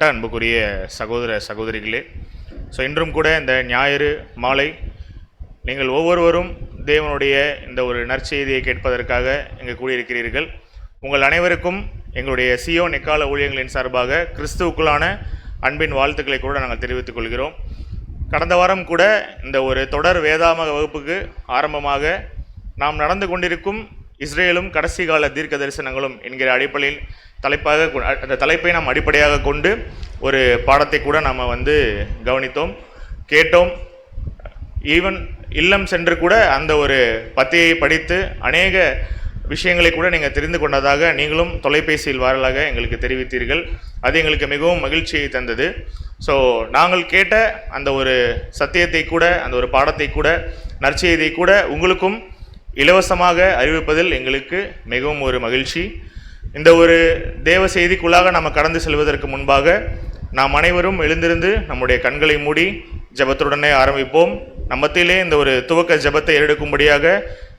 அன்புக்குரிய சகோதர சகோதரிகளே, இன்றும் கூட இந்த ஞாயிறு மாலை நீங்கள் ஒவ்வொருவரும் தேவனுடைய இந்த ஒரு நற்செய்தியை கேட்பதற்காக இங்கு கூடியிருக்கிறீர்கள். உங்கள் அனைவருக்கும் எங்களுடைய சியோன் எக்கால ஊழியங்களின் சார்பாக கிறிஸ்துவுக்குள்ளான அன்பின் வாழ்த்துக்களை கூட நாங்கள் தெரிவித்துக் கொள்கிறோம். கடந்த வாரம் கூட இந்த ஒரு தொடர் வேதாம வகுப்புக்கு ஆரம்பமாக நாம் நடந்து கொண்டிருக்கும் இஸ்ரேலும் கடைசி கால தீர்க்க தரிசனங்களும் என்கிற அடிப்படையில் அந்த தலைப்பை நாம் அடிப்படையாக கொண்டு ஒரு பாடத்தை கூட நாம் கவனித்தோம், கேட்டோம். ஈவன் இல்லம் சென்று கூட அந்த ஒரு பத்தியை படித்து அநேக விஷயங்களை கூட நீங்கள் தெரிந்து கொண்டதாக நீங்களும் தொலைபேசியில் வாயிலாக எங்களுக்கு தெரிவித்தீர்கள். அது எங்களுக்கு மிகவும் மகிழ்ச்சியை தந்தது. நாங்கள் கேட்ட அந்த ஒரு சத்தியத்தை கூட, அந்த ஒரு பாடத்தை கூட, நற்செய்தியை கூட உங்களுக்கும் இலவசமாக அறிவிப்பதில் எங்களுக்கு மிகவும் ஒரு மகிழ்ச்சி. இந்த ஒரு தேவ செய்திக்குள்ளாக நாம் கடந்து செல்வதற்கு முன்பாக நாம் அனைவரும் எழுந்திருந்து நம்முடைய கண்களை மூடி ஜெபத்துடனே ஆரம்பிப்போம். நம்மத்திலே இந்த ஒரு துவக்க ஜெபத்தை எடுக்கும்படியாக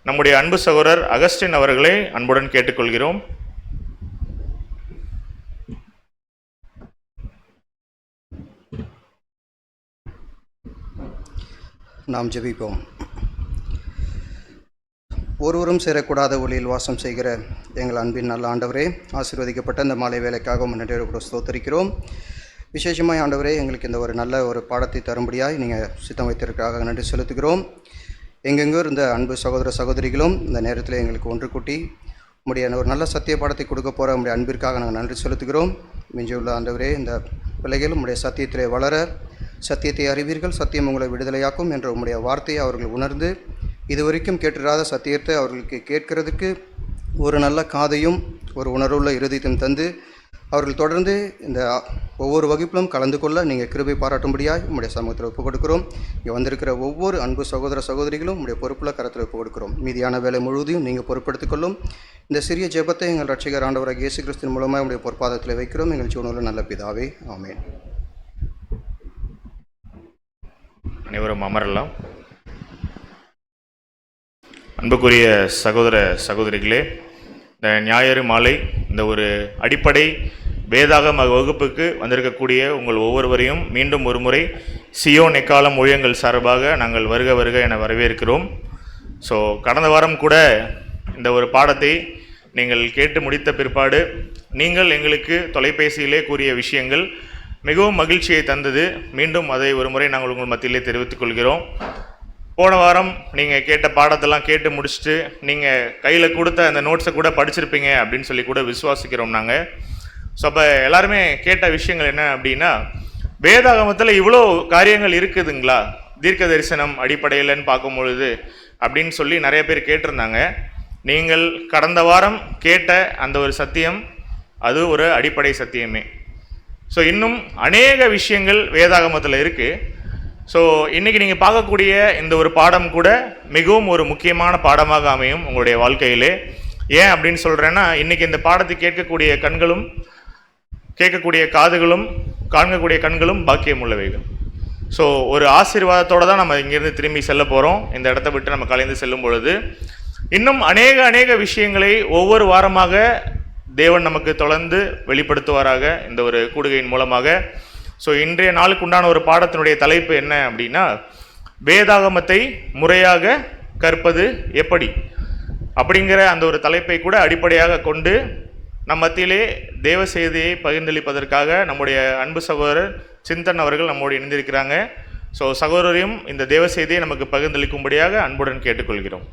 நம்முடைய அன்பு சகோதரர் அகஸ்டின் அவர்களை அன்புடன் கேட்டுக்கொள்கிறோம். நாம் ஜெபிப்போம். ஒருவரும் சேரக்கூடாத ஒளியில் வாசம் செய்கிற எங்கள் அன்பின் நல்ல ஆண்டவரே, ஆசீர்வதிக்கப்பட்ட இந்த மாலை வேலைக்காக நன்றியோடு கூட ஸ்தோத்திரிக்கிறோம். விசேஷமாய் ஆண்டவரே, எங்களுக்கு இந்த ஒரு நல்ல ஒரு பாடத்தை தரும்படியாய் நீங்கள் சித்தம் வைத்திருக்காக நன்றி செலுத்துகிறோம். எங்கெங்கோ இருந்த அன்பு சகோதர சகோதரிகளும் இந்த நேரத்தில் எங்களுக்கு ஒன்று கூட்டி உங்களுடைய ஒரு நல்ல சத்திய பாடத்தை கொடுக்க போகிற உங்களுடைய அன்பிற்காக நாங்கள் நன்றி செலுத்துகிறோம். மிஞ்சியுள்ள ஆண்டவரே, இந்த பிள்ளைகள் உங்களுடைய சத்தியத்திலே வளர, சத்தியத்தை அறிவீர்கள், சத்தியம் உங்களை விடுதலையாக்கும் என்ற உங்களுடைய வார்த்தையை அவர்கள் உணர்ந்து இதுவரைக்கும் கேட்டிராத சத்தியத்தை அவர்களுக்கு கேட்கிறதுக்கு ஒரு நல்ல காதையும் ஒரு உணர்வுள்ள இருதயத்தையும் தந்து அவர்கள் தொடர்ந்து இந்த ஒவ்வொரு வகுப்பிலும் கலந்து கொள்ள நீங்கள் கிருபை பாராட்டும்படியாக உங்களுடைய சமூகத்தில் ஒப்புக் கொடுக்கிறோம். இங்கே வந்திருக்கிற ஒவ்வொரு அன்பு சகோதர சகோதரிகளும் உங்களுடைய பொறுப்புள்ள கரத்தில் ஒப்புக் கொடுக்கிறோம். மீதியான வேலை முழுவதையும் நீங்கள் பொறுப்படுத்திக் கொள்ளும். இந்த சிறிய ஜெபத்தை எங்கள் ரட்சகர் ஆண்டவராக இயேசு கிறிஸ்துவின் மூலமாக உங்களுடைய பொற்பாதத்தில் வைக்கிறோம். எங்கள் ஜீவனில் நல்ல பிதாவே, ஆமென். அனைவரும் அமரலாம். அன்புக்குரிய சகோதர சகோதரிகளே, இந்த ஞாயிறு மாலை இந்த ஒரு அடிப்படை வேதாகம வகுப்புக்கு வந்திருக்கக்கூடிய உங்கள் ஒவ்வொருவரையும் மீண்டும் ஒரு முறை சியோன் எக்காலம் ஊழியங்கள் சார்பாக நாங்கள் வருக வருக என வரவேற்கிறோம். கடந்த வாரம் கூட இந்த ஒரு பாடத்தை நீங்கள் கேட்டு முடித்த பிற்பாடு நீங்கள் எங்களுக்கு தொலைபேசியிலே கூறிய விஷயங்கள் மிகவும் மகிழ்ச்சியை தந்தது. மீண்டும் அதை ஒரு முறை நாங்கள் உங்கள் மத்தியிலே தெரிவித்துக் கொள்கிறோம். போன வாரம் நீங்கள் கேட்ட பாடத்தெல்லாம் கேட்டு முடிச்சுட்டு நீங்கள் கையில் கொடுத்த அந்த நோட்ஸை கூட படிச்சிருப்பீங்க அப்படின்னு சொல்லி கூட விசுவாசிக்கிறோம் நாங்கள். அப்போ எல்லாருமே கேட்ட விஷயங்கள் என்ன அப்படின்னா, வேதாகமத்தில் இவ்வளோ காரியங்கள் இருக்குதுங்களா தீர்க்க தரிசனம் அடிப்படையில்னு பார்க்கும்பொழுது அப்படின்னு சொல்லி நிறைய பேர் கேட்டிருந்தாங்க. நீங்கள் கடந்த வாரம் கேட்ட அந்த ஒரு சத்தியம் அது ஒரு அடிப்படை சத்தியமே. இன்னும் அநேக விஷயங்கள் வேதாகமத்தில் இருக்குது. இன்றைக்கி நீங்கள் பார்க்கக்கூடிய இந்த ஒரு பாடம் கூட மிகவும் ஒரு முக்கியமான பாடமாக அமையும் உங்களுடைய வாழ்க்கையிலே. ஏன் அப்படின்னு சொல்கிறேன்னா, இன்றைக்கி இந்த பாடத்தை கேட்கக்கூடிய கண்களும் கேட்கக்கூடிய காதுகளும் காண்கக்கூடிய கண்களும் பாக்கியம் உள்ளவைகள். ஒரு ஆசீர்வாதத்தோடு தான் நம்ம இங்கேருந்து திரும்பி செல்ல போகிறோம். இந்த இடத்த விட்டு நம்ம கலைந்து செல்லும் பொழுது இன்னும் அநேக விஷயங்களை ஒவ்வொரு வாரமாக தேவன் நமக்கு தொடர்ந்து வெளிப்படுத்துவாராக இந்த ஒரு கூடுகையின் மூலமாக. இன்றைய நாளுக்கு உண்டான ஒரு பாடத்தினுடைய தலைப்பு என்ன அப்படின்னா, வேதாகமத்தை முறையாக கற்பது எப்படி அப்படிங்கிற அந்த ஒரு தலைப்பை கூட அடிப்படையாக கொண்டு நம் மத்தியிலே தேவ செய்தியை பகிர்ந்தளிப்பதற்காக நம்முடைய அன்பு சகோதரர் சிந்தன் அவர்கள் நம்மோடு இணைந்திருக்கிறாங்க. சகோதரையும் இந்த தேவ செய்தியை நமக்கு பகிர்ந்தளிக்கும்படியாக அன்புடன் கேட்டுக்கொள்கிறோம்.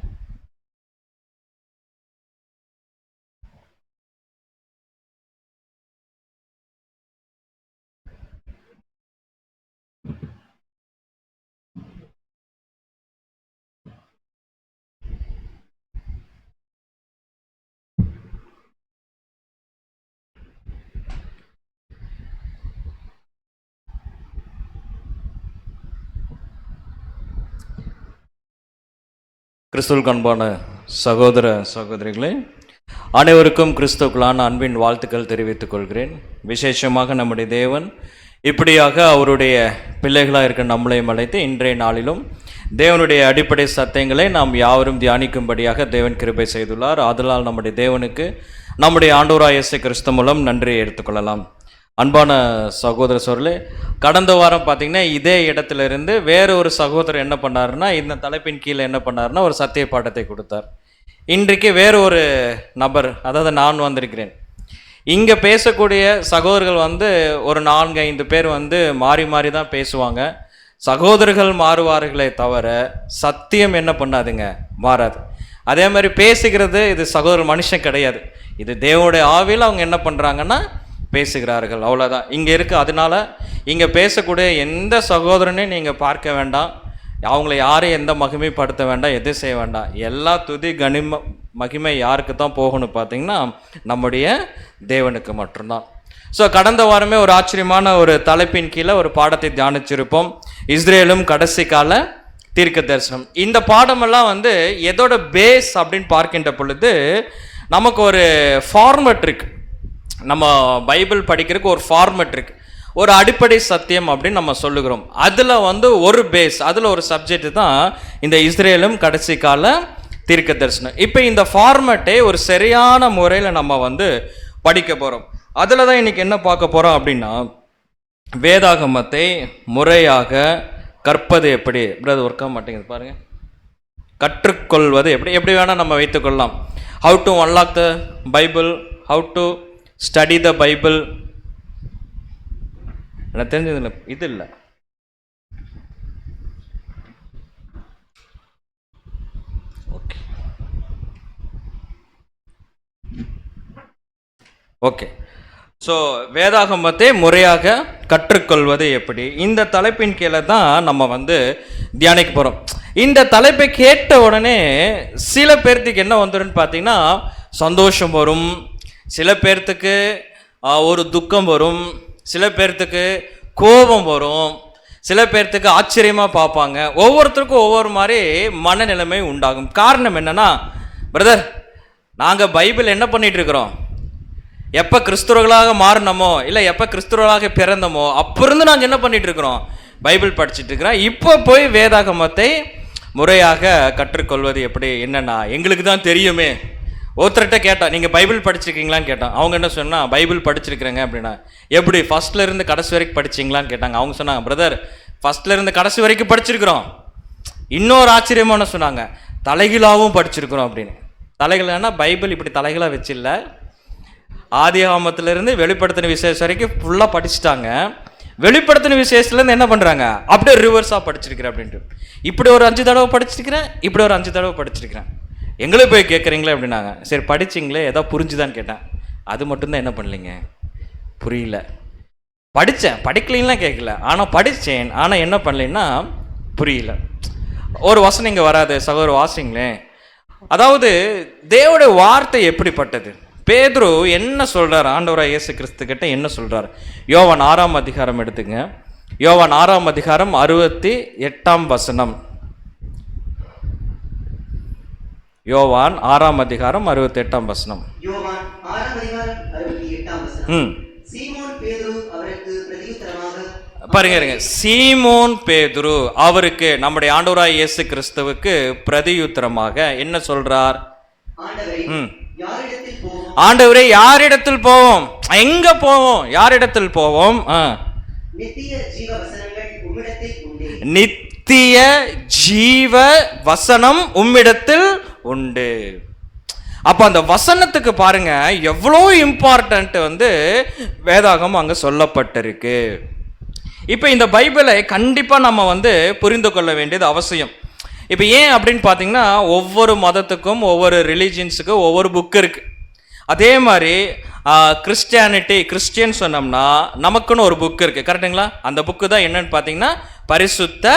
கிறிஸ்துவுக்கு அன்பான சகோதர சகோதரிகளே, அனைவருக்கும் கிறிஸ்துவுக்குள்ளான அன்பின் வாழ்த்துக்கள் தெரிவித்துக் கொள்கிறேன். விசேஷமாக நம்முடைய தேவன் இப்படியாக அவருடைய பிள்ளைகளாக இருக்க நம்மளையும் அழைத்து இன்றைய நாளிலும் தேவனுடைய அடிப்படை சத்தியங்களை நாம் யாவரும் தியானிக்கும்படியாக தேவன் கிருபை செய்துள்ளார். ஆதலால் நம்முடைய தேவனுக்கு நம்முடைய ஆண்டவராகிய இயேசு கிறிஸ்து மூலம் நன்றியை எடுத்துக்கொள்ளலாம். அன்பான சகோதர சோர்களே, கடந்த வாரம் பார்த்தீங்கன்னா இதே இடத்துல இருந்து வேற ஒரு சகோதரர் என்ன பண்ணாருன்னா, இந்த தலைப்பின் கீழே என்ன பண்ணாருன்னா ஒரு சத்திய பாடத்தை கொடுத்தார். இன்றைக்கு வேற ஒரு நபர், அதாவது நான் வந்திருக்கிறேன். இங்கே பேசக்கூடிய சகோதரர்கள் ஒரு 4-5 பேர் மாறி மாறி தான் பேசுவாங்க. சகோதரர்கள் மாறுவார்களே தவிர சத்தியம் என்ன பண்ணாதுங்க, மாறாது. அதே மாதிரி பேசுகிறது இது சகோதரர் மனுஷன் கிடையாது, இது தேவனுடைய ஆவியில் அவங்க என்ன பண்ணுறாங்கன்னா பேசுகிறார்கள், அவ்வளோதான் இங்கே இருக்குது. அதனால இங்கே பேசக்கூடிய எந்த சகோதரனையும் நீங்கள் பார்க்க வேண்டாம், அவங்கள யாரையும் எந்த மகிமைப்படுத்த வேண்டாம், எது செய்ய வேண்டாம். எல்லா துதி மகிமை யாருக்கு தான் போகணும் பார்த்தீங்கன்னா நம்முடைய தேவனுக்கு மட்டும்தான். ஸோ கடந்த வாரமே ஒரு ஆச்சரியமான ஒரு தலைப்பின் கீழே ஒரு பாடத்தை தியானிச்சிருப்போம், இஸ்ரேலும் கடைசி கால தீர்க்க தரிசனம். இந்த பாடமெல்லாம் எதோட பேஸ் அப்படின்னு பார்க்கின்ற பொழுது நமக்கு ஒரு ஃபார்மட் இருக்கு. நம்ம பைபிள் படிக்கிறதுக்கு ஒரு ஃபார்மட் இருக்கு, ஒரு அடிப்படை சத்தியம் அப்படின்னு நம்ம சொல்லுகிறோம். அதில் ஒரு பேஸ், அதில் ஒரு சப்ஜெக்ட் தான் இந்த இஸ்ரேலும் கடைசி கால தீர்க்க தரிசனம். இப்போ இந்த ஃபார்மட்டை ஒரு சரியான முறையில் நம்ம படிக்க போகிறோம். அதில் தான் இன்னைக்கு என்ன பார்க்க போகிறோம் அப்படின்னா, வேதாகமத்தை முறையாக கற்பது எப்படி. பிரதர் ஒர்க் ஆக மாட்டேங்குது பாருங்க. கற்றுக்கொள்வது எப்படி, எப்படி வேணால் நம்ம வைத்துக்கொள்ளலாம். How to unlock the Bible, how to study the Bible. எனக்கு தெரிஞ்சது இது இல்லை. ஓகே ஓகே ஸோ வேதாகமத்தை முறையாக கற்றுக்கொள்வது எப்படி, இந்த தலைப்பின் கீழே தான் நம்ம தியானிக்க போகிறோம். இந்த தலைப்பை கேட்ட உடனே சில பேர்த்துக்கு என்ன வந்துடும் பார்த்தீங்கன்னா, சந்தோஷம் வரும், சில பேர்த்துக்கு ஒரு துக்கம் வரும், சில பேர்த்துக்கு கோபம் வரும், சில பேர்த்துக்கு ஆச்சரியமாக பார்ப்பாங்க. ஒவ்வொருத்தருக்கும் ஒவ்வொரு மாதிரி மனநிலைமை உண்டாகும். காரணம் என்னன்னா, பிரதர் நாங்கள் பைபிள் என்ன பண்ணிட்டு இருக்கிறோம், எப்போ கிறிஸ்துவர்களாக மாறினமோ இல்லை எப்போ கிறிஸ்துவர்களாக பிறந்தமோ அப்போ இருந்து நாங்கள் என்ன பண்ணிட்டு இருக்கிறோம், பைபிள் படிச்சுட்டு இருக்கிறோம். இப்போ போய் வேதாகமத்தை முறையாக கற்றுக்கொள்வது எப்படி, என்னன்னா எங்களுக்கு தான் தெரியுமே. ஒருத்தர்கிட்ட கேட்டான், நீங்கள் பைபிள் படிச்சிருக்கீங்களான்னு கேட்டான். அவங்க என்ன சொன்னால், பைபிள் படிச்சிருக்கிறேங்க அப்படின்னா. எப்படி ஃபர்ஸ்ட்ல இருந்து கடைசி வரைக்கும் படிச்சிங்களான்னு கேட்டாங்க. அவங்க சொன்னாங்க, பிரதர் ஃபர்ஸ்ட்ல இருந்து கடைசி வரைக்கும் படிச்சிருக்கிறோம். இன்னொரு ஆச்சரியமான சொன்னாங்க, தலைகீழாகவும் படிச்சிருக்கிறோம் அப்படின்னு. தலைகளானா பைபிள் இப்படி தலைகளாக வச்சில்ல, ஆதியாகமத்திலிருந்து வெளிப்படுத்தின விசேஷம் வரைக்கும் ஃபுல்லாக படிச்சுட்டாங்க. வெளிப்படுத்தின விசேஷத்துலேருந்து என்ன பண்ணுறாங்க, அப்படியே ரிவர்ஸாக படிச்சிருக்கிறேன் அப்படின்ட்டு. இப்படி ஒரு 5 தடவை படிச்சிருக்கிறேன், இப்படி ஒரு 5 தடவை படிச்சிருக்கிறேன். எங்களே போய் கேட்குறீங்களே அப்படின்னாங்க. சரி படிச்சிங்களே, ஏதோ புரிஞ்சுதான்னு கேட்டேன். அது மட்டும்தான் என்ன பண்ணலைங்க, புரியல. படித்தேன், படிக்கலின்லாம் கேட்கல, ஆனால் படித்தேன், ஆனால் என்ன பண்ணலைன்னா புரியல. ஒரு வசனம் இங்கே வராது சகோதரர், வாசிங்களேன். அதாவது தேவனுடைய வார்த்தை எப்படிப்பட்டது, பேதுரு என்ன சொல்றார், ஆண்டவராக இயேசு கிறிஸ்து கிட்ட என்ன சொல்றார். யோவான் 6ஆம் அதிகாரம் எடுத்துங்க. யோவான் 6ஆம் அதிகாரம் 68ஆம் வசனம். யோவான் 6ஆம் அதிகாரம் 68ஆம் வசனம். யோவான் 6ஆம் அதிகாரம் 68ஆம் வசனம். சீமோன் பேதுரு அவருக்கு பிரதியுத்தரமாக, பாருங்க, சீமோன் பேதுரு அவருக்கு நம்முடைய ஆண்டவராய் இயேசு கிறிஸ்துவுக்கு பிரதியுத்தரமாக என்ன சொல்றார், ஆண்டவரே யாரிடத்தில் போவோம், எங்க போவோம், யாரிடத்தில் போவோம், நித்திய ஜீவ வசனங்கள் உம்மிடத்தில் உண்டு, நித்திய ஜீவ வசனம் உம்மிடத்தில் உண்டு. அப்ப அந்த வசனத்துக்கு பாருங்க எவ்வளோ இம்பார்ட்டன்ட் வேதாகம் அங்க சொல்லப்பட்டிருக்கு. இப்ப இந்த பைபிளை கண்டிப்பா நம்ம புரிந்து கொள்ள வேண்டியது அவசியம். இப்போ ஏன் அப்படின்னு பார்த்தீங்கன்னா, ஒவ்வொரு மதத்துக்கும் ஒவ்வொரு ரிலீஜியன்ஸுக்கும் ஒவ்வொரு புக்கு இருக்குது. அதே மாதிரி கிறிஸ்டியன் சொன்னோம்னா நமக்குன்னு ஒரு புக்கு இருக்குது, கரெக்டுங்களா? அந்த புக்கு தான் என்னன்னு பார்த்தீங்கன்னா பரிசுத்த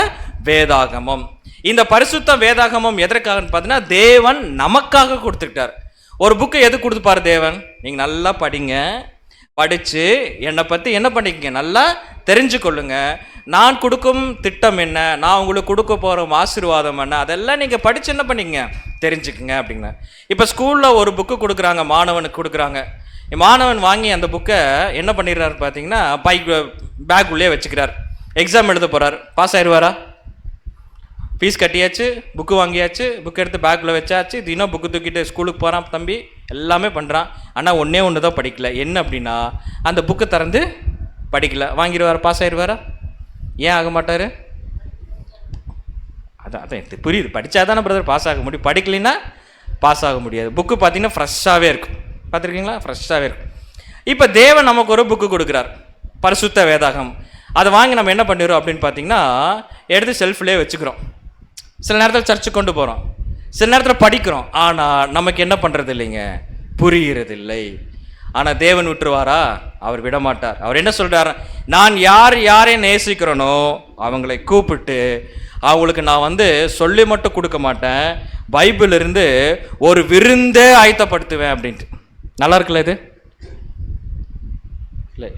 வேதாகமம். இந்த பரிசுத்த வேதாகமம் எதற்காகன்னு பார்த்தீங்கன்னா, தேவன் நமக்காக கொடுத்துக்கிட்டார். ஒரு புக்கை எது கொடுத்துப்பாரு தேவன், நீங்கள் நல்லா படிங்க, படித்து என்னை பற்றி என்ன பண்ணிக்கங்க, நல்லா தெரிஞ்சு கொள்ளுங்க. நான் கொடுக்கும் திட்டம் என்ன, நான் உங்களுக்கு கொடுக்க போகிற ஆசீர்வாதம் என்ன, அதெல்லாம் நீங்கள் படித்து என்ன பண்ணிக்கங்க, தெரிஞ்சுக்குங்க அப்படிங்க. இப்போ ஸ்கூலில் ஒரு புக்கு கொடுக்குறாங்க, மாணவனுக்கு கொடுக்குறாங்க. மாணவன் வாங்கி அந்த புக்கை என்ன பண்ணிடுறாரு பார்த்தீங்கன்னா, பேக் உள்ளே வச்சுக்கிறார். எக்ஸாம் எழுத போகிறார், பாஸ் ஆயிடுவாரா? ஃபீஸ் கட்டியாச்சு, புக்கு வாங்கியாச்சு, புக்கு எடுத்து பேக்கில் வச்சாச்சு, இது இன்னும் புக்கு தூக்கிட்டு ஸ்கூலுக்கு போகிறான் தம்பி, எல்லாமே பண்ணுறான். ஆனால் ஒன்றே ஒன்று தான் படிக்கல. என்ன அப்படின்னா, அந்த புக்கை திறந்து படிக்கல, வாங்கிடுவார், பாஸ் ஆயிடுவாரா? ஏன் ஆக மாட்டார்? அதான் இது புரியுது. படித்தா தானே பிரதர் பாஸ் ஆக முடியும், படிக்கலைன்னா பாஸ் ஆக முடியாது. புக்கு பார்த்தீங்கன்னா ஃப்ரெஷ்ஷாகவே இருக்கும், பார்த்துருக்கீங்களா? ஃப்ரெஷ்ஷாகவே இருக்கும். இப்போ தேவன் நமக்கு ஒரு புக்கு கொடுக்குறார், பரிசுத்த வேதாகம். அதை வாங்கி நம்ம என்ன பண்ணிடுறோம் அப்படின்னு பார்த்தீங்கன்னா, எடுத்து செல்ஃப்லேயே வச்சுக்கிறோம். சில நேரத்தில் சர்ச்சுக்கு கொண்டு போகிறோம், சில நேரத்தில் படிக்கிறோம். ஆனால் நமக்கு என்ன பண்ணுறது இல்லைங்க, புரிகிறது இல்லை. ஆனால் தேவன் விட்டுருவாரா? அவர் விட மாட்டார். அவர் என்ன சொல்கிறார்? நான் யாரை நேசிக்கிறேனோ அவங்களை கூப்பிட்டு அவங்களுக்கு நான் சொல்லி மட்டும் கொடுக்க மாட்டேன், பைபிள் இருந்து ஒரு விருந்தே ஆயத்தப்படுத்துவேன் அப்படின்ட்டு. நல்லா இருக்குல்ல இது? இல்லை,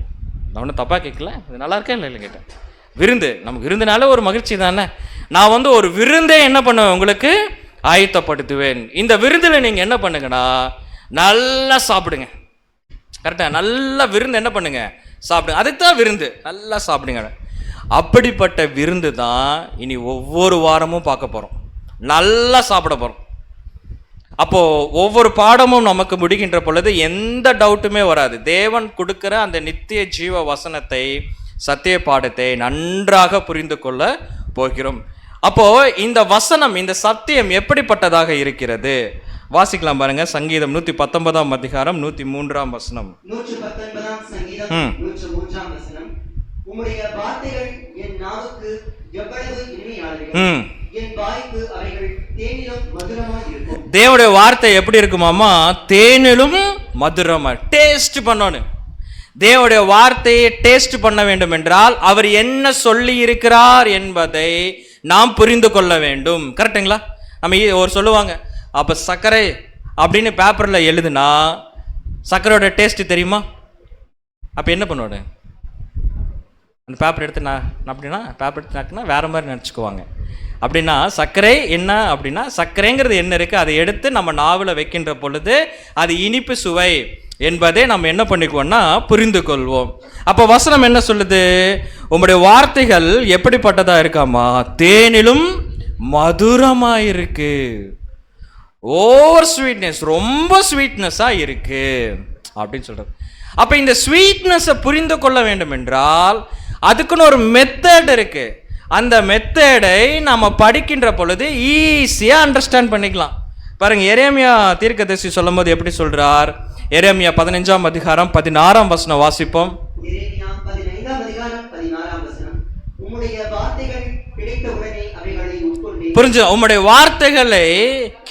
நான் ஒன்றும் தப்பாக கேட்கல, இது நல்லா இருக்கா? இல்லை கேட்டேன். விருந்து, நமக்கு விருந்துனால ஒரு மகிழ்ச்சி தானே. நான் ஒரு விருந்தே என்ன பண்ணுவேன், உங்களுக்கு ஆயத்தப்படுத்துவேன். இந்த விருந்தில் நீங்கள் என்ன பண்ணுங்கன்னா, நல்லா சாப்பிடுங்க. கரெக்டாக, நல்ல விருந்து என்ன பண்ணுங்க, சாப்பிடுங்க. அதுக்கு தான் விருந்து, நல்லா சாப்பிடுங்க. அப்படிப்பட்ட விருந்து தான் இனி ஒவ்வொரு வாரமும் பார்க்க போகிறோம், நல்லா சாப்பிட போகிறோம். அப்போது ஒவ்வொரு பாடமும் நமக்கு முடிகின்ற பொழுது எந்த டவுட்டுமே வராது. தேவன் கொடுக்குற அந்த நித்திய ஜீவ வசனத்தை, சத்திய பாடத்தை நன்றாக புரிந்து கொள்ள போகிறோம். அப்போது இந்த வசனம், இந்த சத்தியம் எப்படிப்பட்டதாக இருக்கிறது? வாசிக்கலாம் பாருங்க. சங்கீதம் 119 அதிகாரம் 103 வசனம். 119 சங்கீதம் 103 வசனம். உம்முடைய வார்த்தைகள் என் நாவுக்கு எவ்வளவு இனிமையானவைகள், என் வாய்க்கு அவைகள் தேனிலும் மதுரமாய் இருக்கும். தேவனுடைய வார்த்தை எப்படி இருக்குமாமா? தேனிலும் மதுரமா. டேஸ்ட் பண்ணணும். தேவனுடைய வார்த்தையை டேஸ்ட் பண்ண வேண்டும் என்றால் அவர் என்ன சொல்லி இருக்கிறார் என்பதை நாம் புரிந்து கொள்ள வேண்டும். கரெக்டுங்களா? நம்ம ஒரு சொல்லுவாங்க, அப்போ சர்க்கரை அப்படின்னு பேப்பரில் எழுதுனா சர்க்கரையோட டேஸ்ட் தெரியுமா? அப்போ என்ன பண்ணுவாடு? அந்த பேப்பர் எடுத்து நான் அப்படின்னா பேப்பர் எடுத்துனாக்குன்னா வேற மாதிரி நினச்சிக்குவாங்க. அப்படின்னா சர்க்கரை என்ன அப்படின்னா, சர்க்கரைங்கிறது என்ன இருக்குது, அதை எடுத்து நம்ம நாவில் வைக்கின்ற பொழுது அது இனிப்பு சுவை என்பதை நம்ம என்ன பண்ணிக்குவோம்னா புரிந்து கொள்வோம். அப்போ வசனம் என்ன சொல்லுது? உங்களுடைய வார்த்தைகள் எப்படிப்பட்டதா இருக்காமா? தேனிலும் மதுரமாக இருக்கு. ஓவர் ஸ்வீட்னஸ், ரொம்ப ஸ்வீட்னஸாக இருக்கு அப்படின்னு சொல்கிறது. அப்போ இந்த ஸ்வீட்னஸை புரிந்து கொள்ள வேண்டும் என்றால் அதுக்குன்னு ஒரு மெத்தட் இருக்கு. அந்த மெத்தடை நம்ம படிக்கின்ற பொழுது ஈஸியாக அண்டர்ஸ்டாண்ட் பண்ணிக்கலாம். பாருங்க, எரேமியா தீர்க்கதரிசி சொல்லும் போது எப்படி சொல்றார்? எரேமியா 15 அதிகாரம் 16 வசனம் வாசிப்போம். எரேமியா 15 அதிகாரம் 16 வசனம். உம்முடைய வார்த்தைகள் கிடைத்த உடனே அவைகளை உட்கொண்டேன். புரிஞ்சு? உம்முடைய வார்த்தைகளை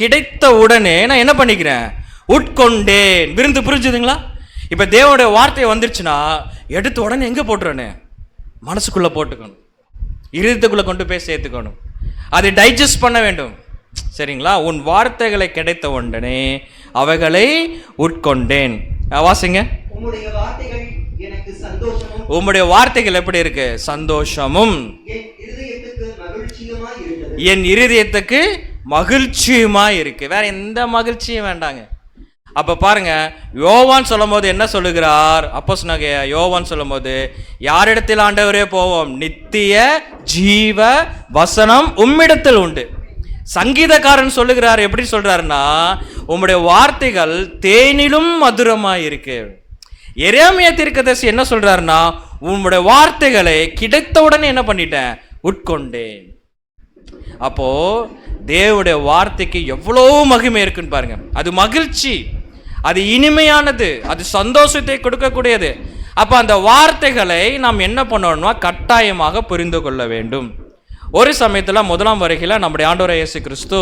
கிடைத்த உடனே நான் என்ன பண்ணிக்கிறேன்? உட்கொண்டேன். விருந்து. புரிஞ்சுதுங்களா? இப்போ தேவனுடைய வார்த்தை வந்துருச்சுன்னா எடுத்த உடனே எங்கே போட்டுறேன்னு? மனசுக்குள்ளே போட்டுக்கணும், இருதயத்துக்குள்ளே கொண்டு போய் சேர்த்துக்கணும், அதை டைஜஸ்ட் பண்ண வேண்டும். சரிங்களா? உன் வார்த்தைகளை கிடைத்த உடனே அவைகளை உட்கொண்டேன். வாசிங்க. உம்முடைய வார்த்தைகள் எனக்கு சந்தோஷமும். உம்முடைய வார்த்தைகள் எப்படி இருக்கு? சந்தோஷமும் என் இருதயத்துக்கு மகிழ்ச்சியுமாய் இருந்தது. என் இருதயத்துக்கு மகிழ்ச்சியுமாய் இருக்கு. வேற எந்த மகிழ்ச்சியும் வேண்டாங்க. அப்ப பாருங்க, யோவான் சொல்லும் போது என்ன சொல்லுகிறார்? அப்போஸ்தலனாகிய யோவான் சொல்லும் போது, யாரிடத்தில் ஆண்டவரே போவோம்? நித்திய ஜீவ வசனம் உம்மிடத்தில் உண்டு. சங்கீதக்காரன் சொல்லுகிறார், எப்படி சொல்றாருன்னா, உம்முடைய வார்த்தைகள் தேனிலும் மதுரமாய் இருக்கு. எரேமியா தீர்க்கதரிசி என்ன சொல்றாருன்னா, உம்முடைய வார்த்தைகளை கிடைத்தவுடனே என்ன பண்ணிட்டேன்? உட்கொண்டேன். அப்போ தேவனுடைய வார்த்தைக்கு எவ்வளோ மகிமை இருக்குன்னு பாருங்க. அது மகிழ்ச்சி, அது இனிமையானது, அது சந்தோஷத்தை கொடுக்கக்கூடியது. அப்போ அந்த வார்த்தைகளை நாம் என்ன பண்ணணும்னா கட்டாயமாக புரிந்து கொள்ள வேண்டும். ஒரு சமயத்தில் 1ஆம் வருகையில் நம்முடைய ஆண்டவராகிய இயேசு கிறிஸ்து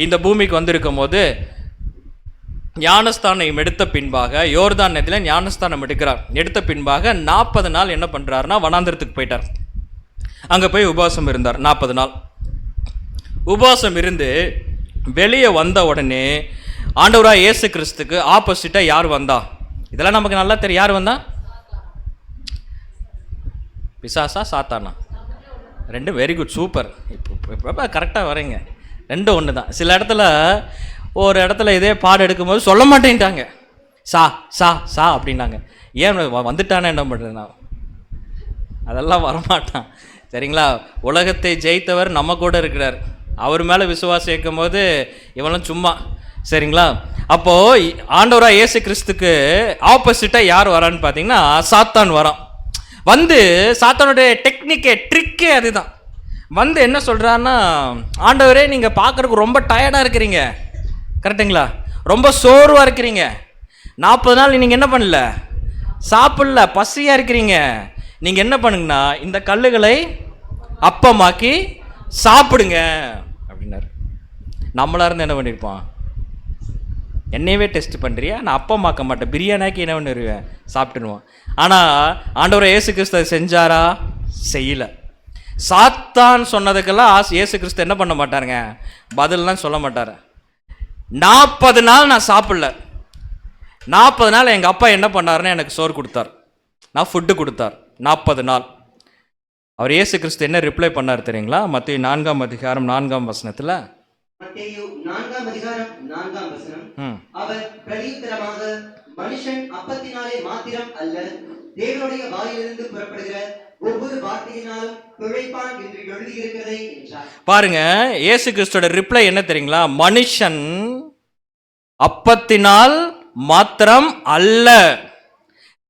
இந்த பூமிக்கு வந்திருக்கும் போது ஞானஸ்தானம் எடுத்த பின்பாக, யோர்தான் நதியில் ஞானஸ்தானம் எடுத்த பின்பாக 40 நாள் என்ன பண்ணுறாருன்னா வனாந்திரத்துக்கு போயிட்டார். அங்கே போய் உபவாசம் இருந்தார் 40 நாள். உபவாசம் இருந்து வெளியே வந்த உடனே ஆண்டவராகிய இயேசு கிறிஸ்துக்கு ஆப்போசிட்டாக யார் வந்தா? இதெல்லாம் நமக்கு நல்லா தெரியும். யார் வந்தா? பிசாசா சாத்தானா? ரெண்டு. Very good, super. இப்போ கரெக்டாக வரீங்க. ரெண்டும் ஒன்று தான். சில இடத்துல ஒரு இடத்துல இதே பாடம் எடுக்கும்போது சொல்ல மாட்டேன்ட்டாங்க, சா சா சா அப்படின்னாங்க. ஏன் வந்துட்டானே என்ன பண்ணுறது? நான் அதெல்லாம் வரமாட்டான். சரிங்களா? உலகத்தை ஜெயித்தவர் நம்ம கூட இருக்கிறார். அவர் மேலே விசுவாசம் வைக்கும் போது இவனும் சும்மா. சரிங்களா? அப்போது ஆண்டவராக இயேசு கிறிஸ்துக்கு ஆப்போசிட்டாக யார் வரான்னு பார்த்தீங்கன்னா சாத்தான் வரான். வந்து சாத்தானுடைய ட்ரிக்கே அதுதான். வந்து என்ன சொல்கிறான்னா, ஆண்டவரே நீங்கள் பார்க்குறதுக்கு ரொம்ப டயர்டாக இருக்கிறீங்க, கரெக்டுங்களா, ரொம்ப சோர்வாக இருக்கிறீங்க, 40 நாள் நீங்கள் என்ன பண்ணல, சாப்பிடல, பசியாக இருக்கிறீங்க, நீங்கள் என்ன பண்ணுங்கன்னா இந்த கல்லுகளை அப்பமாக்கி சாப்பிடுங்க அப்படின்னாரு. நம்மளாக இருந்து என்ன பண்ணியிருப்பான், என்னையவே டெஸ்ட் பண்ணுறியா, நான் அப்பமாக்க மாட்டேன், பிரியாணிக்கு என்ன பண்ணிடுவேன், சாப்பிட்டுருவான். ஆனால் ஆண்டவர் இயேசு கிறிஸ்து செஞ்சாரா, செய்யலை. சாத்தான் சொன்னதுக்கெல்லாம் இயேசு கிறிஸ்து என்ன பண்ண மாட்டாருங்க, பதில்லாம் சொல்ல மாட்டார். 40 நாள் நான் சாப்பிடல, 40 நாள் எங்கள் அப்பா என்ன பண்ணாருன்னு எனக்கு சோறு கொடுத்தார், நான் ஃபுட்டு கொடுத்தார். 40 நாள் அவர் இயேசு கிறிஸ்து என்ன ரிப்ளை பண்ணார் தெரியுங்களா? மத்தேயு 4ஆம் அதிகாரம் 4ஆம் வசனத்தில், மத்தேயு 4ஆம் அதிகாரம் 4ஆம் வசனம், அவர் பிரதியுத்தரமாக, மனுஷன் அப்பத்தினாலே மாத்திரம் அல்ல, தேவனுடைய வாயிலிருந்து புறப்படுகிற ஒவ்வொரு வார்த்தையினாலும் பிழைப்பான் என்று எழுதியிருக்கிறதை என்றார். பாருங்க, இயேசு கிறிஸ்துவோட ரிப்ளை என்ன தெரியுங்களா? மனுஷன் அப்பத்தினால் மாத்திரம் அல்ல,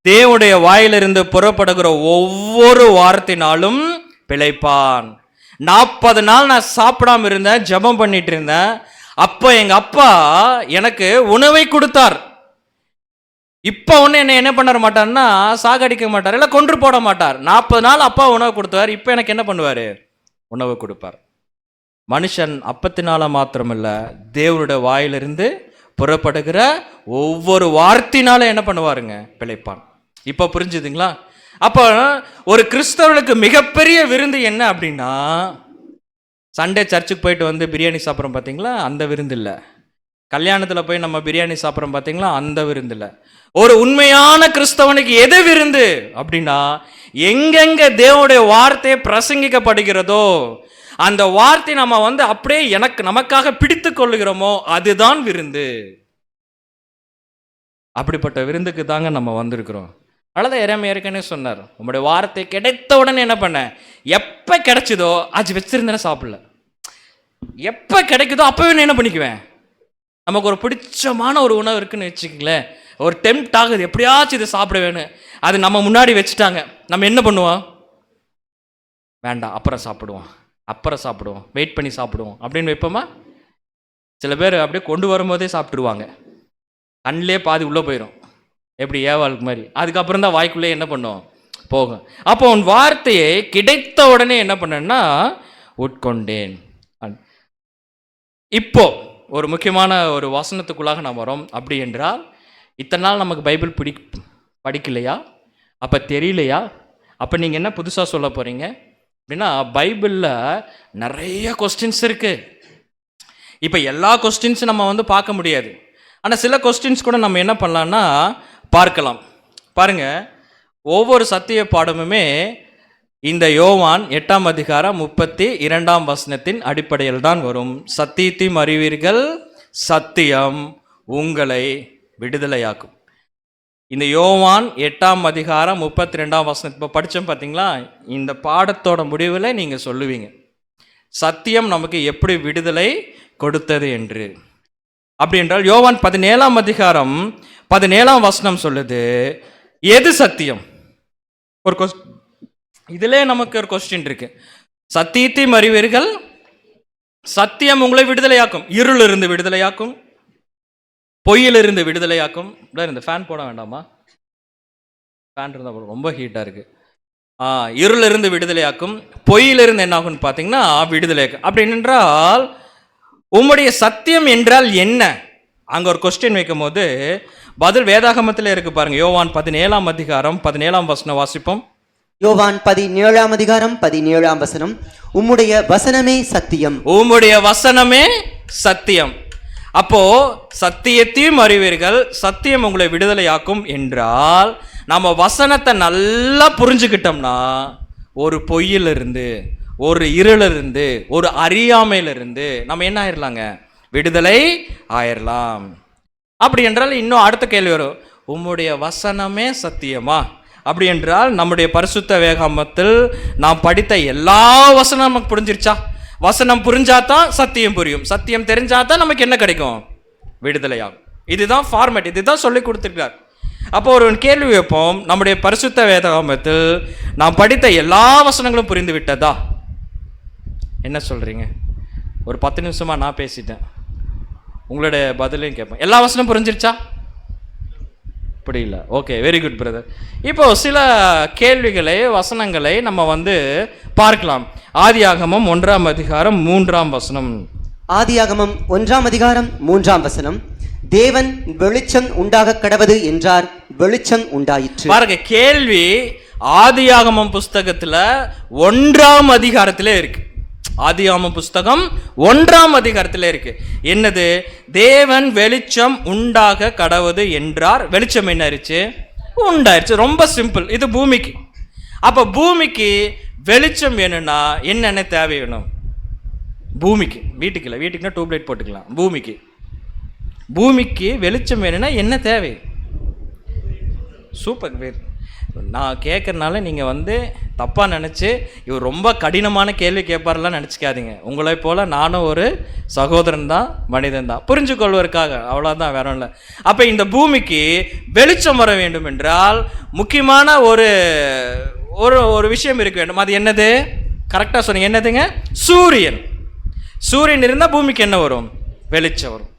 தேவனுடைய வாயிலிருந்து புறப்படுகிற ஒவ்வொரு வார்த்தையினாலும் பிழைப்பான். 40 நாள் நான் சாப்பிடாம இருந்தேன், ஜெபம் பண்ணிட்டு இருந்தேன். அப்போ எங்க அப்பா எனக்கு உணவை கொடுத்தார். இப்போ ஒன்று என்ன பண்ண மாட்டார்னா, சாகடிக்க மாட்டார், இல்லை கொன்று போட மாட்டார். 40 நாள் அப்பா உணவு கொடுத்தார், இப்போ எனக்கு என்ன பண்ணுவார், உணவு கொடுப்பார். மனுஷன் அப்பத்தினால மாத்திரமில்ல, தேவனுடைய வாயிலிருந்து புறப்படுகிற ஒவ்வொரு வார்த்தையினால என்ன பண்ணுவாருங்க, பிழைப்பான். இப்போ புரிஞ்சுதுங்களா? அப்போ ஒரு கிறிஸ்தவனுக்கு மிகப்பெரிய விருந்து என்ன அப்படின்னா, சண்டே சர்ச்சுக்கு போயிட்டு வந்து பிரியாணி சாப்பிட்றோம் பார்த்தீங்களா, அந்த விருந்து இல்லை. கல்யாணத்தில் போய் நம்ம பிரியாணி சாப்பிட்றோம் பார்த்தீங்களா, அந்த விருந்து இல்லை. ஒரு உண்மையான கிறிஸ்தவனுக்கு எது விருந்து அப்படின்னா, எங்கெங்க தேவனுடைய வார்த்தை பிரசங்கிக்கப்படுகிறதோ அந்த வார்த்தை நம்ம வந்து அப்படியே நமக்காக பிடித்து கொள்ளுகிறோமோ அதுதான் விருந்து. அப்படிப்பட்ட விருந்துக்கு தாங்க நம்ம வந்திருக்கிறோம். அவ்வளோதான், எரேமியா ஏற்கனவே சொன்னார், உங்களுடைய வார்த்தை கிடைத்த உடனே என்ன பண்ண, எப்போ கிடைச்சதோ அது வச்சிருந்தேன்னா சாப்பிடல, எப்போ கிடைக்குதோ அப்போவே என்ன பண்ணிக்குவேன். நமக்கு ஒரு பிடிச்சமான ஒரு உணவு இருக்குன்னு வச்சுக்கங்களேன், ஒரு டெம்ப்ட் ஆகுது, எப்படியாச்சும் இதை சாப்பிட வேணும், அது நம்ம முன்னாடி வச்சுட்டாங்க, நம்ம என்ன பண்ணுவோம், வேண்டாம் அப்புறம் சாப்பிடுவோம், வெயிட் பண்ணி சாப்பிடுவோம் அப்படின்னு வைப்போமா? சில பேர் அப்படியே கொண்டு வரும்போதே சாப்பிட்டுருவாங்க, கண்ணிலே பாதி உள்ளே போயிடும், எப்படி ஏவாளுக்கு மாதிரி. அதுக்கப்புறம் தான் வாய்க்குள்ளே என்ன பண்ணும், போகும். அப்போ உன் வார்த்தையை கிடைத்த உடனே என்ன பண்ணேன்னா உட்கொண்டேன். இப்போ ஒரு முக்கியமான ஒரு வசனத்துக்குள்ளாக நாம் வரோம். அப்படி என்றால், இத்தனை நாள் நமக்கு பைபிள் படிக்கலையா, அப்போ தெரியலையா, அப்போ நீங்கள் என்ன புதுசாக சொல்ல போகிறீங்க அப்படின்னா, பைபிளில் நிறைய கொஸ்டின்ஸ் இருக்குது. இப்போ எல்லா கொஸ்டின்ஸும் நம்ம வந்து பார்க்க முடியாது, ஆனால் சில கொஸ்டின்ஸ் கூட நம்ம என்ன பண்ணலான்னா பார்க்கலாம். பாருங்கள், ஒவ்வொரு சத்திய பாடமுமே இந்த யோவான் 8ஆம் அதிகாரம் 32ஆம் வசனத்தின் அடிப்படையில் தான் வரும். சத்தியத்தையும் அறிவீர்கள், சத்தியம் உங்களை விடுதலையாக்கும். இந்த யோவான் 8ஆம் அதிகாரம் 32ஆம் வசனம் இப்போ படித்தோம் பார்த்தீங்களா, இந்த பாடத்தோட முடிவில் நீங்கள் சொல்லுவீங்க சத்தியம் நமக்கு எப்படி விடுதலை கொடுத்தது என்று. அப்படி என்றால் யோவான் 17ஆம் அதிகாரம் 17ஆம் வசனம் சொல்லுது, எது சத்தியம்? ஒரு இதிலே நமக்கு ஒரு கொஸ்டின் இருக்கு. சத்தியத்தையும் அறிவீர்கள், சத்தியம் உங்களை விடுதலையாக்கும், இருளிலிருந்து விடுதலையாக்கும், பொய்யிலிருந்து விடுதலையாக்கும். இந்த ஃபேன் போட வேண்டாமா, ஃபேன் இருந்தால் ரொம்ப ஹீட்டாக இருக்கு. இருளிலிருந்து விடுதலையாக்கும், பொய்யிலிருந்து என்ன ஆகும்னு பார்த்தீங்கன்னா விடுதலையாக்கும். அப்படி என்றால் உம்முடைய சத்தியம் என்றால் என்ன? அங்கே ஒரு கொஸ்டின் வைக்கும் போது பதில் வேதாகமத்தில் இருக்கு பாருங்க. யோவான் 17ஆம் அதிகாரம் 17ஆம் வசனம் வாசிப்போம். யோவான் 17ஆம் அதிகாரம் 17ஆம் வசனம், உம்முடைய வசனமே சத்தியம். உம்முடைய வசனமே சத்தியம். அப்போ சத்தியத்தையும் அறிவீர்கள், சத்தியம் உங்களை விடுதலையாக்கும் என்றால் நம்ம வசனத்தை நல்லா புரிஞ்சுக்கிட்டோம்னா ஒரு பொய்யிலிருந்து, ஒரு இருளிலிருந்து, ஒரு அறியாமையிலிருந்து நம்ம என்ன ஆயிடலாங்க, விடுதலை ஆயிடலாம். அப்படி என்றால் இன்னும் அடுத்த கேள்வி வரும், உம்முடைய வசனமே சத்தியமா? அப்படி என்றால் நம்முடைய பரிசுத்த வேதாகமத்தில் நாம் படித்த எல்லா வசனம் நமக்கு புரிஞ்சிருச்சா? வசனம் புரிஞ்சாதான் சத்தியம் புரியும், சத்தியம் தெரிஞ்சாதான் நமக்கு என்ன கிடைக்கும், விடுதலையாகும். இதுதான் ஃபார்மேட், இதுதான் சொல்லி கொடுத்துருக்கார். அப்போ ஒரு கேள்வி வைப்போம், நம்முடைய பரிசுத்த வேதாகமத்தில் நாம் படித்த எல்லா வசனங்களும் புரிந்து விட்டதா? என்ன சொல்கிறீங்க? ஒரு 10 நிமிஷமாக நான் பேசிட்டேன், உங்களுடைய பதிலையும் கேட்பேன். எல்லா வசனமும் புரிஞ்சிருச்சா? புரியல. Okay, very good brother. இப்போ சில கேள்விகளை வசனங்களை நம்ம பார்க்கலாம். ஆதியாகமம் 1ஆம் அதிகாரம் 3ஆம் வசனம். ஆதியாகமம் 1ஆம் அதிகாரம் 3ஆம் வசனம், தேவன் வெளிச்சம் உண்டாக கடவது என்றார், வெளிச்சம் உண்டாயிற்று. பாருங்க, கேள்வி ஆதியாகமம் புஸ்தகத்துல 1ஆம் அதிகாரத்திலே இருக்கு. ஆதியாகமம் புஸ்தகம் 1ஆம் அதிகாரத்திலே இருக்கு. என்னது? தேவன் வெளிச்சம் உண்டாக கடவது என்றார், வெளிச்சம் என்ன ஆயிடுச்சு? உண்டாயிருச்சு. ரொம்ப சிம்பிள். இது பூமிக்கு. அப்ப பூமிக்கு வெளிச்சம் வேணும்னா என்னென்ன தேவை வேணும்? பூமிக்கு, வீட்டுக்கு இல்லை, வீட்டுக்குன்னா டியூப்லைட் போட்டுக்கலாம். பூமிக்கு வெளிச்சம் வேணும்னா என்ன தேவை? சூப்பர் பேர். நான் கேட்கறதுனால நீங்கள் தப்பாக நினச்சி இவர் ரொம்ப கடினமான கேள்வி கேட்பாரெல்லாம் நினச்சிக்காதீங்க. உங்களை போல் நானும் ஒரு சகோதரன் தான், மனிதன் தான், புரிஞ்சு கொள்வதற்காக, அவ்வளோதான், வேற இல்லை. அப்போ இந்த பூமிக்கு வெளிச்சம் வர வேண்டும் என்றால் முக்கியமான ஒரு ஒரு விஷயம் இருக்க வேண்டும். அது என்னது? கரெக்டாக சொன்னீங்க. என்னதுங்க? சூரியன். சூரியன் இருந்தால் பூமிக்கு என்ன வரும்? வெளிச்சம் வரும்.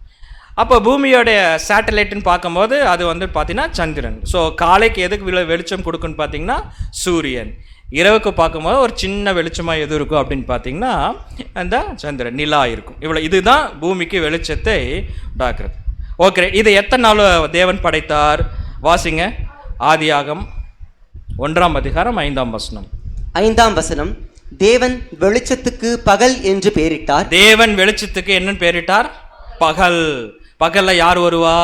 அப்போ பூமியோடைய சேட்டலைட்டுன்னு பார்க்கும்போது அது பார்த்தீங்கன்னா சந்திரன். ஸோ காலைக்கு எதுக்கு வெளிச்சம் கொடுக்குன்னு பார்த்தீங்கன்னா சூரியன். இரவுக்கு பார்க்கும்போது ஒரு சின்ன வெளிச்சமாக எது இருக்கும் அப்படின்னு பார்த்தீங்கன்னா அந்த சந்திரன், நிலா இருக்கும். இவ்வளோ, இதுதான் பூமிக்கு வெளிச்சத்தை உண்டாக்குறது. ஓகே, இதை எத்தனை நாள் தேவன் படைத்தார்? வாசிங்க. ஆதியாகம் 1ஆம் அதிகாரம் 5ஆம் வசனம். 5ஆம் வசனம், தேவன் வெளிச்சத்துக்கு பகல் என்று பெயரிட்டார். தேவன் வெளிச்சத்துக்கு என்னன்னு பெயரிட்டார்? பகல். பகல்ல யார் வருவா?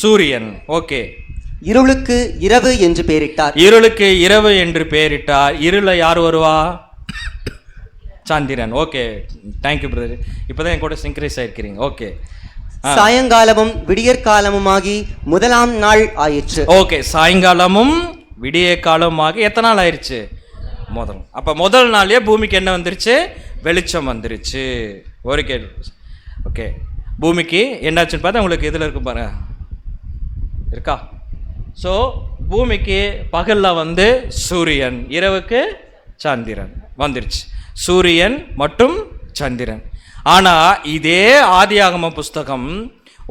சூரியன். ஓகே. இருளுக்கு இரவு என்று பெயரிட்டார். இருளுக்கு இரவு என்று பெயரிட்டார். இருள யார் வருவா? சந்திரன். Okay, thank you brother. இப்போதான் என் கூட சிங்க்ரைஸ் ஆயிருக்கிறீங்க. ஓகே. சாயங்காலமும் விடியற்காலமுமாகி முதலாம் நாள் ஆயிற்று. ஓகே, சாயங்காலமும் விடிய காலமாகி எத்தனை நாள் ஆயிடுச்சு? முதல். அப்ப முதல் நாளே பூமிக்கு என்ன வந்துருச்சு? வெளிச்சம் வந்துருச்சு. ஒரு கேள்வி. ஓகே, பூமிக்கு என்னாச்சுன்னு பார்த்தா உங்களுக்கு இதில் இருக்கும் பாருங்க, இருக்கா? ஸோ பூமிக்கு பகலில் சூரியன், இரவுக்கு சந்திரன் வந்துருச்சு. சூரியன் மற்றும் சந்திரன். ஆனால் இதே ஆதியாகம புஸ்தகம்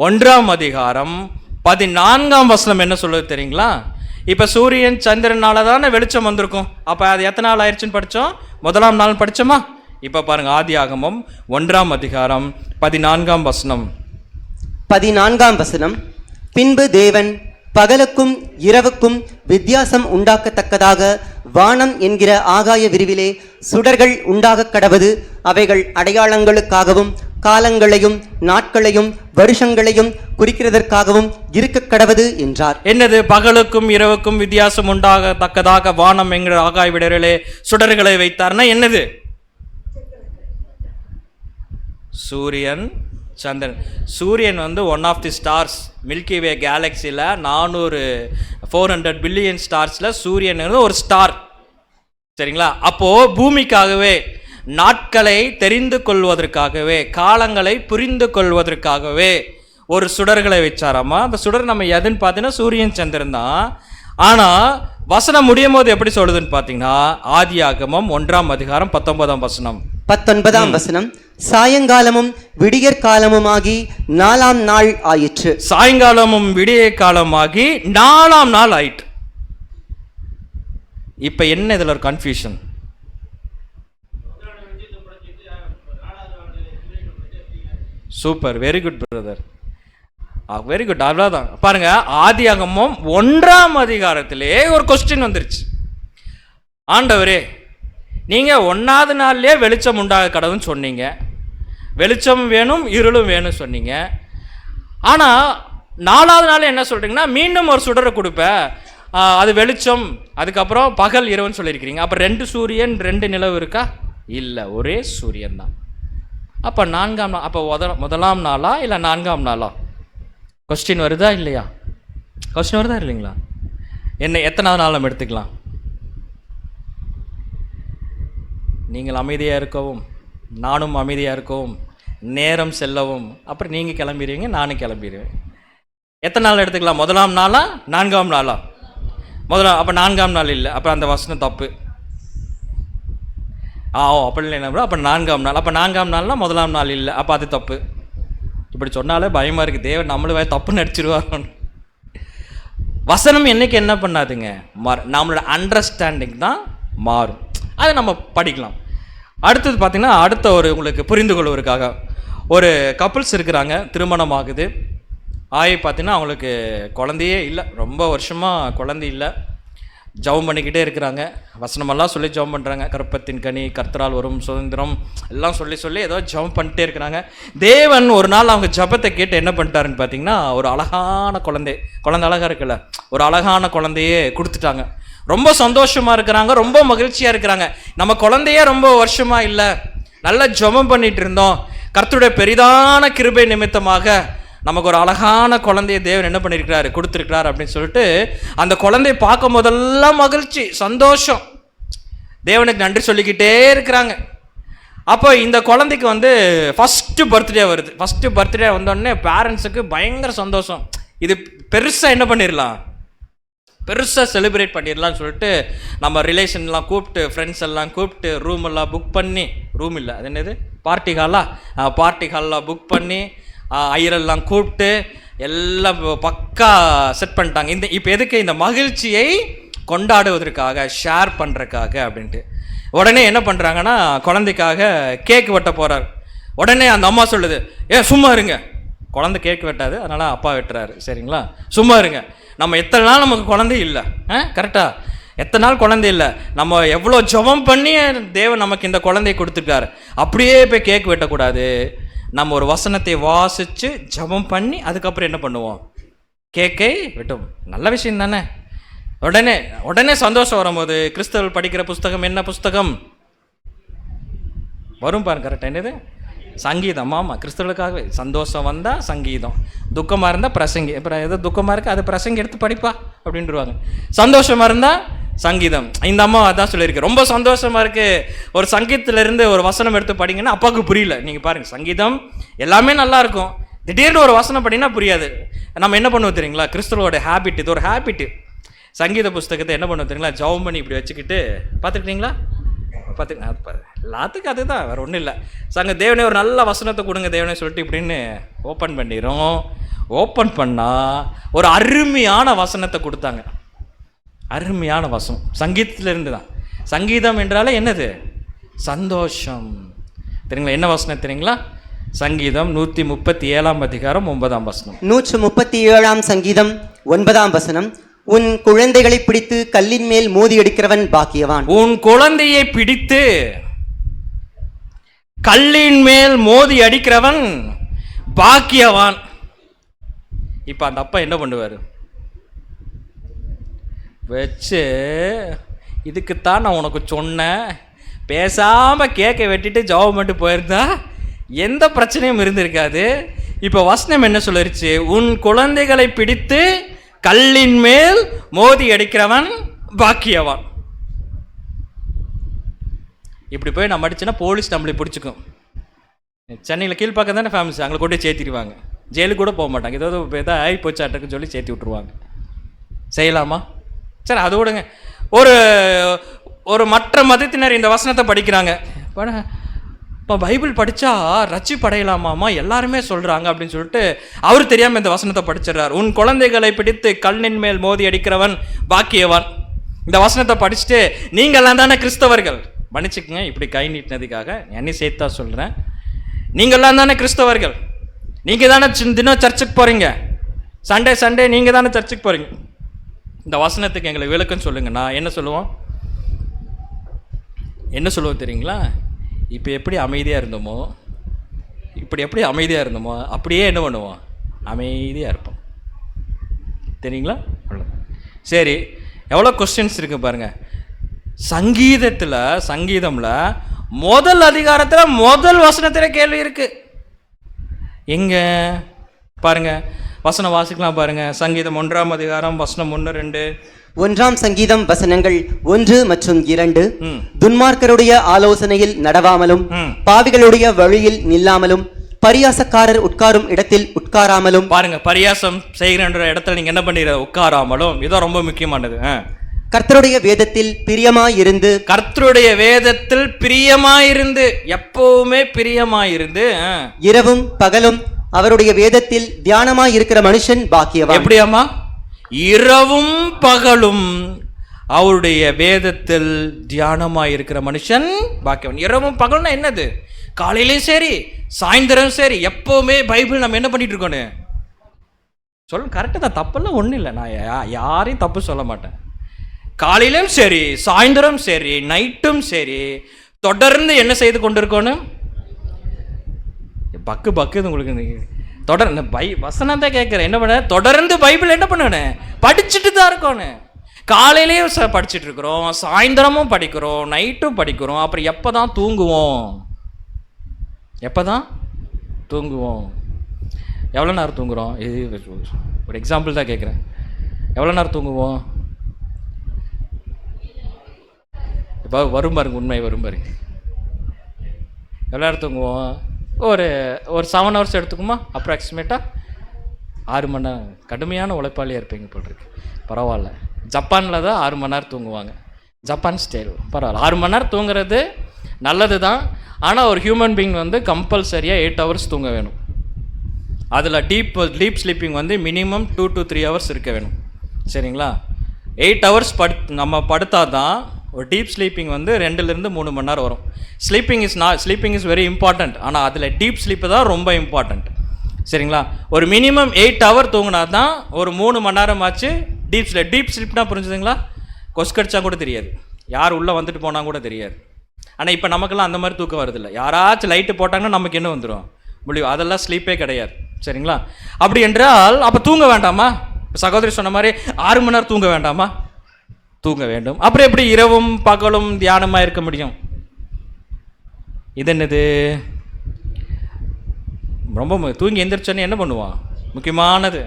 1ஆம் அதிகாரம் 14ஆம் வசனம் என்ன சொல்லுது தெரியுங்களா? இப்போ சூரியன் சந்திரனால தானே வெளிச்சம் வந்திருக்கும். அப்போ அது எத்தனை நாள் ஆயிடுச்சுன்னு படித்தோம்? முதலாம் நாள் படித்தோமா? இப்போ பாருங்க, ஆதியாகமம் 1ஆம் அதிகாரம் 14ஆம் வசனம். 14ஆம் வசனம், பின்பு தேவன் பகலுக்கும் இரவுக்கும் வித்தியாசம் உண்டாக்கத்தக்கதாக வானம் என்கிற ஆகாய விரிவிலே சுடர்கள் உண்டாக கடவது, அவைகள் அடையாளங்களுக்காகவும் காலங்களையும் நாட்களையும் வருஷங்களையும் குறிக்கிறதற்காகவும் இருக்க கடவது என்றார். என்னது? பகலுக்கும் இரவுக்கும் வித்தியாசம் உண்டாகத்தக்கதாக வானம் என்கிற ஆகாய விடரிலே சுடர்களை வைத்தார்னா என்னது? சூரியன், சந்திரன். சூரியன் one of the stars. Milky way கேலக்சியில் 400 பில்லியன் ஸ்டார்ஸில் சூரியன் ஒரு ஸ்டார். சரிங்களா? அப்போது பூமிக்காகவே, நாட்களை தெரிந்து கொள்வதற்காகவே, காலங்களை புரிந்து கொள்வதற்காகவே ஒரு சுடர்களை வச்சாராமா. அந்த சுடர் நம்ம எதுன்னு பார்த்தீங்கன்னா சூரியன், சந்திரன் தான். ஆனால் வசனம் முடியும் போது எப்படி சொல்லுதுன்னு பார்த்தீங்கன்னா ஆதியாகமம் 1ஆம் அதிகாரம் 19ஆம் வசனம். 19ஆம் வசனம், சாயங்காலமும் விடியற்காலமுமாகி 4ஆம் நாள் ஆயிற்று. சாயங்காலமும் விடிய காலமாகி 4ஆம் நாள் ஆயிற்று. இப்ப என்ன இதுல ஒரு confusion? Super, very good brother, very good. அவ்வளவுதான். பாருங்க, ஆதியாகமம் 1ஆம் அதிகாரத்திலே ஒரு கொஸ்டின் வந்துருச்சு. ஆண்டவரே, நீங்க 1ஆவது நாள்லயே வெளிச்சம் உண்டாக கடவுன்னு சொன்னீங்க, வெளிச்சம் வேணும் இருளும் வேணும் சொன்னீங்க. ஆனால் 4ஆவது நாள் என்ன சொல்கிறீங்கன்னா மீண்டும் ஒரு சுடரை கொடுப்ப, அது வெளிச்சம், அதுக்கப்புறம் பகல் இரவுன்னு சொல்லியிருக்கிறீங்க. அப்போ 2 சூரியன் 2 நிலவு இருக்கா? இல்லை, ஒரே சூரியன் தான். அப்போ 4ஆம் நாள், அப்போ முதலாம் நாளா இல்லை 4ஆம் நாளா? கொஸ்டின் வருதா இல்லையா? கொஸ்டின் வருதா இல்லைங்களா? என்ன எத்தனாவது நாள் நம்ம எடுத்துக்கலாம்? நீங்கள் அமைதியாக இருக்கவும் நானும் அமைதியாக இருக்கவும் நேரம் செல்லவும், அப்புறம் நீங்கள் கிளம்பிடுவீங்க, நானும் கிளம்பிடுவேன். எத்தனை நாள் எடுத்துக்கலாம்? முதலாம் நாளா 4ஆம் நாளா? அப்போ 4ஆம் நாள் இல்லை, அப்போ அந்த வசனம் தப்பு. அப்படி இல்லை என்ன, அப்போ 4ஆம் நாள். அப்போ 4ஆம் நாள்னா முதலாம் நாள் இல்லை, அப்போ அது தப்பு. இப்படி சொன்னாலே பயமாக இருக்குது, தேவன் நம்மளும் தப்பு நடிச்சிருவார். வசனம் என்னைக்கு என்ன பண்ணாதுங்க, நம்மளோட அண்டர்ஸ்டாண்டிங் தான் மாறும். அதை நம்ம படிக்கலாம். அடுத்தது பார்த்திங்கன்னா, அடுத்த ஒரு உங்களுக்கு புரிந்து கொள்வதற்காக, ஒரு கப்புள்ஸ் இருக்கிறாங்க, திருமணம் ஆகுது. பார்த்திங்கன்னா அவங்களுக்கு குழந்தையே இல்லை, ரொம்ப வருஷமாக குழந்தை இல்லை. ஜெபம் பண்ணிக்கிட்டே இருக்கிறாங்க, வசனமெல்லாம் சொல்லி ஜெபம் பண்ணுறாங்க. கற்பத்தின் கனி, கர்த்தரால் வரும் சுதந்திரம் எல்லாம் சொல்லி ஏதோ ஜெபம் பண்ணிட்டே இருக்கிறாங்க. தேவன் ஒரு நாள் அவங்க ஜெபத்தை கேட்டு என்ன பண்ணிட்டாருன்னு பார்த்தீங்கன்னா, ஒரு அழகான குழந்தை அழகாக இருக்குல்ல, ஒரு அழகான குழந்தையே கொடுத்துட்டாங்க. ரொம்ப சந்தோஷமாக இருக்கிறாங்க, ரொம்ப மகிழ்ச்சியாக இருக்கிறாங்க. நம்ம குழந்தையே ரொம்ப வருஷமாக இல்லை, நல்லா ஜெபம் பண்ணிட்டு இருந்தோம், கர்த்தருடைய பெரிதான கிருபை நிமித்தமாக நமக்கு ஒரு அழகான குழந்தைய தேவன் என்ன பண்ணியிருக்கிறாரு, கொடுத்துருக்கிறார் அப்படின்னு சொல்லிட்டு அந்த குழந்தைய பார்க்கும் போதெல்லாம் மகிழ்ச்சி, சந்தோஷம், தேவனுக்கு நன்றி சொல்லிக்கிட்டே இருக்கிறாங்க. அப்போ இந்த குழந்தைக்கு ஃபஸ்ட்டு பர்த்டே வருது. ஃபஸ்ட்டு பர்த்டே வந்தோடனே பேரண்ட்ஸுக்கு பயங்கர சந்தோஷம். இது பெருசாக என்ன பண்ணிடலாம், பெருசாக செலிப்ரேட் பண்ணிடலாம்னு சொல்லிட்டு நம்ம ரிலேஷன்லாம் கூப்பிட்டு, ஃப்ரெண்ட்ஸ் எல்லாம் கூப்பிட்டு, ரூம் எல்லாம் புக் பண்ணி, ரூம் இல்லை அது என்னது, பார்ட்டி ஹால்லாம் புக் பண்ணி, ஐயரெல்லாம் கூப்பிட்டு எல்லாம் பக்கா செட் பண்ணிட்டாங்க. இப்போ எதுக்கு, இந்த மகிழ்ச்சியை கொண்டாடுவதற்காக, ஷேர் பண்ணுறதுக்காக அப்படின்ட்டு. உடனே என்ன பண்ணுறாங்கன்னா, குழந்தைக்காக கேக் வெட்ட போகிறார். உடனே அந்த அம்மா சொல்லுது, சும்மா இருங்க, குழந்தை கேக் வெட்டாது, அதனால் அப்பா வெட்டுறாரு, சரிங்களா, சும்மா இருங்க. நம்ம எத்தனை நாள் நமக்கு குழந்தை இல்லை, கரெக்டாக எத்தனை நாள் குழந்தை இல்லை, நம்ம எவ்வளோ ஜெபம் பண்ணி தேவன் நமக்கு இந்த குழந்தையை கொடுத்துருக்காரு, அப்படியே போய் கேக் வெட்டக்கூடாது. நம்ம ஒரு வசனத்தை வாசித்து ஜெபம் பண்ணி அதுக்கப்புறம் என்ன பண்ணுவோம், கேக்கை வெட்டும். நல்ல விஷயம் தானே. உடனே சந்தோஷம் வரும்போது, கிறிஸ்தவர்கள் படிக்கிற புஸ்தகம் என்ன புஸ்தகம் வரும் பாருங்க, கரெக்டாக என்னது, சங்கீதம். ஆமாம், கிறிஸ்தவர்களுக்காகவே சந்தோஷம் வந்தால் சங்கீதம், துக்கமாக இருந்தால் பிரசங்கி. அப்புறம் எதோ துக்கமாக இருக்குது அது பிரசங்கி எடுத்து படிப்பா அப்படின்ட்டுருவாங்க. சந்தோஷமாக இருந்தால் சங்கீதம். இந்த அம்மா அதான் சொல்லியிருக்கு, ரொம்ப சந்தோஷமாக இருக்குது, ஒரு சங்கீதத்திலேருந்து ஒரு வசனம் எடுத்து படிங்கன்னா அப்பாவுக்கு புரியல. நீங்கள் பாருங்கள், சங்கீதம் எல்லாமே நல்லாயிருக்கும், திடீர்னு ஒரு வசனம் படிங்கன்னா புரியாது. நம்ம என்ன பண்ணுவோம் தெரியுங்களா, கிறிஸ்தவரோட ஹேபிட், இது ஒரு ஹேபிட்டு. சங்கீத புஸ்தகத்தை என்ன பண்ணுவோம் தெரியுங்களா, ஜெபம் பண்ணி இப்படி வச்சுக்கிட்டு பார்த்துக்கிட்டீங்களா, எல்லாத்துக்கும் அதுதான், வேறு ஒன்றும் இல்லை. தேவனே ஒரு நல்ல வசனத்தை கொடுங்க தேவனே சொல்லிட்டு இப்படின்னு ஓப்பன் பண்ணிடும். ஓப்பன் பண்ணால் ஒரு அருமையான வசனத்தை கொடுத்தாங்க. அருமையான வசனம் சங்கீதத்திலிருந்து தான். சங்கீதம் என்றாலே என்னது, சந்தோஷம். தெரியுங்களா, என்ன வசனம் தெரியுங்களா, சங்கீதம் 137 அதிகாரம் 9ஆம் வசனம். 137 சங்கீதம் 9ஆம் வசனம். உன் குழந்தைகளை பிடித்து கல்லின் மேல் மோதி அடிக்கிறவன் பாக்கியவான். உன் குழந்தையை பிடித்து கல்லின் மேல் மோதி அடிக்கிறவன் பாக்கியவான். இப்ப அந்த அப்பா என்ன பண்ணுவாரு, வச்சு இதுக்குத்தான் நான் உனக்கு சொன்னேன், பேசாம கேக்கை வெட்டிட்டு ஜெபம் பண்ணிட்டு போயிருந்தா எந்த பிரச்சனையும் இருந்திருக்காது. இப்போ வசனம் என்ன சொல்லிருச்சு, உன் குழந்தைகளை பிடித்து கல்லின் மேல் மோதி அடிக்கிறவன் பாக்கியவான். இப்படி போய் நம்ம அடிச்சோன்னா போலீஸ் நம்மளை பிடிச்சிக்கும். சென்னையில் கீழ்பாக்கம் தானே ஃபேமஸ், அங்கே கொண்டு சேர்த்திடுவாங்க, ஜெயிலுக்கு கூட போக மாட்டாங்க, ஏதாவது ஆகி போச்சாட்டுக்குன்னு சொல்லி சேர்த்தி விட்டுருவாங்க. செய்யலாமா? சரி, அது விடுங்க. ஒரு மற்ற மதத்தினர் இந்த வசனத்தை படிக்கிறாங்க. இப்போ பைபிள் படித்தா ரட்சிப்படையலாமாமா எல்லாருமே சொல்கிறாங்க அப்படின்னு சொல்லிட்டு அவர் தெரியாமல் இந்த வசனத்தை படிச்சிடறார். உன் குழந்தைகளை பிடித்து கல்லின் மேல் மோதி அடிக்கிறவன் பாக்கியவான். இந்த வசனத்தை படிச்சுட்டு நீங்கள்லாம் தானே கிறிஸ்தவர்கள், மன்னிச்சுக்குங்க இப்படி கை நீட்டினதுக்காக என்னை சேர்த்தா சொல்கிறேன், நீங்கள்லாம் தானே கிறிஸ்தவர்கள், நீங்கள் தானே தினம் சர்ச்சுக்கு போகிறீங்க, சண்டே நீங்கள் தானே சர்ச்சுக்கு போகிறீங்க, இந்த வசனத்துக்கு எங்களை விளக்கம் சொல்லுங்கள். நான் என்ன சொல்லுவோம் தெரியுங்களா, இப்போ எப்படி அமைதியாக இருந்தோமோ அப்படியே என்ன பண்ணுவோம், அமைதியாக இருப்போம். தெரியுங்களா? சரி, எவ்வளோ கொஸ்டின்ஸ் இருக்குது பாருங்கள். சங்கீதமில் முதல் அதிகாரத்தில் முதல் வசனத்தில் கேள்வி இருக்குது. எங்கே பாருங்க, வசனம் வாசிக்கலாம் பாருங்க. சங்கீதம் 1ஆம் அதிகாரம் வசனம் 1, 2. 1ஆம் சங்கீதம் வசனங்கள் 1 மற்றும் 2. துன்மார்க்கருடைய ஆலோசனையில் நடவாமலும் பாவிகளுடைய வழியில் நில்லாமலும் பரியாசக்காரர் உட்காரும் இடத்தில் உட்காராமலும். பாருங்க, பரியாசம் செய்கிற இடத்துல நீங்க என்ன பண்ணிடுற, உட்காராமலும். இதான் ரொம்ப முக்கியமானது. கர்த்தருடைய வேதத்தில் பிரியமாயிருந்து. கர்த்தருடைய வேதத்தில் பிரியமாயிருந்து, எப்பவுமே பிரியமாயிருந்து. இரவும் பகலும் அவருடைய வேதத்தில் தியானமாயிருக்கிற மனுஷன் பாக்கியவான். எப்படியாமா? இரவும் பகலும் அவருடைய வேதத்தில் தியானமாயிருக்கிற மனுஷன் பாக்கியவான். இரவும் பகல்னா என்னது? காலையிலையும் சரி சாயந்தரம் சரி எப்பவுமே பைபிள் நம்ம என்ன பண்ணிட்டு இருக்கோன்னு சொல்ல. கரெக்டு தான், தப்பெல்லாம் ஒன்றும் இல்லை. நான் யாரையும் தப்பு சொல்ல மாட்டேன். காலையிலும் சரி சாயந்தரம் சரி நைட்டும் சரி தொடர்ந்து என்ன செய்து கொண்டிருக்கோன்னு பக்கு உங்களுக்கு தொடர்ந்து வசனம் தான் கேட்குறேன். என்ன பண்ண? தொடர்ந்து பைபிள் என்ன பண்ணு படிச்சுட்டு தான் இருக்கோன்னு. காலையிலேயும் படிச்சுட்டு இருக்கிறோம், சாயந்தரமும் படிக்கிறோம், நைட்டும் படிக்கிறோம். அப்புறம் எப்போ தான் தூங்குவோம்? எப்போ தான் தூங்குவோம்? எவ்வளோ நேரம் தூங்குகிறோம்? இது ஒரு எக்ஸாம்பிள் தான் கேட்குறேன். எவ்வளோ நேரம் தூங்குவோம்? இப்போ வரும் பாருங்க, உண்மை வரும் பாருங்க. எவ்வளோ நேரம் தூங்குவோம்? ஒரு 7 ஹவர்ஸ் எடுத்துக்குமா அப்ராக்சிமேட்டாக? 6 மணி நேரம். கடுமையான உழைப்பாளியாக இருப்பீங்க போட்டிருக்கு. பரவாயில்ல. ஜப்பானில் தான் 6 மணி நேரம் தூங்குவாங்க. ஜப்பான் ஸ்டைல் பரவாயில்ல. 6 மணி நேரம் தூங்குறது நல்லது தான். ஆனால் ஒரு ஹியூமன் பீயிங் வந்து கம்பல்சரியாக 8 ஹவர்ஸ் தூங்க வேணும். அதில் டீப் ஸ்லீப்பிங் வந்து மினிமம் 2 to 3 ஹவர்ஸ் இருக்க வேணும். சரிங்களா? 8 ஹவர்ஸ் நம்ம படுத்தா தான் ஒரு டீப் ஸ்லீப்பிங் வந்து 2லேருந்து 3 மணி நேரம் வரும். Sleeping is very important. ஆனால் அதில் டீப் ஸ்லீப்பு தான் ரொம்ப இம்பார்ட்டண்ட். சரிங்களா? ஒரு மினிமம் 8 ஹவர் தூங்கினா தான் ஒரு 3 மணி நேரம் ஆச்சு டீப் ஸ்லீப்னா புரிஞ்சுதுங்களா? கொஸ்கடிச்சா கூட தெரியாது, யார் உள்ளே வந்துட்டு போனால் கூட தெரியாது. ஆனால் இப்போ நமக்கெல்லாம் அந்த மாதிரி தூக்கம் வருதில்லை. யாராச்சும் லைட்டு போட்டாங்கன்னா நமக்கு என்ன வந்துடும்? முடியும். அதெல்லாம் ஸ்லீப்பே கிடையாது. சரிங்களா? அப்படி என்றால் அப்போ தூங்க வேண்டாமா? சகோதரி சொன்ன மாதிரி 6 மணி நேரம் தூங்க வேண்டாமா? தூங்க வேண்டும். அப்புறம் எப்படி இரவும் பகலும் தியானமாக இருக்க முடியும்? இது என்னது? ரொம்ப தூங்கி எந்திரிச்சோன்னே என்ன பண்ணுவான்? முக்கியமானது.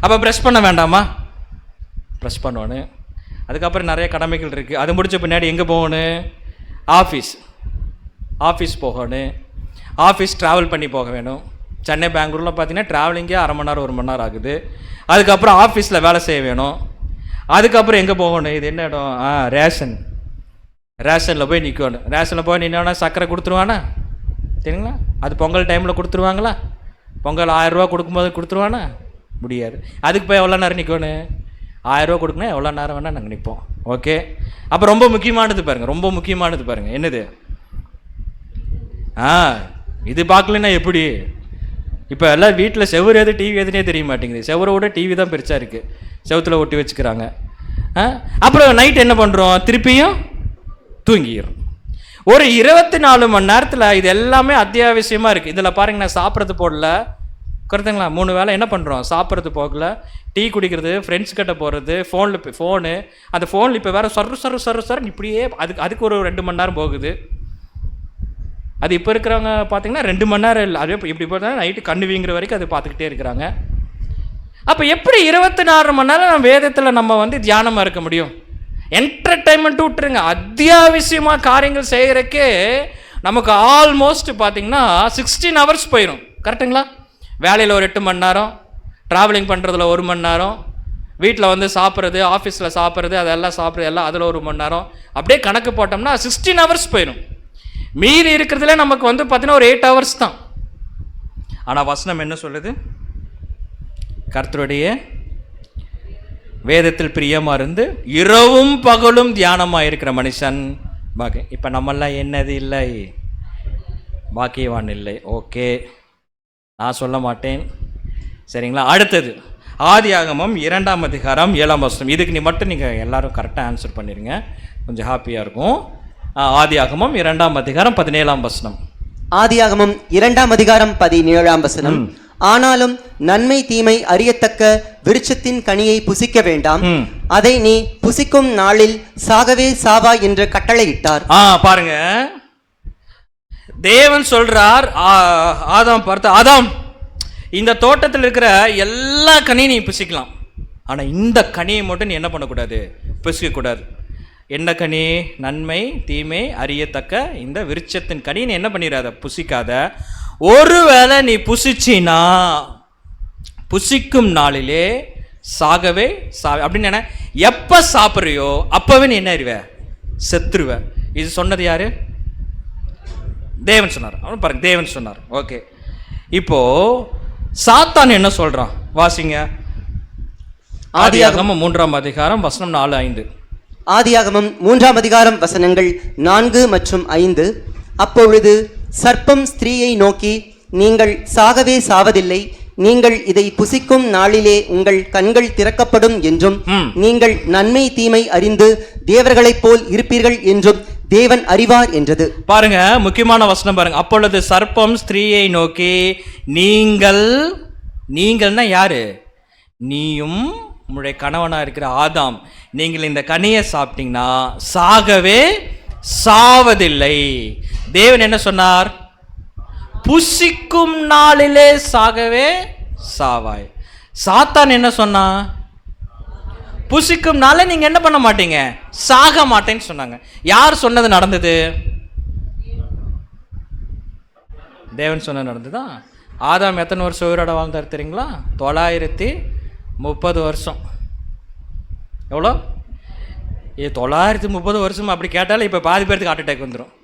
அப்போ ப்ரெஷ் பண்ண வேண்டாமா? ப்ரெஷ் பண்ணணும். அதுக்கப்புறம் நிறைய கடமைகள் இருக்குது. அது முடித்த பின்னாடி எங்கே போகணும்? ஆஃபீஸ் போகணும். ஆஃபீஸ் ட்ராவல் பண்ணி போக வேணும். சென்னை பெங்களூரில் பார்த்தீங்கன்னா ட்ராவலிங்கே 1/2 மணி நேரம் 1 மணி நேரம் ஆகுது. அதுக்கப்புறம் ஆஃபீஸில் வேலை செய்ய வேணும். அதுக்கப்புறம் எங்கே போகணும்? இது என்ன இடம்? ரேஷனில் போய் நிற்கணும். ரேஷனில் போய் நின்னா சர்க்கரை கொடுத்துருவானா? சரிங்களா? அது பொங்கல் டைமில் கொடுத்துருவாங்களா? பொங்கல் 1000 ரூபா கொடுக்கும்போது கொடுத்துருவானா? முடியாது. அதுக்கு போய் எவ்வளோ நேரம் நிற்கணும்? 1000 ரூபா கொடுக்கணும், எவ்வளோ நேரம் வேணால் நாங்கள் நிற்போம். ஓகே. அப்போ ரொம்ப முக்கியமானது பாருங்கள். என்னது? இது பார்க்கலன்னா எப்படி? இப்போ எல்லாம் வீட்டில் செவ்வறு எது டிவி எதுனே தெரிய மாட்டேங்குது. செவ்வரோட டிவி தான் பெருசாக இருக்குது, செவத்தில் ஒட்டி வச்சுக்கிறாங்க. அப்புறம் நைட் என்ன பண்ணுறோம்? திருப்பியும் தூங்கிடுறோம். ஒரு 24 மணி நேரத்தில் இது எல்லாமே அத்தியாவசியமாக இருக்குது. இதில் பாருங்க, நான் சாப்பிட்றது போடல, கருத்துங்களா? 3 வேளை என்ன பண்ணுறோம்? சாப்பிட்றது போகல, டீ குடிக்கிறது, ஃப்ரெண்ட்ஸ் கிட்ட போகிறது, ஃபோனு. அந்த ஃபோனில் இப்போ வேறு சரு இப்படியே அதுக்கு ஒரு 2 மணி நேரம் போகுது. அது இப்போ இருக்கிறவங்க பார்த்தீங்கன்னா 2 மணி நேரம் இல்லை, அதே இப்படி பார்த்தா நைட்டு கண்ணு வீங்குற வரைக்கும் அது பார்த்துக்கிட்டே இருக்கிறாங்க. அப்போ எப்படி 24 மணி நேரம் வேதத்தில் நம்ம வந்து தியானமாக இருக்க முடியும்? என்டர்டைன்மெண்ட் விட்டுருங்க, அத்தியாவசியமாக காரியங்கள் செய்கிறக்கே நமக்கு ஆல்மோஸ்ட் பார்த்தீங்கன்னா 16 ஹவர்ஸ் போயிடும். கரெக்டுங்களா? வேலையில் ஒரு 8 மணி நேரம், ட்ராவலிங் பண்ணுறதுல 1 மணி நேரம், வீட்டில் வந்து சாப்பிட்றது, ஆஃபீஸில் சாப்பிட்றது, அதெல்லாம் சாப்பிட்றது எல்லாம் அதில் 1 மணி நேரம், அப்படியே கணக்கு போட்டோம்னா 16 ஹவர்ஸ் போயிடும். மீதி இருக்கிறதுல நமக்கு வந்து பார்த்தீங்கன்னா ஒரு 8 ஹவர்ஸ் தான். ஆனால் வசனம் என்ன சொல்லுது? கர்த்தருடைய வேதத்தில் பிரியமாக இருந்து இரவும் பகலும் தியானமாக இருக்கிற மனுஷன் பாக்கி. இப்போ நம்மெல்லாம் என்னது இல்லை? பாக்கியவான் இல்லை. ஓகே, நான் சொல்ல மாட்டேன். சரிங்களா? அடுத்தது ஆதியாகமம் 2ஆம் அதிகாரம் 7ஆம் வசனம். இதுக்கு மட்டும் நீங்கள் எல்லாரும் கரெக்டாக ஆன்சர் பண்ணிடுங்க, கொஞ்சம் ஹாப்பியாக இருக்கும். ஆதியாகமம் 2ஆம் அதிகாரம் 17ஆம் வசனம். ஆதியாகமம் 2ஆம் அதிகாரம் 17ஆம் வசனம். ஆனாலும் நன்மை தீமை அறியத்தக்க விருட்சத்தின் கனியை புசிக்க வேண்டாம், அதை நீ புசிக்கும் நாளில் சாகவே சாவா என்று கட்டளையிட்டார். பாருங்க, தேவன் சொல்றார் ஆதாம் பார்த்து, ஆதாம் இந்த தோட்டத்தில் இருக்கிற எல்லா கனியும் நீ புசிக்கலாம், ஆனா இந்த கனியை மட்டும் நீ என்ன பண்ணக்கூடாது? புசிக்க கூடாது. என்ன கனி? நன்மை தீமை அறியத்தக்க இந்த விருட்சத்தின் கனி நீ என்ன பண்ணிடாத? புசிக்காத. ஒருவேளை நீ புசிச்சினா புசிக்கும் நாளிலே சாகவே அப்படின்னு என்ன, எப்போ சாப்பிட்றியோ அப்போவே நீ என்ன அறிவ, செத்துருவ. இது சொன்னது யாரு? தேவன் சொன்னார். அவன் பாருங்க, தேவன் சொன்னார். ஓகே, இப்போ சாத்தான் என்ன சொல்றான் வாசிங்க. ஆதியாகமம் 3ஆம் அதிகாரம் வசனம் 4-5. ஆதியாகமம் 3ஆம் அதிகாரம் வசனங்கள் 4 மற்றும் 5. அப்பொழுது சர்ப்பம் ஸ்திரீயை நோக்கி, நீங்கள் சாகவே சாவதில்லை, நீங்கள் இதை புசிக்கும் நாளிலே உங்கள் கண்கள் திறக்கப்படும் என்றும் நீங்கள் நன்மை தீமை அறிந்து தேவர்களைப் போல் இருப்பீர்கள் என்றும் தேவன் அறிவார் என்றது. பாருங்க, முக்கியமான வசனம் பாருங்க. அப்பொழுது சர்ப்பம் ஸ்திரீயை நோக்கி, நீங்கள்னா யாரு? நீயும் உங்களுடைய கணவனா இருக்கிற ஆதாம், நீங்கள் இந்த கனியை சாப்பிட்டீங்கன்னா சாகவே சாவதில்லை. தேவன் என்ன சொன்னார்? புசிக்கும் நாளிலே சாகவே சாவாய். சாத்தான் என்ன சொன்னா? புசிக்கும் நாளே நீங்க என்ன பண்ண மாட்டீங்க, சாக மாட்டேன்னு சொன்னாங்க. யார் சொன்னது நடந்தது? தேவன் சொன்னது நடந்ததா? ஆதாம் எத்தனை வருஷம் உயிரோட வாழ்ந்தார் தெரியுங்களா? 930 வருஷம். எவ்வளோ? 930 வருஷம். அப்படி கேட்டாலும் இப்போ பாதி பேருக்கு ஹார்ட் அட்டாக் வந்துடும்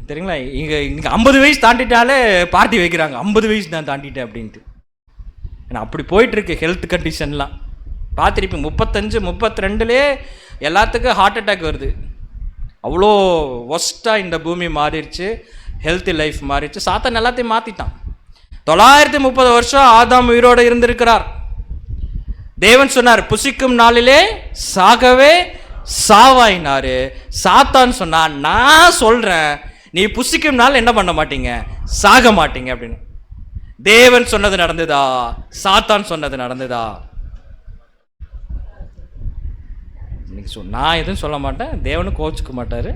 தெரியுங்களா? இங்கே 50 வயசு தாண்டிட்டாலே பார்ட்டி வைக்கிறாங்க, 50 வயசு நான் தாண்டிட்டேன் அப்படின்ட்டு. ஏன்னா அப்படி போயிட்டுருக்கு ஹெல்த் கண்டிஷன்லாம். பார்த்துருப்பீங்க, 35 32லே எல்லாத்துக்கும் ஹார்ட் அட்டாக் வருது. அவ்வளோ ஒஸ்ட்டாக இந்த பூமி மாறிடுச்சு, ஹெல்த்தி லைஃப் மாறிடுச்சு. சாத்தான் எல்லாத்தையும் மாற்றிட்டான். 930 வருஷம் ஆதாம் உயிரோடு இருந்திருக்கிறார். தேவன் சொன்னார் புசிக்கும் நாளிலே சாகவே சாவாயினாரு. சாத்தான் சொன்னான், நான் சொல்கிறேன் நீ புசிக்கும் நாள் என்ன பண்ண மாட்டீங்க, சாக மாட்டீங்க அப்படின்னு. தேவன் சொன்னது நடந்ததா, சாத்தான் சொன்னது நடந்ததா? நான் எதுவும் சொல்ல மாட்டேன், தேவனும் கோச்சுக்க மாட்டார்.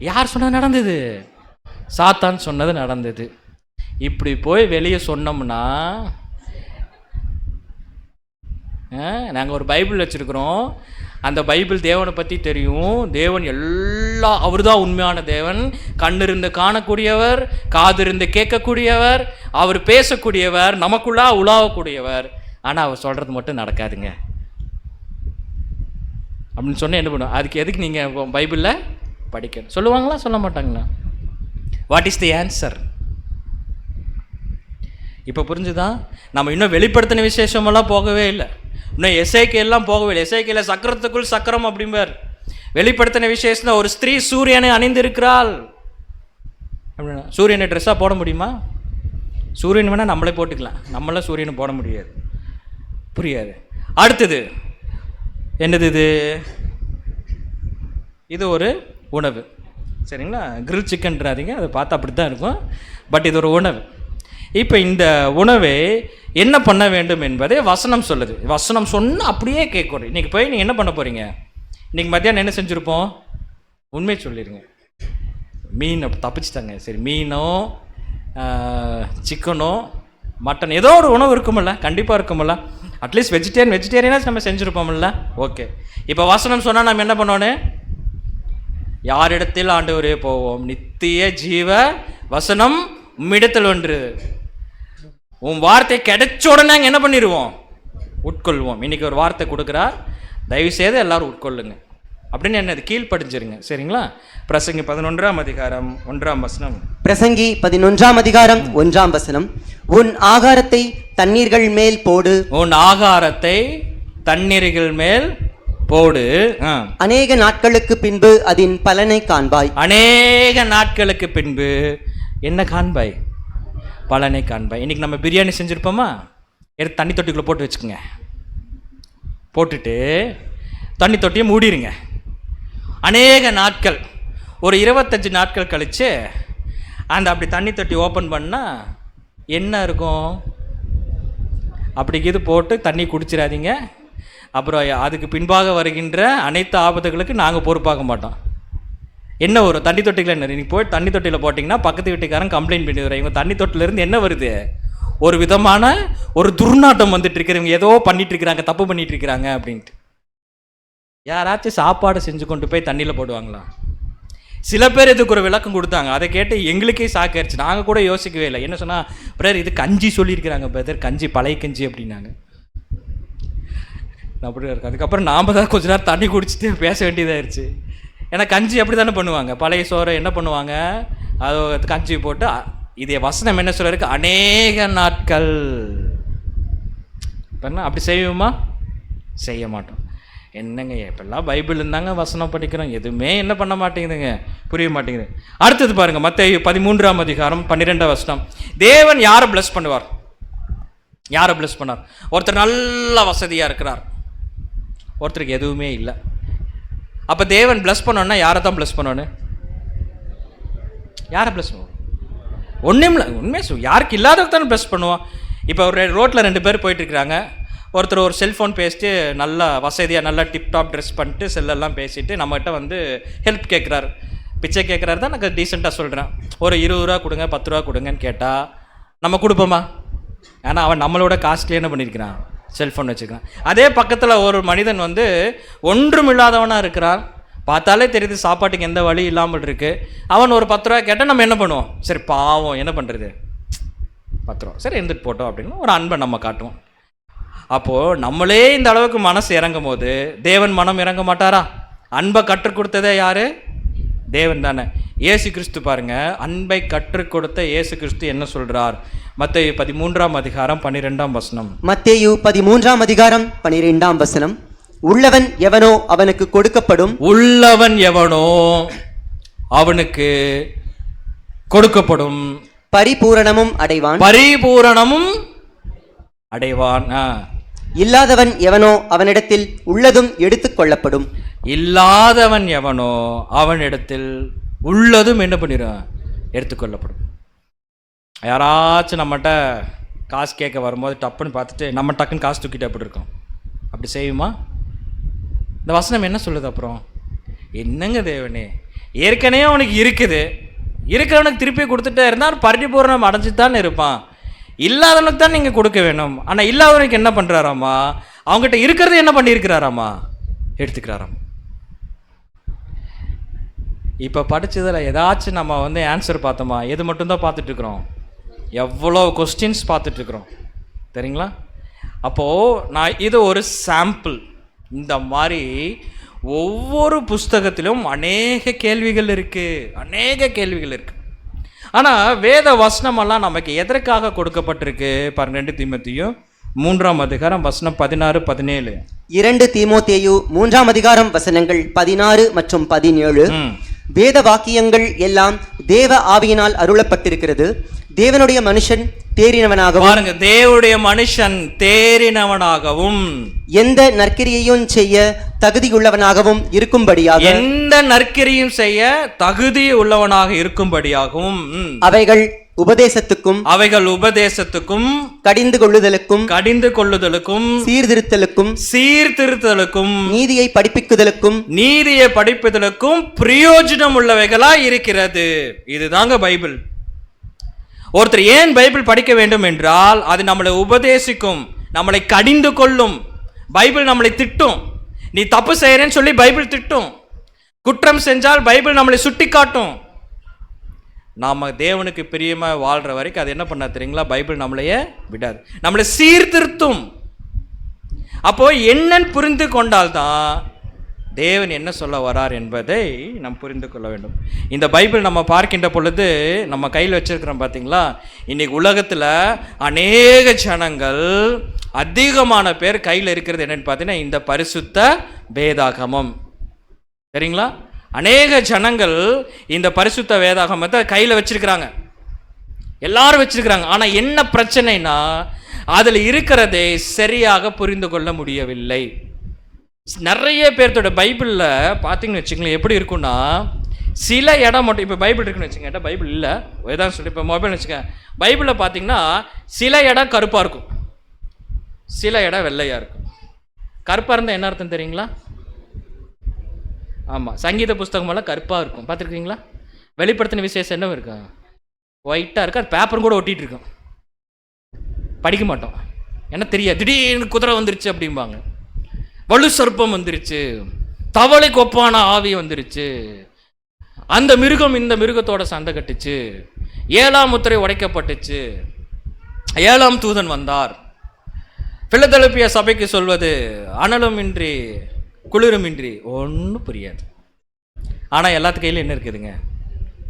யார் சொன்னது நடந்தது? சாத்தான் சொன்னது நடந்தது. இப்படி போய் வெளியே சொன்னோம்னா, நாங்கள் ஒரு பைபிள் வச்சுருக்குறோம், அந்த பைபிள் தேவனை பற்றி தெரியும். தேவன் அவர் தான் உண்மையான தேவன். கண்ணிருந்து காணக்கூடியவர், காதிருந்து கேட்கக்கூடியவர், அவர் பேசக்கூடியவர், நமக்குள்ளா உலாவக்கூடியவர். ஆனால் அவர் சொல்கிறது மட்டும் நடக்காதுங்க அப்படின்னு சொன்னால் என்ன பண்ணுவோம்? அதுக்கு எதுக்கு நீங்கள் பைபிளில் படிக்கணும் சொல்லுவாங்களா, சொல்ல மாட்டாங்களா? What is the answer? இப்போ புரிஞ்சுதான்? நம்ம இன்னும் வெளிப்படுத்தின விசேஷமெல்லாம் போகவே இல்லை, இன்னும் எசேக்கியெல்லாம் போகவே இல்லை. எசேக்கியேல் சக்கரத்துக்குள் சக்கரம் அப்படிம்பார். வெளிப்படுத்தின விசேஷம் ஒரு ஸ்திரீ சூரியனை அணிந்திருக்கிறாள் அப்படின்னா, சூரியனை ட்ரெஸ்ஸாக போட முடியுமா? சூரியன் வேணால் நம்மளே போட்டுக்கலாம், நம்மளாம் சூரியனை போட முடியாது, புரியாது. அடுத்தது என்னது? இது ஒரு உணவு, சரிங்களா? கிரில் சிக்கன்றாதீங்க, அதை பார்த்தா அப்படி தான் இருக்கும், பட் இது ஒரு உணவு. இப்போ இந்த உணவை என்ன பண்ண வேண்டும் என்பதை வசனம் சொல்லுது. வசனம் சொன்னால் அப்படியே கேட்கணும். இன்றைக்கி போய் நீங்கள் என்ன பண்ண போகிறீங்க? இன்றைக்கி மத்தியானம் என்ன செஞ்சுருப்போம்? உண்மையை சொல்லிடுங்க. மீன் தப்பிச்சிட்டாங்க, சரி, மீனோ சிக்கனோ மட்டன் ஏதோ ஒரு உணவு இருக்குமில்ல, கண்டிப்பாக இருக்குமில்ல. அட்லீஸ்ட் வெஜிடேரியனாக நம்ம செஞ்சுருப்போம்ல. ஓகே, இப்போ வசனம் சொன்னால் நம்ம என்ன பண்ணோன்னு? யாரிடத்தில் ஆண்டவரே போவோம்? நித்திய ஜீவ வசனம் உம்மிடத்தில் ஒன்று. உன் வார்த்தை கிடைச்ச உடனே நாங்கள் என்ன பண்ணிடுவோம்? உட்கொள்வோம். இன்னைக்கு ஒரு வார்த்தை கொடுக்குறார், தயவுசெய்து எல்லாரும் உட்கொள்ளுங்க அப்படின்னு என்னது? கீழ்ப்படிஞ்சிருங்க, சரிங்களா? பிரசங்கி 11ஆம் அதிகாரம் 1ஆம் வசனம். பிரசங்கி 11ஆம் அதிகாரம் 1ஆம் வசனம். உன் ஆகாரத்தை தண்ணீர்கள் மேல் போடு, உன் ஆகாரத்தை தண்ணீர்கள் மேல் போடு, அநேக நாட்களுக்கு பின்பு அதன் பலனை காண்பாய். அநேக நாட்களுக்கு பின்பு என்ன காண்பாய்? பலனை காண்பாய். இன்னைக்கு நம்ம பிரியாணி செஞ்சுருப்போமா? எடுத்து தண்ணி தொட்டிக்குள்ளே போட்டு வச்சுக்கோங்க, போட்டுட்டு தண்ணி தொட்டியை மூடிடுங்க. அநேக நாட்கள், ஒரு 25 நாட்கள் கழித்து அந்த அப்படி தண்ணி தொட்டி ஓப்பன் பண்ணால் என்ன இருக்கும்? அப்படி இது போட்டு தண்ணி குடிச்சிடாதீங்க. அப்புறம் அதுக்கு பின்பாக வருகின்ற அனைத்து ஆபத்துகளுக்கு நாங்கள் பொறுப்பாக மாட்டோம். என்ன வரும்? தண்ணி தொட்டியில் என்ன? நீங்கள் போய் தண்ணி தொட்டியில் போட்டிங்கன்னா பக்கத்து வீட்டுக்காரன் கம்ப்ளைண்ட் பண்ணி வர, இவங்க தண்ணி தொட்டிலேருந்து என்ன வருது? ஒரு விதமான ஒரு துர்நாட்டம் வந்துட்டு இருக்கிற, இவங்க ஏதோ பண்ணிட்டு இருக்கிறாங்க, தப்பு பண்ணிட்டு இருக்கிறாங்க அப்படின்ட்டு. யாராச்சும் சாப்பாடு செஞ்சு கொண்டு போய் தண்ணியில் போடுவாங்களா? சில பேர் இதுக்கு ஒரு விளக்கம் கொடுத்தாங்க. அதை கேட்டு எங்களுக்கே சாக்காயிருச்சு. நாங்கள் கூட யோசிக்கவே இல்லை. என்ன சொன்னால், பிரதர் இது கஞ்சி சொல்லியிருக்கிறாங்க பிரதர், கஞ்சி பழைய கஞ்சி அப்படின்னாங்க. அப்படி இருக்கு. அதுக்கப்புறம் நாம் தான் கொஞ்ச நேரம் தண்ணி குடிச்சிட்டு பேச வேண்டியதாகிடுச்சு. ஏன்னா கஞ்சி அப்படி தானே பண்ணுவாங்க. பழைய சோறை என்ன பண்ணுவாங்க, அது கஞ்சி போட்டு இதே வசனம் என்ன சொல்லிருக்கு, அநேக நாட்கள். இப்போ அப்படி செய்வோமா? செய்ய மாட்டோம். என்னங்க இப்பெல்லாம் பைபிள் இருந்தாங்க வசனம் படிக்கிறோம், எதுவுமே என்ன பண்ண மாட்டேங்குதுங்க, புரிய மாட்டேங்குது. அடுத்தது பாருங்க, மத்தேயு 13ஆம் அதிகாரம் 12ஆம் வசனம். தேவன் யாரை பிளஸ் பண்ணுவார்? யாரை பிளஸ் பண்ணார்? ஒருத்தர் நல்ல வசதியாக இருக்கிறார், ஒருத்தருக்கு எதுவுமே இல்லை. அப்போ தேவன் பிளஸ் பண்ணோன்னா யாரை தான் பிளஸ் பண்ணணும்? யாரை பிளஸ் பண்ணுவோம்? ஒன்றும் இல்லை, உண்மையாக யாருக்கு இல்லாதவங்க தானே பிளஸ் பண்ணுவோம். இப்போ ஒரு ரோட்டில் 2 பேர் போயிட்டுருக்குறாங்க. ஒருத்தர் ஒரு செல்ஃபோன் பேசிட்டு நல்லா வசதியாக நல்லா டிப்டாப் ட்ரெஸ் பண்ணிட்டு செல்லெல்லாம் பேசிட்டு நம்மகிட்ட வந்து ஹெல்ப் கேட்குறாரு, பிச்சை கேட்குறாரு தான் நான் டீசெண்டாக சொல்கிறேன். ஒரு 20 ரூபா கொடுங்க 10 ரூபா கொடுங்கன்னு கேட்டால் நம்ம கொடுப்போமா? ஏன்னா அவன் நம்மளோட காஸ்ட்லி என்ன பண்ணியிருக்கிறான், செல்ஃபோன் வச்சுக்கிறான். அதே பக்கத்தில் ஒரு மனிதன் வந்து ஒன்றும் இல்லாதவனாக இருக்கிறான், பார்த்தாலே தெரியுது சாப்பாட்டுக்கு எந்த வழி இல்லாமல் இருக்குது. அவன் ஒரு 10 ரூபா கேட்டால் நம்ம என்ன பண்ணுவோம்? சரி பாவம் என்ன பண்ணுறது, 10 ரூபா சரி இருந்துட்டு போட்டோம் அப்படின்னு ஒரு அன்பை நம்ம காட்டுவோம். அப்போது நம்மளே இந்த அளவுக்கு மனசு இறங்கும் போது தேவன் மனம் இறங்க மாட்டாரா? அன்பை கற்றுக் கொடுத்ததே யார்? தேவன் தானே. இயேசு கிறிஸ்து பாருங்க, அன்பை கற்றுக் கொடுத்த இயேசு கிறிஸ்து என்ன சொல்றார்? மத்தேயு 13ஆம் அதிகாரம் 12ஆம் வசனம். மத்தேயு 13ஆம் அதிகாரம் 12ஆம் வசனம். உள்ளவன் எவனோ அவனுக்கு கொடுக்கப்படும், உள்ளவன் எவனோ அவனுக்கு கொடுக்கப்படும், பரிபூரணமும் அடைவான், பரிபூரணமும் அடைவான். இல்லாதவன் எவனோ அவனிடத்தில் உள்ளதும் எடுத்துக் கொள்ளப்படும், இல்லாதவன் எவனோ அவனிடத்தில் உள்ளதும் என்ன பண்ணிடும், எடுத்துக்கொள்ளப்படும். யாராச்சும் நம்மகிட்ட காசு கேட்க வரும்போது டப்புன்னு பார்த்துட்டு நம்ம டக்குன்னு காசு தூக்கிட்டு அப்படி இருக்கோம், அப்படி செய்யுமா? இந்த வசனம் என்ன சொல்லுது அப்புறம்? என்னங்க தேவனே, ஏற்கனவே அவனுக்கு இருக்குது, இருக்கிறவனுக்கு திருப்பி கொடுத்துட்டே இருந்தால் பரிபூரணம் அடைஞ்சிட்டு தான் இருப்பான். இல்லாதவனுக்கு தான் நீங்கள் கொடுக்க வேணும். ஆனால் இல்லாதவனுக்கு என்ன பண்ணுறாராமா, அவங்ககிட்ட இருக்கிறது என்ன பண்ணியிருக்கிறாராமா, எடுத்துக்கிறாராம். இப்போ படித்ததில் ஏதாச்சும் நம்ம வந்து ஆன்சர் பார்த்தோமா? எது மட்டும்தான் பார்த்துட்ருக்குறோம், எவ்வளோ கொஸ்டின்ஸ் பார்த்துட்ருக்குறோம் சரிங்களா? அப்போது நான் இது ஒரு சாம்பிள். இந்த மாதிரி ஒவ்வொரு புஸ்தகத்திலும் அநேக கேள்விகள் இருக்குது, அநேக கேள்விகள் இருக்குது. ஆனால் வேத வசனமெல்லாம் நமக்கு எதற்காக கொடுக்கப்பட்டிருக்கு பாருங்க. 2 தீமோத்தேயு 3ஆம் அதிகாரம் வசனம் 16, 17. 2 தீமோத்தேயு 3ஆம் அதிகாரம் வசனங்கள் 16 மற்றும் 17. வேத வாக்கியங்கள் எல்லாம் தேவ ஆவியினால் அருளப்பட்டிருக்கிறது. தேவனுடைய மனுஷன் தேறினவனாகவும், பாருங்க, தேவனுடைய மனுஷன் தேறினவனாகவும், எந்த நற்கிரியையும் செய்ய தகுதியுள்ளவனாகவும் இருக்கும்படியாக, எந்த நற்கிரியும் செய்ய தகுதி உள்ளவனாக இருக்கும்படியாகவும், அவைகள் உபதேசத்துக்கும், அவைகள் உபதேசத்துக்கும், கடிந்து கொள்ளுதலுக்கும், கடிந்து கொள்ளுதலுக்கும், சீர்திருத்தலுக்கும், சீர்திருத்தலுக்கும், நீதியை படிப்பிக்குதலுக்கும், நீதியை படிப்பதற்கும் பிரயோஜனம் உள்ளவைகளா இருக்கிறது. இதுதாங்க பைபிள். ஒருத்தர் ஏன் பைபிள் படிக்க வேண்டும் என்றால் அது நம்மளை உபதேசிக்கும், நம்மளை கடிந்து கொள்ளும். பைபிள் நம்மளை திட்டும், நீ தப்பு செய்யறேன்னு சொல்லி பைபிள் திட்டும். குற்றம் செஞ்சால் பைபிள் நம்மளை சுட்டி காட்டும். நாம் தேவனுக்கு பிரியமாக வாழ்கிற வரைக்கும் அது என்ன பண்ண தெரியுங்களா, பைபிள் நம்மளையே விடாது, நம்மளை சீர்திருத்தும். அப்போ என்னன்னு புரிந்து கொண்டால்தான் தேவன் என்ன சொல்ல வரார் என்பதை நாம் புரிந்து கொள்ள வேண்டும். இந்த பைபிள் நம்ம பார்க்கின்ற பொழுது நம்ம கையில் வச்சிருக்கிறோம் பார்த்தீங்களா. இன்னைக்கு உலகத்தில் அநேக ஜனங்கள், அதிகமான பேர் கையில் இருக்கிறது என்னன்னு பார்த்தீங்கன்னா இந்த பரிசுத்த வேதாகமம் சரிங்களா. அநேக ஜனங்கள் இந்த பரிசுத்த வேதாகமத்தை கையில் வச்சிருக்கிறாங்க, எல்லாரும் வச்சிருக்கிறாங்க. ஆனால் என்ன பிரச்சனைனா அதில் இருக்கிறதை சரியாக புரிந்து கொள்ள முடியவில்லை. நிறைய பேர்த்தோட பைபிளில் பார்த்தீங்கன்னு வச்சுங்களேன் எப்படி இருக்குன்னா, சில இடம் மட்டும், இப்போ பைபிள் இருக்குன்னு வச்சுங்க, பைபிள் இல்லை ஏதாவது சொல்லி, இப்போ மொபைல் வச்சுக்க, பைபிளில் பார்த்தீங்கன்னா சில இடம் கருப்பாக இருக்கும், சில இடம் வெள்ளையாக இருக்கும். கருப்பாக இருந்தால் என்ன அர்த்தம் தெரியுங்களா? ஆமாம், சங்கீத புஸ்தகமெல்லாம் கருப்பாக இருக்கும், பார்த்துருக்கீங்களா? வெளிப்படுத்தின விசேஷம் என்ன இருக்கும், ஒயிட்டாக இருக்கும், அது பேப்பரும் கூட ஒட்டிகிட்டு இருக்கும். படிக்க மாட்டோம், என்ன தெரியாது, திடீர்னு குதிரை வந்துருச்சு அப்படிம்பாங்க, வலு சர்ப்பம் வந்துருச்சு, தவளை கொப்பான ஆவி வந்துருச்சு, அந்த மிருகம் இந்த மிருகத்தோட சண்டை கட்டுச்சு, 7ஆம் முத்திரை உடைக்கப்பட்டுச்சு, 7ஆம் தூதன் வந்தார். பிலதெல்பியா சபைக்கு சொல்வது அனலும் இன்றி குளிருமின்றி ஒன்றும் புரியாது. ஆனால் எல்லாத்து கையிலும் என்ன இருக்குதுங்க?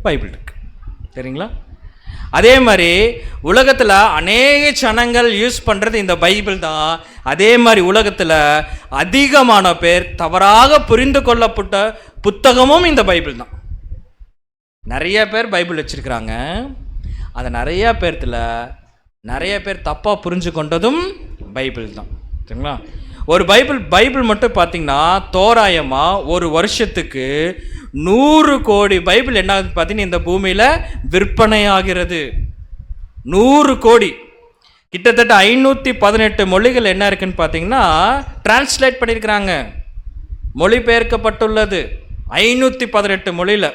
பைபிள் இருக்கு, சரிங்களா? அதே மாதிரி உலகத்தில் அநேக ஜனங்கள் யூஸ் பண்ணுறது இந்த பைபிள் தான். அதே மாதிரி உலகத்தில் அதிகமான பேர் தவறாக புரிந்து கொள்ளப்பட்ட புத்தகமும் இந்த பைபிள் தான். நிறைய பேர் பைபிள் வச்சிருக்கிறாங்க, அதை நிறைய பேர் தப்பாக புரிஞ்சு கொண்டதும் பைபிள் தான், சரிங்களா? ஒரு பைபிள் மட்டும் பார்த்தீங்கன்னா தோராயமாக ஒரு வருஷத்துக்கு 100 கோடி பைபிள் என்ன ஆகுது பார்த்தீங்கன்னா இந்த பூமியில் விற்பனை ஆகிறது. 100 கோடி, கிட்டத்தட்ட 518 மொழிகள் என்ன இருக்குன்னு பார்த்தீங்கன்னா டிரான்ஸ்லேட் பண்ணியிருக்கிறாங்க, மொழிபெயர்க்கப்பட்டுள்ளது 518 மொழியில்.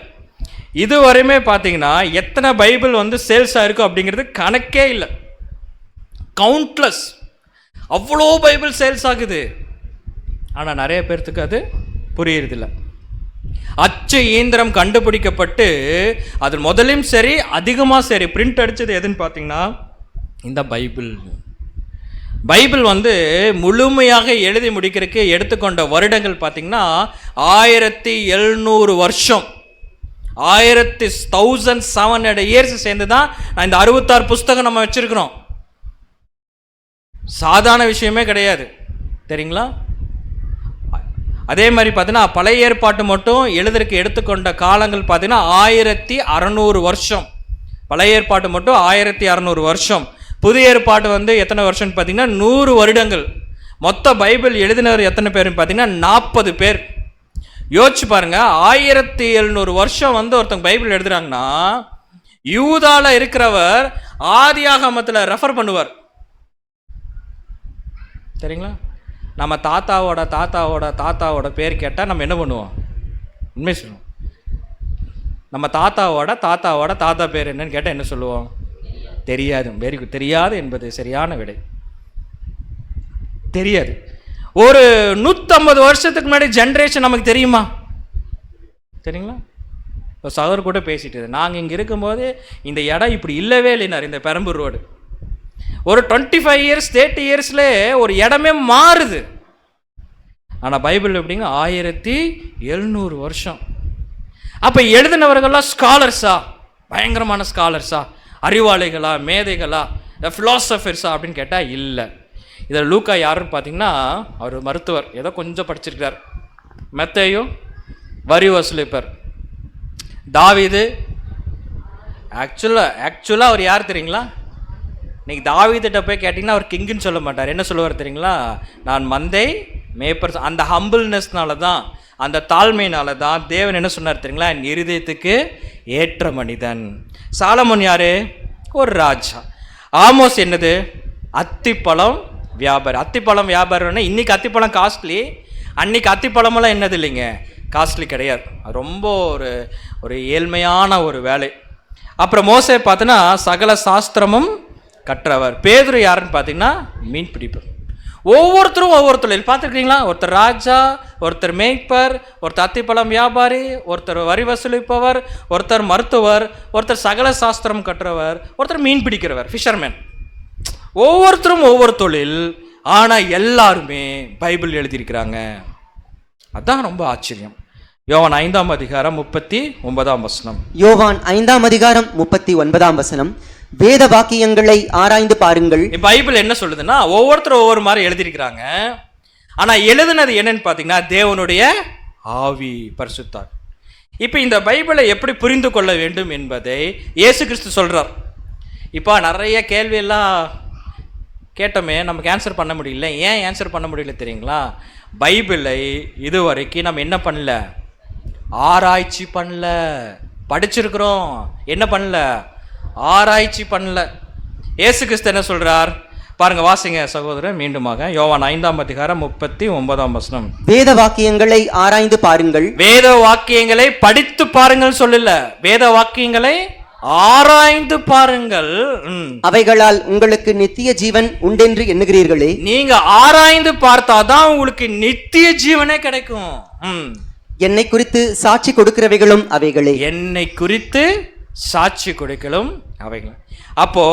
இதுவரையுமே பார்த்தீங்கன்னா எத்தனை பைபிள் சேல்ஸ் ஆகிருக்கும் அப்படிங்கிறது கணக்கே இல்லை, கவுண்ட்லெஸ். அவ்வளோ பைபிள் சேல்ஸ் ஆகுது. ஆனால் நிறைய பேர்த்துக்கு அது புரியறதில்ல. அச்சு இயந்திரம் கண்டுபிடிக்கப்பட்டு அது முதலும் சரி அதிகமாக சரி பிரிண்ட் அடித்தது எதுன்னு பார்த்தீங்கன்னா இந்த பைபிள் முழுமையாக எழுதி முடிக்கிறதுக்கு எடுத்துக்கொண்ட வருடங்கள் பார்த்தீங்கன்னா 1700 வருஷம், 1700 இயர்ஸ் சேர்ந்து தான் நான் இந்த 66 புஸ்தகம் நம்ம வச்சிருக்கிறோம். சாதாரண விஷயமே கிடையாது, தெரியுங்களா? அதே மாதிரி பார்த்தீங்கன்னா பழைய ஏற்பாட்டு மட்டும் எழுதுறதுக்கு எடுத்துக்கொண்ட காலங்கள் பார்த்தீங்கன்னா 1600 வருஷம். பழைய ஏற்பாட்டு மட்டும் 1600 வருஷம். புதிய ஏற்பாட்டு எத்தனை வருஷம்னு பார்த்தீங்கன்னா 100 வருடங்கள். மொத்த பைபிள் எழுதினவர் எத்தனை பேருன்னு பார்த்தீங்கன்னா 40 பேர். யோசிச்சு பாருங்க, 1700 வருஷம் ஒருத்தங்க பைபிள் எழுதுறாங்கன்னா யூதால இருக்கிறவர் ஆதியாகமத்தில் ரெஃபர் பண்ணுவார், சரிங்களா? நம்ம தாத்தாவோட பேர் கேட்டால் நம்ம என்ன பண்ணுவோம்? உண்மை சொல்லுவோம். நம்ம தாத்தா பேர் என்னன்னு கேட்டால் என்ன சொல்லுவோம்? தெரியாது. வெரி குட், தெரியாது என்பது சரியான விடை. தெரியாது. ஒரு 150 வருஷத்துக்கு முன்னாடி ஜென்ரேஷன் நமக்கு தெரியுமா? சரிங்களா? இப்போ சகோதரர் கூட பேசிட்டு நாங்கள் இங்கே இருக்கும்போது இந்த இடம் இப்படி இல்லவே இல்லைனார். இந்த பெரம்பூர் ரோடு ஒரு 25 இயர்ஸ் 30 இயர்ஸ்லேயே ஒரு இடமே மாறுது. ஆனால் பைபிள் எப்படிங்க 1700 வருஷம். அப்போ எழுதினவர்கள்லாம் ஸ்காலர்ஸா, பயங்கரமான ஸ்காலர்ஸா, அறிவாளிகளா, மேதைகளா, ஃபிலாசபர்ஸா அப்படின்னு கேட்டால் இல்லை. இதில் லூக்கா யாருன்னு பார்த்தீங்கன்னா அவர் மருத்துவர், ஏதோ கொஞ்சம் படிச்சிருக்கிறார். மத்தேயு வரி வசூலிப்பர். தாவீது ஆக்சுவலாக அவர் யார் தெரியுங்களா? இன்னைக்கு தாவீதுகிட்ட போய் கேட்டிங்கன்னா அவர் கிங்குன்னு சொல்ல மாட்டார். என்ன சொல்லுவார் தெரியுங்களா? நான் மந்தை மேய்ப்பர். அந்த ஹம்பிள்னஸ்னால தான், அந்த தாழ்மையினால தான் தேவன் என்ன சொன்னார் தெரியுங்களா? என் இருதயத்துக்கு ஏற்ற மனிதன். சாலமோன் யாரு? ஒரு ராஜா. ஆமோஸ் என்னது? அத்திப்பழம் வியாபாரி. அத்திப்பழம் வியாபாரம்னா இன்னைக்கு அத்திப்பழம் காஸ்ட்லி, அன்னைக்கு அத்திப்பழமெல்லாம் என்னது இல்லைங்க, காஸ்ட்லி கிடையாது. அது ரொம்ப ஒரு ஏழ்மையான ஒரு வேலை. அப்புறம் மோசே பார்த்தீங்கன்னா சகல சாஸ்திரமும் கற்றவர். பேதுரு யாருன்னு பார்த்தீங்கன்னா மீன் பிடிப்பர். ஒவ்வொருத்தரும் ஒவ்வொரு தொழில் பார்த்துருக்கீங்களா? ஒருத்தர் ராஜா, ஒருத்தர் மேய்ப்பர், ஒருத்தர் அத்திப்பழம் வியாபாரி, ஒருத்தர் வரி வசூலிப்பவர், ஒருத்தர் மருத்துவர், ஒருத்தர் சகல சாஸ்திரம் கற்றவர், ஒருத்தர் மீன் பிடிக்கிறவர், ஃபிஷர்மேன். ஒவ்வொருத்தரும் ஒவ்வொரு தொழில், ஆனால் எல்லாருமே பைபிள் எழுதியிருக்கிறாங்க. அதான் ரொம்ப ஆச்சரியம். யோவான் 5ஆம் அதிகாரம் 39ஆம் வசனம். யோவான் 5ஆம் அதிகாரம் 39ஆம் வசனம். வேத வாக்கியங்களை ஆராய்ந்து பாருங்கள். பைபிள் என்ன சொல்லுதுன்னா ஒவ்வொருத்தரும் ஒவ்வொரு மாதிரி எழுதியிருக்கிறாங்க. ஆனா எழுதுனது என்னன்னு பாத்தீங்கன்னா தேவனுடைய ஆவி, பரிசுத்தார். இப்ப இந்த பைபிளை எப்படி புரிந்து கொள்ள வேண்டும் என்பதை இயேசு கிறிஸ்து சொல்றார். இப்போ நிறைய கேள்வி எல்லாம் கேட்டோமே, நமக்கு ஆன்சர் பண்ண முடியல. ஏன் ஆன்சர் பண்ண முடியல தெரியுங்களா? பைபிளை இதுவரைக்கும் நம்ம என்ன பண்ணல? ஆராய்ச்சி பண்ணல. படிச்சிருக்கிறோம், என்ன பண்ணல? ஆராய்ச்சி பண்ணல. இயேசு கிறிஸ்து என்ன சொல்றார் பாருங்க, வாசிங்க சகோதரர் மீண்டுமாக. யோவான் 5ஆம் அதிகாரம் 39ஆம் வசனம். வேத வாக்கியங்களை ஆராய்ந்து பாருங்கள். வேத வாக்கியங்களை படித்து பாருங்கள் சொல்லல, வேத வாக்கியங்களை ஆராய்ந்து பாருங்கள். அவைகளால் உங்களுக்கு நித்திய ஜீவன் உண்டென்று எண்ணுகிறீர்களே. நீங்க ஆராய்ந்து பார்த்தாதான் உங்களுக்கு நித்திய ஜீவனே கிடைக்கும். என்னை குறித்து சாட்சி கொடுக்கிறவைகளும் அவைகளே. என்னை குறித்து சாட்சி கொடுக்கலும் அவைகள். அப்போ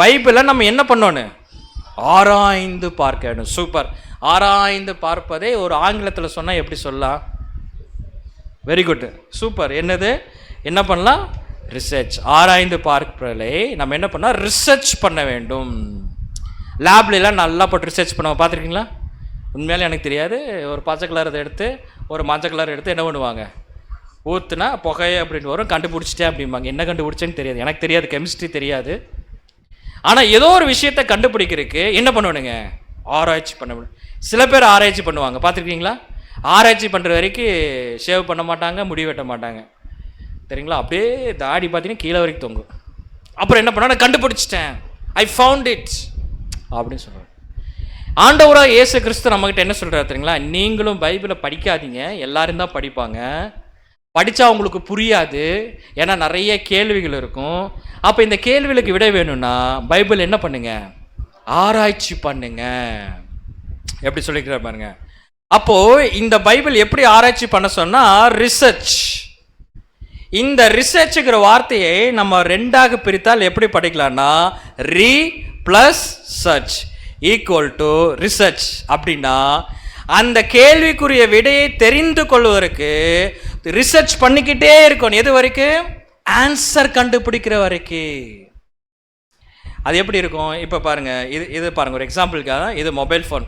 பைபிளை நம்ம என்ன பண்ணணும்? ஆராய்ந்து பார்க்கணும். சூப்பர். ஆராய்ந்து பார்ப்பதை ஒரு ஆங்கிலத்தில் சொன்னா எப்படி சொல்லலாம்? Very good, super. என்னது? என்ன பண்ணலாம்? ரிசர்ச். ஆராய்ந்து பார்ப்பதை நம்ம என்ன பண்ணால் ரிசர்ச் பண்ண வேண்டும். லேப்லாம் நல்லா போட்டு ரிசர்ச் பண்ணுவோம், பார்த்துருக்கீங்களா? உண்மையிலே எனக்கு தெரியாது. ஒரு பச்சை கலர் எடுத்து ஒரு மஞ்சள் கலர் எடுத்து என்ன பண்ணுவாங்க, ஊற்றுனா புகையை அப்படின்னு வரும், கண்டுபிடிச்சிட்டேன் அப்படிம்பாங்க. என்ன கண்டுபிடிச்சேன்னு தெரியாது, எனக்கு தெரியாது, கெமிஸ்ட்ரி தெரியாது. ஆனால் ஏதோ ஒரு விஷயத்தை கண்டுபிடிக்கிறதுக்கு என்ன பண்ணணுங்க? ஆராய்ச்சி பண்ண முடியும். சில பேர் ஆராய்ச்சி பண்ணுவாங்க, பார்த்துருக்கீங்களா? ஆராய்ச்சி பண்ணுற வரைக்கும் ஷேவ் பண்ண மாட்டாங்க, முடி வெட்ட மாட்டாங்க, சரிங்களா? அப்படியே தாடி பார்த்தீங்கன்னா கீழே வரைக்கும் தொங்கும். அப்புறம் என்ன பண்ண, நான் கண்டுபிடிச்சிட்டேன், ஐ ஃபவுண்ட் இட் அப்படின்னு சொல்கிறாங்க. ஆண்டவராக இயேசு கிறிஸ்து நம்மகிட்ட என்ன சொல்கிறார் தெரியுங்களா? நீங்களும் பைபிளை படிக்காதீங்க, எல்லாரும் தான் படிப்பாங்க. படித்தா உங்களுக்கு புரியாது, ஏன்னா நிறைய கேள்விகள் இருக்கும். அப்போ இந்த கேள்விகளுக்கு விடை வேணும்னா பைபிள் என்ன பண்ணுங்க? ஆராய்ச்சி பண்ணுங்க. எப்படி சொல்லிக்கிற பாருங்க. அப்போ இந்த பைபிள் எப்படி ஆராய்ச்சி பண்ண சொன்னா ரிசர்ச். இந்த ரிசர்ச்சுங்கிற வார்த்தையை நம்ம ரெண்டாக பிரித்தால் எப்படி படிக்கலாம்னா re plus search equal to research. அப்படின்னா அந்த கேள்விக்குரிய விடையை தெரிந்து கொள்வதற்கு ரிசர்ச் பண்ணிக்கிட்டே இருக்கணும். எது வரைக்கும்? ஆன்சர் கண்டுபிடிக்கிற வரைக்கும். அது எப்படி இருக்கும்? இப்போ பாருங்க, இது பாருங்க, ஒரு எக்ஸாம்பிளுக்காக, இது மொபைல் ஃபோன்,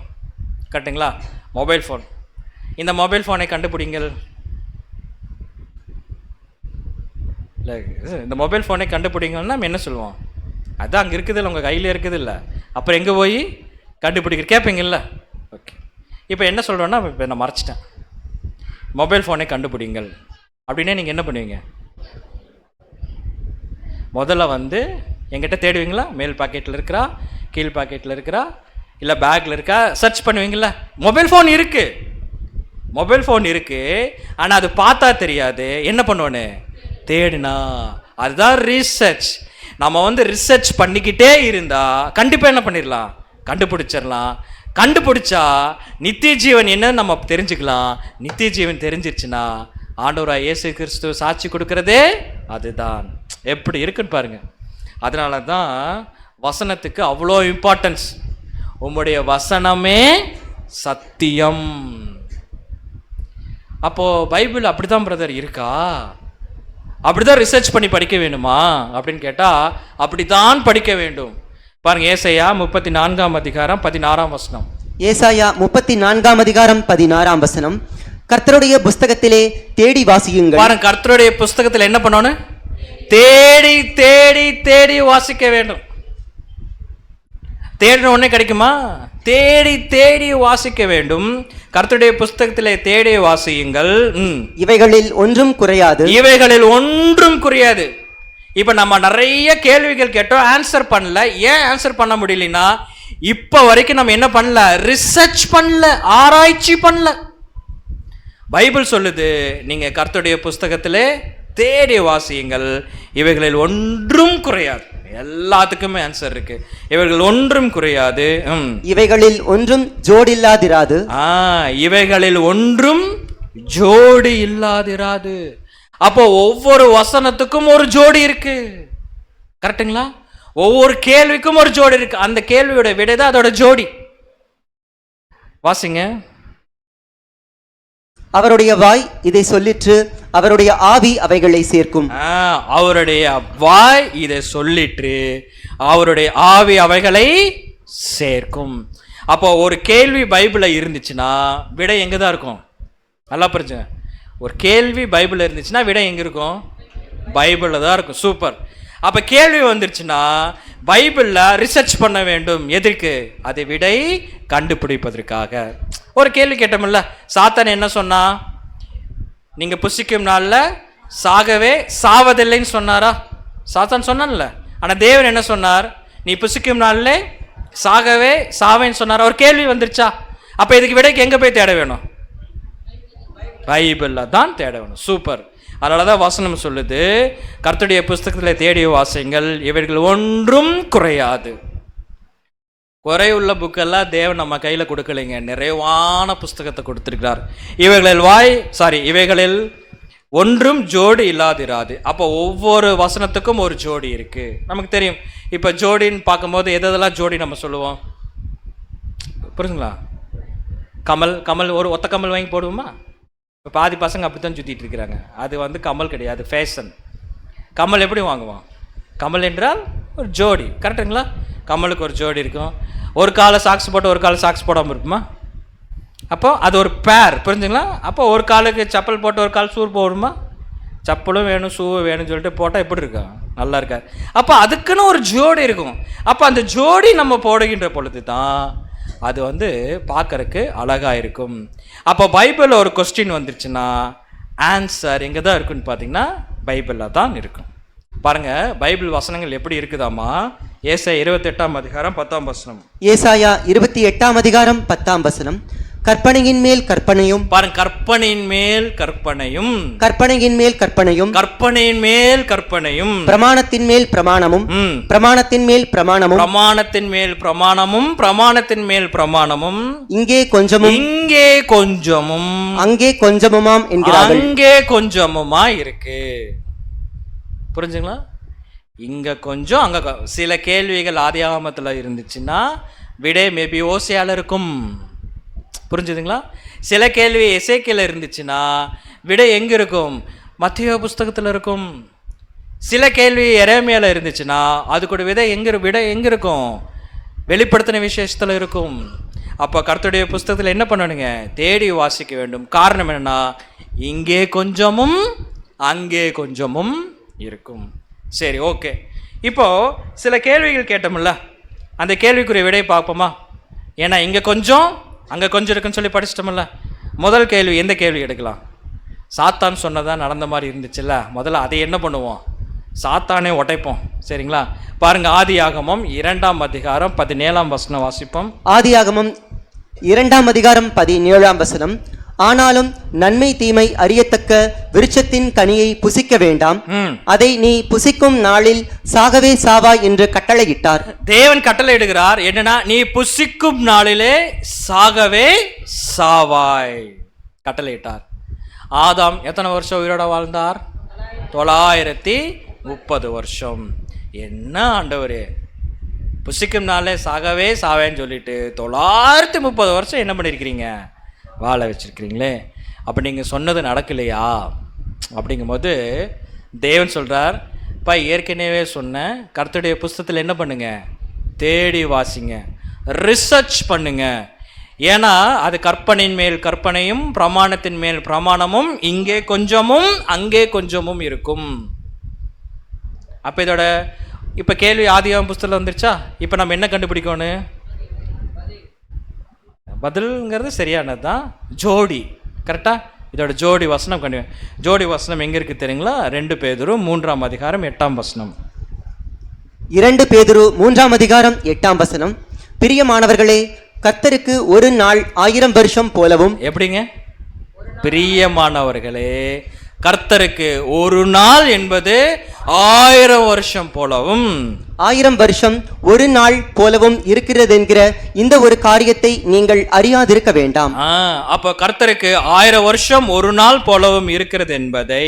கரெக்டுங்களா? Mobile phone. இந்த மொபைல் ஃபோனை கண்டுபிடிங்கள். இல்லை, இந்த மொபைல் ஃபோனை கண்டுபிடிங்கன்னா நம்ம என்ன சொல்லுவோம்? அதான் அங்கே இருக்குது இல்லை, உங்கள் கையில் இருக்குது இல்லை, அப்புறம் எங்கே போய் கண்டுபிடிக்கிற கேட்பீங்கல்ல? ஓகே, இப்போ என்ன சொல்கிறோன்னா, இப்போ நான் மறைச்சிட்டேன், மொபைல் ஃபோனை கண்டுபிடிங்கள் அப்படின்னே நீங்கள் என்ன பண்ணுவீங்க? முதல்ல வந்து எங்கிட்ட தேடுவீங்களா? மேல் பாக்கெட்டில் இருக்கிறா, கீழ் பாக்கெட்டில் இருக்கிறா, இல்லை பேக்கில் இருக்கா, சர்ச் பண்ணுவீங்களா? மொபைல் ஃபோன் இருக்குது, மொபைல் ஃபோன் இருக்குது, ஆனால் அது பார்த்தா தெரியாது. என்ன பண்ணுவோன்னு தேடுனா, அதுதான் ரிசர்ச். நம்ம வந்து ரிசர்ச் பண்ணிக்கிட்டே இருந்தால் கண்டிப்பாக என்ன பண்ணிடலாம்? கண்டுபிடிச்சிடலாம். கண்டுபிடிச்சா நித்திய ஜீவன் என்னன்னு நம்ம தெரிஞ்சுக்கலாம். நித்திய ஜீவன் தெரிஞ்சிருச்சுன்னா ஆண்டவராக இயேசு கிறிஸ்து சாட்சி கொடுக்கறதே அதுதான். எப்படி இருக்குன்னு பாருங்க. அதனால தான் வசனத்துக்கு அவ்வளோ இம்பார்ட்டன்ஸ். உம்முடைய வசனமே சத்தியம். அப்போ பைபிள் அப்படிதான் பிரதர் இருக்கா? அப்படிதான் ரிசர்ச் பண்ணி படிக்க வேணுமா அப்படின்னு கேட்டால் அப்படித்தான் படிக்க வேண்டும். பாருங்க, ஏசாயா 34 அதிகாரம் 16 ஏசாயா 34 அதிகாரம் 16 கர்த்தருடைய புஸ்தகத்திலே தேடி வாசியுங்கள். பாருங்க, கர்த்தருடைய புஸ்தகத்தில் என்ன பண்ணணும்? தேடி தேடி தேடி வாசிக்க வேண்டும். தேடின உடனே கிடைக்குமா? தேடி தேடி வாசிக்க வேண்டும். கர்த்தருடைய புஸ்தகத்திலே தேடி வாசியுங்கள். இவைகளில் ஒன்றும் குறையாது. இவைகளில் ஒன்றும் குறையாது. இப்போ நம்ம நிறைய கேள்விகள் கேட்டோம், ஆன்சர் பண்ணல. ஏன் ஆன்சர் பண்ண முடியலன்னா, இப்போ வரைக்கும் நம்ம என்ன பண்ணல? ரிசர்ச் பண்ணல, ஆராய்ச்சி பண்ணல. பைபிள் சொல்லுது, நீங்க கர்த்தருடைய புஸ்தகத்திலே தேடி வாசியுங்கள், இவைகளில் ஒன்றும் குறையாது. எல்லாத்துக்குமே ஆன்சர் இருக்கு. இவைகள் ஒன்றும் குறையாது. இவைகளில் ஒன்றும் ஜோடி இல்லாதிராது. இவைகளில் ஒன்றும் ஜோடி இல்லாதிராது. அப்போ ஒவ்வொரு வசனத்துக்கும் ஒரு ஜோடி இருக்கு, கரெக்டுங்களா? ஒவ்வொரு கேள்விக்கும் ஒரு ஜோடி இருக்கு. அந்த கேள்வியோட விடை தான் அதோட ஜோடி. வாசிங்க. அவருடைய வாய் இதை சொல்லிற்று, அவருடைய ஆவி அவைகளை சேர்க்கும். அவருடைய வாய் இதை சொல்லிற்று, அவருடைய ஆவி அவைகளை சேர்க்கும். அப்போ ஒரு கேள்வி பைபிள்ல இருந்துச்சுன்னா விடை எங்க தான் இருக்கும்? நல்லா புரிஞ்சுங்க. ஒரு கேள்வி பைபிள்ல இருந்துச்சுன்னா விடை எங்க இருக்கும்? பைபிள்ல தான் இருக்கும். சூப்பர். அப்ப கேள்வி வந்துருச்சுன்னா பைபிள்ல ரிசர்ச் பண்ண வேண்டும். எதற்கு? அதை விடை கண்டுபிடிப்பதற்காக. ஒரு கேள்வி கேட்டோம்ல, சாத்தான் என்ன சொன்னா? நீங்க புசிக்கும் நாள்ல சாகவே சாவதில்லைன்னு சொன்னாரா? சாத்தான் சொன்னான்ல. ஆனா தேவன் என்ன சொன்னார்? நீ புசிக்கும் நாள்ல சாகவே சாவேன்னு சொன்னார். ஒரு கேள்வி வந்துருச்சா? அப்ப இதுக்கு விடைக்கு எங்க போய் தேட வேணும்? பைபிள்ல தான் தேட வேணும். சூப்பர். அதனாலதான் வசனம் சொல்லுது, கர்த்தருடைய புஸ்தகத்தில் தேடிய வாசியுங்கள், இவர்கள் ஒன்றும் குறையாது. குறையுள்ள புக்கெல்லாம் தேவன் நம்ம கையில் கொடுக்கலைங்க, நிறைவான புஸ்தகத்தை கொடுத்துருக்கிறார். இவைகளில் ஒன்றும் ஜோடி இல்லாதிராது. அப்போ ஒவ்வொரு வசனத்துக்கும் ஒரு ஜோடி இருக்கு. நமக்கு தெரியும். இப்போ ஜோடின்னு பார்க்கும்போது எதெல்லாம் ஜோடி நம்ம சொல்லுவோம், புரிஞ்சுங்களா? கமல் ஒரு ஒத்த கமல் வாங்கி போடுவோமா? இப்போ பாதி பசங்க அப்படி தான் சுற்றிட்டு இருக்கிறாங்க. அது கமல் கிடையாது, ஃபேஷன். கமல் எப்படி வாங்குவோம்? கமல் என்றால் ஒரு ஜோடி, கரெக்டுங்களா? கமலுக்கு ஒரு ஜோடி இருக்கும். ஒரு காலை சாக்ஸ் போட்டு ஒரு காலை சாக்ஸ் போடாமல் இருக்குமா? அப்போ அது ஒரு பேர், புரிஞ்சுங்களா? அப்போ ஒரு காலுக்கு செப்பல் போட்டு ஒரு கால் ஷூ போடுமா? செப்பலும் வேணும் ஷூவும் வேணும்னு சொல்லிட்டு போட்டால் எப்படி இருக்கும்? நல்லா இருக்காது. அப்போ அதுக்குன்னு ஒரு ஜோடி இருக்கும். அப்போ அந்த ஜோடி நம்ம போடுகின்ற பொழுது தான் அது பார்க்கறக்கு அழகாக இருக்கும். அப்போ பைபிளில் ஒரு கொஸ்டின் வந்துருச்சுன்னா ஆன்சர் எங்கே தான் இருக்குன்னு பார்த்தீங்கன்னா பைபிளில் தான் இருக்கும். பாருங்கள், பைபிள் வசனங்கள் எப்படி இருக்குதாமா? ஏசாயா 28ஆம் அதிகாரம் 10ஆம் வசனம். ஏசாயா 28ஆம் அதிகாரம் 10ஆம் வசனம். கற்பனையின் மேல் கற்பனையும், பாருங்க, கற்பனையின் மேல் கற்பனையும், கற்பனையின் மேல் கற்பனையும், கற்பனையின் மேல் கற்பனையும், பிரமாணத்தின் மேல் பிரமாணமும், பிரமாணத்தின் மேல் பிரமாணமும், பிரமாணத்தின் மேல் பிரமாணமும், பிரமாணத்தின் மேல் பிரமாணமும், இங்கே கொஞ்சமும், இங்கே கொஞ்சமும், அங்கே கொஞ்சமுமாம் என்கிறார்கள். அங்கே கொஞ்சமுமா இருக்கு. புரிஞ்சுங்களா? இங்க கொஞ்சம் அங்க சில கேள்விகள் ஆதியாகமத்தில் இருந்துச்சுன்னா விடை மேபி ஓசையால இருக்கும். புரிஞ்சுதுங்களா? சில கேள்வி எசேக்கியேல்ல இருந்துச்சுன்னா விடை எங்க இருக்கும்? மத்தேயு புஸ்தகத்தில் இருக்கும். சில கேள்வி எரேமியால இருந்துச்சுன்னா அது கூட விடை எங்க இருக்கும்? வெளிப்படுத்தின விசேஷத்தில் இருக்கும். அப்போ கர்த்தருடைய புஸ்தகத்தில் என்ன பண்ணணுங்க? தேடி வாசிக்க வேண்டும். காரணம் என்னன்னா இங்கே கொஞ்சமும் அங்கே கொஞ்சமும் இருக்கும். சரி, ஓகே. இப்போ சில கேள்விகள் கேட்டோம்ல, அந்த கேள்விக்குரிய விடையை பார்ப்போமா? ஏன்னா இங்கே கொஞ்சம் அங்கே கொஞ்சம் இருக்குன்னு சொல்லி படிச்சிட்டோம்ல. முதல் கேள்வி எந்த கேள்வி எடுக்கலாம்? சாத்தான் சொன்னதான் நடந்த மாதிரி இருந்துச்சுல்ல, முதல்ல அதை என்ன பண்ணுவோம்? சாத்தானே உடைப்போம். சரிங்களா? பாருங்க, ஆதியாகமம் 2ஆம் அதிகாரம் 17ஆம் வசனம் வாசிப்போம். ஆதியாகமம் 2ஆம் அதிகாரம் 17ஆம் வசனம். ஆனாலும் நன்மை தீமை அறியத்தக்க விருட்சத்தின் கனியை புசிக்க வேண்டாம், அதை நீ புசிக்கும் நாளில் சாகவே சாவாய் என்று கட்டளையிட்டார். தேவன் கட்டளை இடுகிறார். என்னன்னா, நீ புசிக்கும் நாளிலே சாகவே சாவாய் கட்டளையிட்டார். ஆதாம் எத்தனை வருஷம் உயிரோட வாழ்ந்தார்? 930 வருஷம். என்ன ஆண்டவரே, புசிக்கும் நாளே சாகவே சாவேன்னு சொல்லிட்டு 930 வருஷம் என்ன பண்ணியிருக்கிறீங்க? வாழ வச்சிருக்கிறீங்களே. அப்போ நீங்கள் சொன்னது நடக்கலையா? அப்படிங்கும்போது தேவன் சொல்கிறார், இப்போ ஏற்கனவே சொன்ன கர்த்தருடைய புஸ்தகத்தில் என்ன பண்ணுங்க? தேடி வாசிங்க, ரிசர்ச் பண்ணுங்க. ஏன்னா அது கற்பனையின் மேல் கற்பனையும் பிரமாணத்தின் மேல் பிரமாணமும் இங்கே கொஞ்சமும் அங்கே கொஞ்சமும் இருக்கும். அப்போ இதோட இப்போ கேள்வி ஆதியாகமம் புஸ்தகத்தில் வந்துருச்சா? இப்போ நம்ம என்ன கண்டுபிடிக்கணும்? பதில்ங்கிறது சரியானது தான். ஜோடி, கரெக்டா? இதோட ஜோடி வசனம் ஜோடி வசனம் எங்கே இருக்குது தெரியுங்களா? 2 பேதுரு 3ஆம் அதிகாரம் 8ஆம் வசனம். 2 பேதுரு 3ஆம் அதிகாரம் 8ஆம் வசனம். பிரியமானவர்களே, கர்த்தருக்கு ஒரு நாள் 1000 வருஷம் போலவும். எப்படிங்க? பிரியமானவர்களே, கர்த்தருக்கு ஒரு நாள் என்பது 1000 வருஷம் போலவும். 1000 வருஷம் ஒரு நாள் போலவும் இருக்கிறது என்கிற இந்த ஒரு காரியத்தை நீங்கள் அறியாதிருக்க வேண்டாம். அப்ப கர்த்தருக்கு 1000 வருஷம் ஒரு நாள் போலவும் இருக்கிறது என்பதை,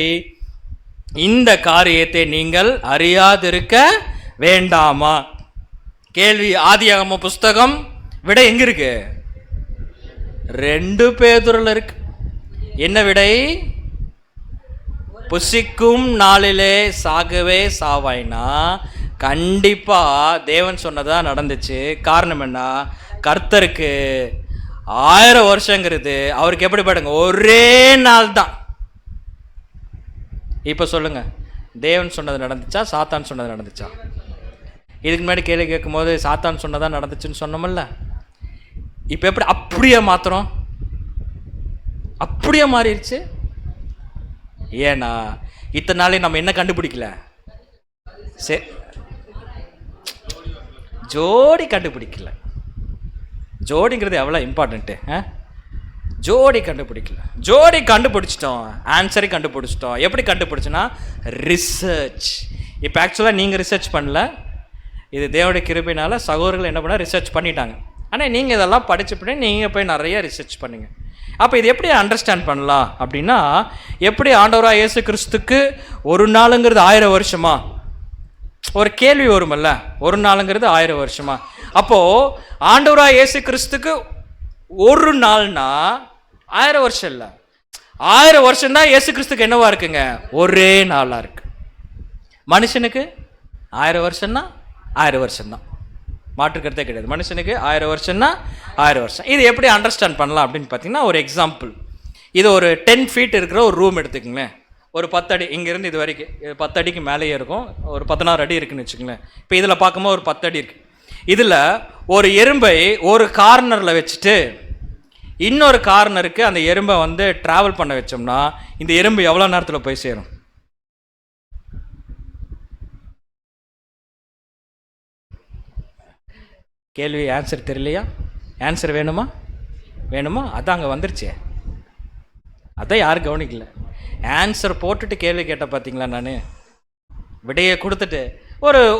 இந்த காரியத்தை நீங்கள் அறியாதிருக்க வேண்டாமா? கேள்வி ஆதியாகம புஸ்தகம், விடை எங்க இருக்கு? 2 பேதுருல இருக்கு. என்ன விடை? புசிக்கும் நாளிலே சாகவே சாவாய்னா கண்டிப்பா தேவன் சொன்னதா நடந்துச்சு. காரணம் என்ன? கர்த்தருக்கு 1000 வருஷங்கிறது அவருக்கு எப்படி பாடுங்க? ஒரே நாள் தான். இப்ப சொல்லுங்க, தேவன் சொன்னது நடந்துச்சா சாத்தான் சொன்னது நடந்துச்சா? இதுக்கு முன்னாடி கேள்வி கேட்கும் போது சாத்தான் சொன்னதா நடந்துச்சுன்னு சொன்னோம்ல. இப்ப எப்படி அப்படியே மாத்திரம்? அப்படியே மாறிடுச்சு. ஏன்னா இத்தனை நாளே நம்ம என்ன கண்டுபிடிக்கல? சரி, ஜோடி கண்டுபிடிக்கல. ஜோடிங்கிறது எவ்வளோ இம்பார்ட்டண்ட்டு. ஜோடி கண்டுபிடிக்கல. ஜோடி கண்டுபிடிச்சிட்டோம், ஆன்சரை கண்டுபிடிச்சிட்டோம். எப்படி கண்டுபிடிச்சோன்னா ரிசர்ச். இப்போ ஆக்சுவலாக நீங்கள் ரிசர்ச் பண்ணல, இது தேவனுடைய கிருபையினால சகோதரர்கள் என்ன பண்ண ரிசர்ச் பண்ணிட்டாங்க. ஆனால் நீங்கள் இதெல்லாம் படிச்சுப்படி நீங்கள் போய் நிறைய ரிசர்ச் பண்ணுங்க. அப்போ இது எப்படி அண்டர்ஸ்டாண்ட் பண்ணலாம் அப்படின்னா, எப்படி ஆண்டவராக இயேசு கிறிஸ்துக்கு ஒரு நாளுங்கிறது 1000 வருஷமா? ஒரு கேள்வி வருமல்ல, ஒரு நாளுங்கிறது 1000 வருஷமா? அப்போது ஆண்டவராக இயேசு கிறிஸ்துக்கு ஒரு நாள்னா 1000 வருஷம் இல்லை, 1000 வருஷம் தான் இயேசு கிறிஸ்துக்கு என்னவா இருக்குங்க? ஒரே நாளாக இருக்கு. மனுஷனுக்கு 1000 வருஷம்னா 1000 வருஷம்தான், மாற்றுக்கிறதே கிடையாது. மனுஷனுக்கு 1000 வருஷம்னா 1000 வருஷம். இது எப்படி அண்டர்ஸ்டாண்ட் பண்ணலாம் அப்படின்னு பார்த்தீங்கன்னா, ஒரு எக்ஸாம்பிள். இது ஒரு 10 ஃபீட் இருக்கிற ஒரு ரூம் எடுத்துக்கங்களேன். ஒரு 10 அடி இங்கேருந்து இது வரைக்கும், 10 அடிக்கு மேலேயே இருக்கும். ஒரு 16 அடி இருக்குன்னு வச்சுக்கங்களேன். இப்போ இதில் பார்க்கும்போது ஒரு 10 அடி இருக்குது. இதில் ஒரு எறும்பை ஒரு கார்னரில் வச்சுட்டு இன்னொரு கார்னருக்கு அந்த எறும்பை வந்து ட்ராவல் பண்ண வச்சோம்னா இந்த எறும்பு எவ்வளோ நேரத்தில் போய் சேரும்? கேள்வி ஆன்சர் தெரியலையா? ஆன்சர் வேணுமா? அதான் அங்கே வந்துருச்சே, அதான் யாரும் கவனிக்கல. ஆன்சர் போட்டுட்டு கேள்வி கேட்ட பார்த்தீங்களா? நான் விடையை கொடுத்துட்டு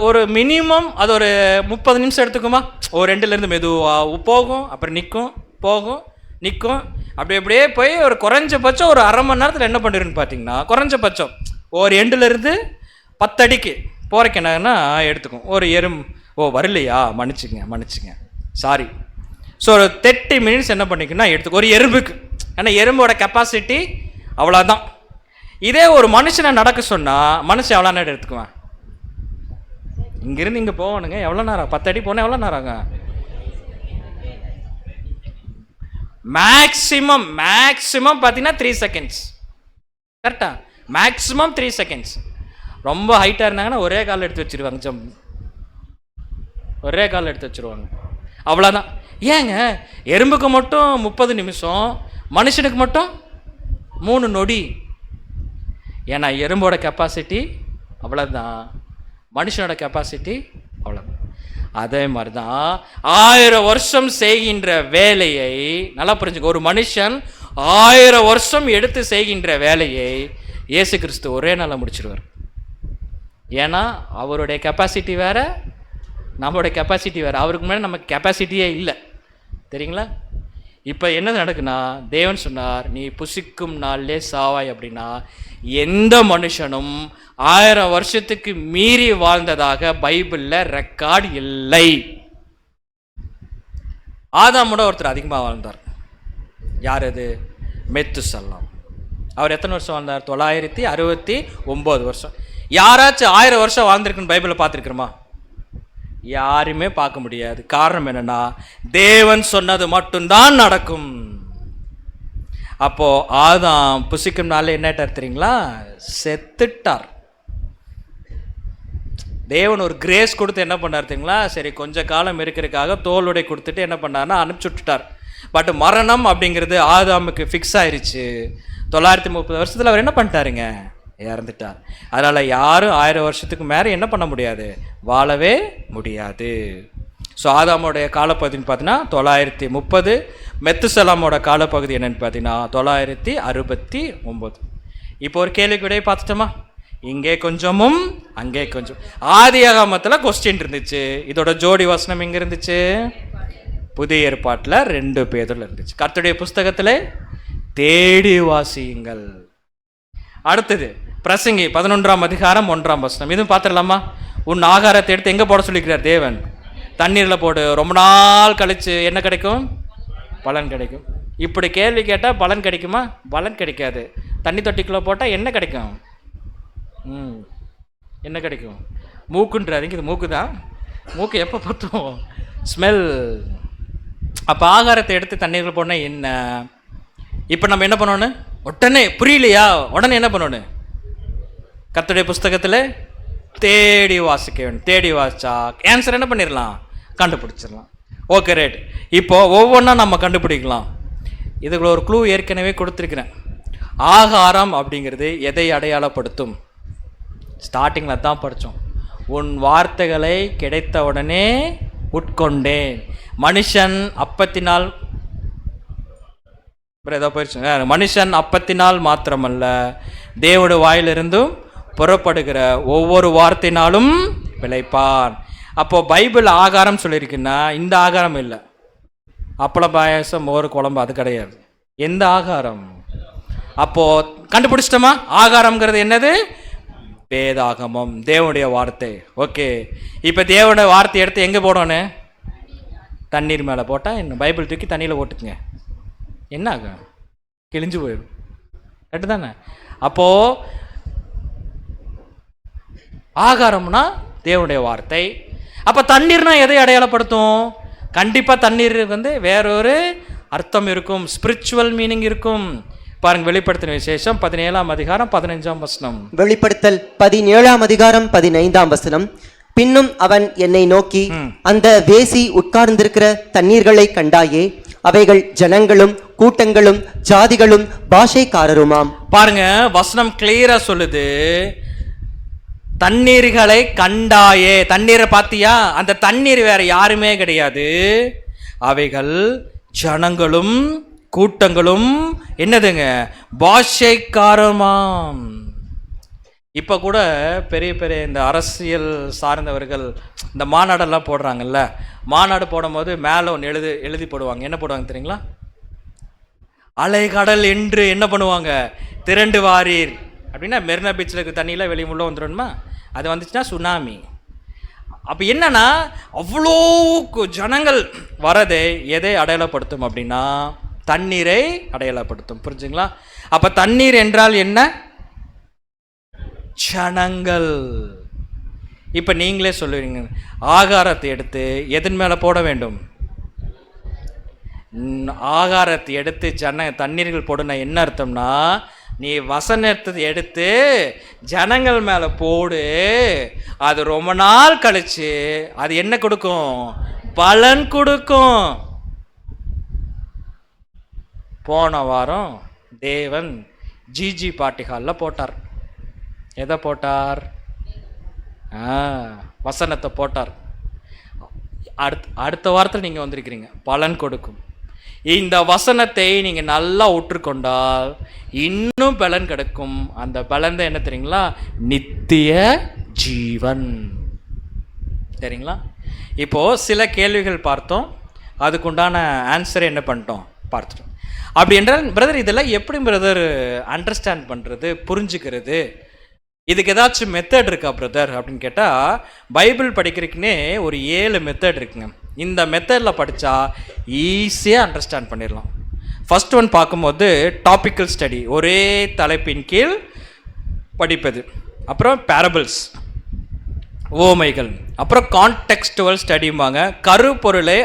ஒரு மினிமம் அது ஒரு 30 நிமிஷம் எடுத்துக்குமா? ஒரு 2லேருந்து மெதுவாக போகும், அப்புறம் நிற்கும், போகும், நிற்கும், அப்படியே போய் ஒரு குறைஞ்சபட்சம் ஒரு அரை மணி நேரத்தில் என்ன பண்ணிருன்னு பார்த்தீங்கன்னா, குறைஞ்சபட்சம் ஒரு 2லேருந்து 10 அடிக்கு போகிறக்கு என்னன்னா எடுத்துக்கும். ஒரு வரலையா? மன்னிச்சுங்க, சாரி. ஸோ ஒரு 30 மினிட்ஸ் என்ன பண்ணிக்கணும்னா எடுத்துக்கும் ஒரு எறும்புக்கு. ஏன்னா எறும்போட கெப்பாசிட்டி அவ்வளோதான். இதே ஒரு மனுஷனை நடக்க சொன்னால் மனுஷன் எவ்வளோ நேரம் எடுத்துக்குவேன்? இங்கேருந்து இங்கே போகணுங்க, எவ்வளோ நேரம்? 10 அடி போனால் எவ்வளோ நேரம் ஆகும்? மேக்ஸிமம் பார்த்தீங்கன்னா 3 செகண்ட்ஸ். கரெக்டா? Maximum 3 seconds. ரொம்ப ஹைட்டாக இருந்தாங்கன்னா ஒரே கால் எடுத்து வச்சுருவாங்க, ஒரே கால் எடுத்து வச்சுருவாங்க, அவ்வளோதான். ஏங்க எறும்புக்கு மட்டும் 30 நிமிஷம், மனுஷனுக்கு மட்டும் 3 நொடி. ஏன்னா எறும்போட கெப்பாசிட்டி அவ்வளோதான், மனுஷனோட கெப்பாசிட்டி அவ்வளோதான். அதே மாதிரி தான் 1000 வருஷம் செய்கின்ற வேலையை நல்லா புரிஞ்சுக்க. ஒரு மனுஷன் 1000 வருஷம் எடுத்து செய்கின்ற வேலையை இயேசு கிறிஸ்து ஒரே நாளில் முடிச்சிடுவார். ஏன்னா அவருடைய கெப்பாசிட்டி வேறு, நம்மளுடைய கெப்பாசிட்டி வேறு. அவருக்கு முன்னாடி நமக்கு கெப்பாசிட்டியே இல்லை, தெரியுங்களா? இப்போ என்ன நடக்குன்னா, தேவன் சொன்னார் நீ புசிக்கும் நாளிலே சாவாய் அப்படின்னா, எந்த மனுஷனும் 1000 வருஷத்துக்கு மீறி வாழ்ந்ததாக பைபிளில் ரெக்கார்டு இல்லை. ஆதாமோட ஒருத்தர் அதிகமாக வாழ்ந்தார். யார் அது? மெத்துசலாம். அவர் எத்தனை வருஷம் வாழ்ந்தார்? 969 வருஷம். யாராச்சும் 1000 வருஷம் வாழ்ந்திருக்குன்னு பைபிளில் பார்த்துருக்குறோமா? யாருமே பார்க்க முடியாது. காரணம் என்னன்னா, தேவன் சொன்னது மட்டும்தான் நடக்கும். அப்போ ஆதாம் புசிக்கும் நாளில் என்ன தெரியுங்களா? செத்துட்டார். தேவன் ஒரு கிரேஸ் கொடுத்து என்ன பண்ணார் தெரியுங்களா? சரி கொஞ்ச காலம் இருக்கிறதுக்காக தோலுடை கொடுத்துட்டு என்ன பண்ணார்னா அனுப்பிச்சு விட்டுட்டார். பட் மரணம் அப்படிங்கிறது ஆதாமுக்கு ஃபிக்ஸ் ஆயிடுச்சு. 930 வருஷத்தில் அவர் என்ன பண்ணிட்டாருங்க? இறந்துட்டார். அதனால் யாரும் 1000 வருஷத்துக்கு மேலே என்ன பண்ண முடியாது? வாழவே முடியாது. ஸோ ஆதாமோடைய காலப்பகுதின்னு பார்த்தீங்கன்னா 930. மெத்துசலாமோட காலப்பகுதி என்னென்னு பார்த்தீங்கன்னா 969. இப்போ ஒரு கேள்விக்கு விடையை பார்த்துட்டோமா? இங்கே கொஞ்சமும் அங்கே கொஞ்சம். ஆதியாகமத்தில் கொஸ்டின் இருந்துச்சு, இதோட ஜோடி வசனம் எங்கே இருந்துச்சு? புதிய ஏற்பாட்டில் 2 பேதுல இருந்துச்சு. கர்த்தருடைய புஸ்தகத்தில் தேடி வாசியுங்கள். அடுத்தது பிரசங்கி 11ஆம் அதிகாரம் 1ஆம் வசனம். இதுவும் பார்த்துடலாமா? உன் ஆகாரத்தை எடுத்து எங்கே போட சொல்லிக்கிறார் தேவன்? தண்ணீரில் போடு. ரொம்ப நாள் கழித்து என்ன கிடைக்கும்? பலன் கிடைக்கும். இப்படி கேள்வி கேட்டால் பலன் கிடைக்குமா? பலன் கிடைக்காது. தண்ணி தொட்டிக்குள்ளே போட்டால் என்ன கிடைக்கும்? என்ன கிடைக்கும்? மூக்குன்றாதீங்க, இது மூக்கு தான். மூக்கு எப்போ பார்த்தோம்? ஸ்மெல். அப்போ ஆகாரத்தை எடுத்து தண்ணீரில் போனால் என்ன? இப்போ நம்ம என்ன பண்ணணும்? உடனே புரியலையா? உடனே என்ன பண்ணணும்? கர்த்தருடைய புஸ்தகத்தில் தேடி வாசிக்க வேண்டும். தேடி வாசிச்சா ஆன்சர் என்ன பண்ணிடலாம்? கண்டுபிடிச்சிடலாம். Okay right. இப்போ ஒவ்வொன்றா நம்ம கண்டுபிடிக்கலாம். இதுக்குள்ள ஒரு க்ளூ ஏற்கனவே கொடுத்துருக்கிறேன். ஆகாரம் அப்படிங்கிறது எதை அடையாளப்படுத்தும்? ஸ்டார்டிங்கில் தான் படித்தோம். உன் வார்த்தைகளை கிடைத்த உடனே உட்கொண்டேன். மனுஷன் அப்பத்தினால் ஏதோ போயிடுச்சு. மனுஷன் அப்பத்தினால் மாத்திரமல்ல, தேவனுடைய வாயிலிருந்தும் புறப்படுகிற ஒவ்வொரு வார்த்தையினாலும் பிழைப்பான். அப்போது பைபிள் ஆகாரம் சொல்லியிருக்குன்னா இந்த ஆகாரம் இல்லை, அப்பள பாயாசம் மோர் குழம்பு அது கிடையாது. எந்த ஆகாரம்? அப்போது கண்டுபிடிச்சிட்டோமா? ஆகாரம்ங்கிறது என்னது? வேதாகமம், தேவனுடைய வார்த்தை. ஓகே, இப்போ தேவனுடைய வார்த்தை எடுத்து எங்கே போடணும்? தண்ணீர் மேலே போட்டால் என்ன? பைபிள் தூக்கி தண்ணியில் போட்டுக்குங்க, என்ன ஆகும்? கிழிஞ்சு போயிடும். கரெக்டு தானே? அப்போது ஆகாரம்னா தேவனுடைய வார்த்தை. அப்போ தண்ணீர்னா எதை அடையாளப்படுத்தும்? கண்டிப்பாக தண்ணீருக்கு வந்து வேறொரு அர்த்தம் இருக்கும், ஸ்பிரிச்சுவல் மீனிங் இருக்கும். பாருங்க, வெளிப்படுத்தின விசேஷம் 17ஆம் அதிகாரம் 15ஆம் வசனம். வெளிப்படுத்தல் 17ஆம் அதிகாரம் 15ஆம் வசனம். பின்னும் அவன் என்னை நோக்கி, அந்த வேசி உட்கார்ந்திருக்கிற தண்ணீர்களை கண்டாயே, அவைகள் ஜனங்களும் கூட்டங்களும் ஜாதிகளும் பாஷைக்காரருமாம். பாருங்க, வசனம் கிளியரா சொல்லுது, தண்ணீர்களை கண்டாயே. தண்ணீரை பார்த்தியா? அந்த தண்ணீர் வேற யாருமே கிடையாது, அவைகள் ஜனங்களும் கூட்டங்களும் என்னதுங்க? பாஷைக்காரமாம். இப்போ கூட பெரிய பெரிய இந்த அரசியல் சார்ந்தவர்கள் இந்த மாநாடெல்லாம் போடுறாங்கல்ல, மாநாடு போடும்போது மேலே ஒன்று எழுதி போடுவாங்க. என்ன போடுவாங்க தெரியுங்களா? அலைகடல் என்று என்ன பண்ணுவாங்க? திரண்டு வாரீர் அப்படின்னா மெரினா பீச்சில் இருக்க தண்ணியில் வெளியே உள்ள வந்துடணுமா? அது வந்துச்சுன்னா சுனாமி. அப்போ என்னன்னா அவ்வளோ ஜனங்கள் வரதை எதை அடையாளப்படுத்தும் அப்படின்னா தண்ணீரை அடையாளப்படுத்தும். புரிஞ்சுங்களா? அப்போ தண்ணீர் என்றால் என்ன? ஜனங்கள். இப்போ நீங்களே சொல்லுவீங்க, ஆகாரத்தை எடுத்து எதன் மேலே போட வேண்டும்? ஆகாரத்தை எடுத்து தண்ணீர்கள் போடுனா என்ன அர்த்தம்னா, நீ வசனத்தை எடுத்து ஜனங்கள் மேலே போடு, அது ரொம்ப நாள் கழிச்சு அது என்ன கொடுக்கும்? பலன் கொடுக்கும். போன வாரம் தேவன் ஜிஜி பார்ட்டி ஹாலில் போட்டார். எதை போட்டார்? வசனத்தை போட்டார். அடுத்த வாரத்தில் நீங்கள் வந்திருக்கிறீங்க, பலன் கொடுக்கும். இந்த வசனத்தை நீங்கள் நல்லா உற்றுக்கொண்டால் இன்னும் பலன் கிடைக்கும். அந்த பலன் தான் என்ன தெரியுங்களா? நித்திய ஜீவன். சரிங்களா? இப்போது சில கேள்விகள் பார்த்தோம், அதுக்குண்டான ஆன்சரை என்ன பண்ணிட்டோம்? பார்த்துட்டோம். அப்படி என்றால் பிரதர் இதெல்லாம் எப்படி பிரதர் அண்டர்ஸ்டாண்ட் பண்ணுறது, புரிஞ்சுக்கிறது? இதுக்கு ஏதாச்சும் மெத்தட் இருக்கா பிரதர் அப்படின்னு கேட்டால், பைபிள் படிக்கிறதுக்குன்னே ஒரு 7 மெத்தட் இருக்குங்க. இந்த மெத்தடில் படித்தா ஈஸியாக அண்டர்ஸ்டாண்ட் பண்ணிடலாம். ஃபர்ஸ்ட் ஒன் பார்க்கும்போது டாபிக்கல் ஸ்டடி, ஒரே தலைப்பின் கீழ் படிப்பது. அப்புறம் பேரபிள்ஸ், ஓமைகள். அப்புறம் கான்டெக்ஸ்டுவல் ஸ்டடிம்பாங்க, கருப்பொருளை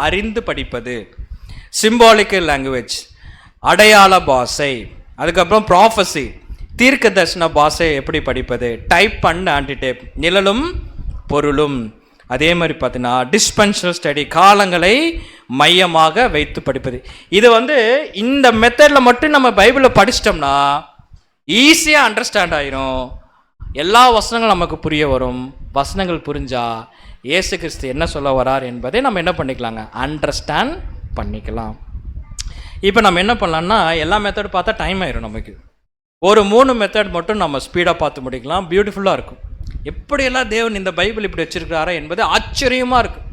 அறிந்து படிப்பது. சிம்பாலிக்கல் லாங்குவேஜ், அடையாள பாஷை. அதுக்கப்புறம் ப்ராஃபஸி, தீர்க்க தரிசன பாஷை எப்படி படிப்பது. டைப் அண்ட் ஆன்டிடைப், நிழலும் பொருளும். அதே மாதிரி பார்த்தீங்கன்னா டிஸ்பென்ஷனல் ஸ்டடி, காலங்களை மையமாக வைத்து படிப்பது. இது வந்து இந்த மெத்தடில் மட்டும் நம்ம பைபிளில் படிச்சிட்டோம்னா ஈஸியாக அண்டர்ஸ்டாண்ட் ஆயிரும். எல்லா வசனங்களும் நமக்கு புரிய வரும். வசனங்கள் புரிஞ்சா இயேசு கிறிஸ்து என்ன சொல்ல வரார் என்பதை நம்ம என்ன பண்ணிக்கலாங்க? அண்டர்ஸ்டாண்ட் பண்ணிக்கலாம். இப்போ நம்ம என்ன பண்ணலாம்னா, எல்லா மெத்தட் பார்த்தா டைம் ஆயிரும் நமக்கு. ஒரு 3 மெத்தட் மட்டும் நம்ம ஸ்பீடாக பார்த்து முடிக்கலாம். பியூட்டிஃபுல்லாக இருக்கும். எப்படியெல்லாம் தேவன் இந்த பைபிள் இப்படி வச்சிருக்கிறாரா என்பது ஆச்சரியமாக இருக்கும்.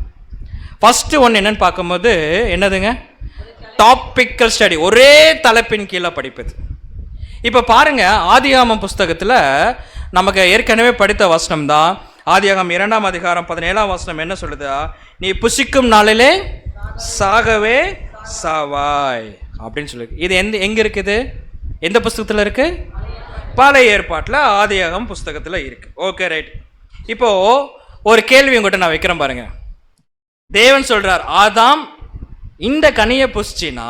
ஃபஸ்ட்டு ஒன்று என்னன்னு பார்க்கும்போது என்னதுங்க? டாபிக்கல் ஸ்டடி, ஒரே தலைப்பின் கீழே படிப்பது. இப்போ பாருங்க, ஆதியாகமம் புஸ்தகத்தில் நமக்கு ஏற்கனவே படித்த வசனம் தான். ஆதியாகமம் 2ஆம் அதிகாரம் 17ஆம் வசனம் என்ன சொல்லுதா? நீ புசிக்கும் நாளிலே சாகவே சாவாய் அப்படின்னு சொல்லி. இது எங்கே இருக்குது? எந்த புஸ்தகத்தில் இருக்கு? பழைய ஏற்பாட்டில் ஆதியாகமம் புஸ்தகத்தில் இருக்கு. Okay, right. இப்போ ஒரு கேள்வி உங்கள்கிட்ட நான் வைக்கிறேன் பாருங்க. தேவன் சொல்றார், ஆதாம் இந்த கனியை புசிச்சினா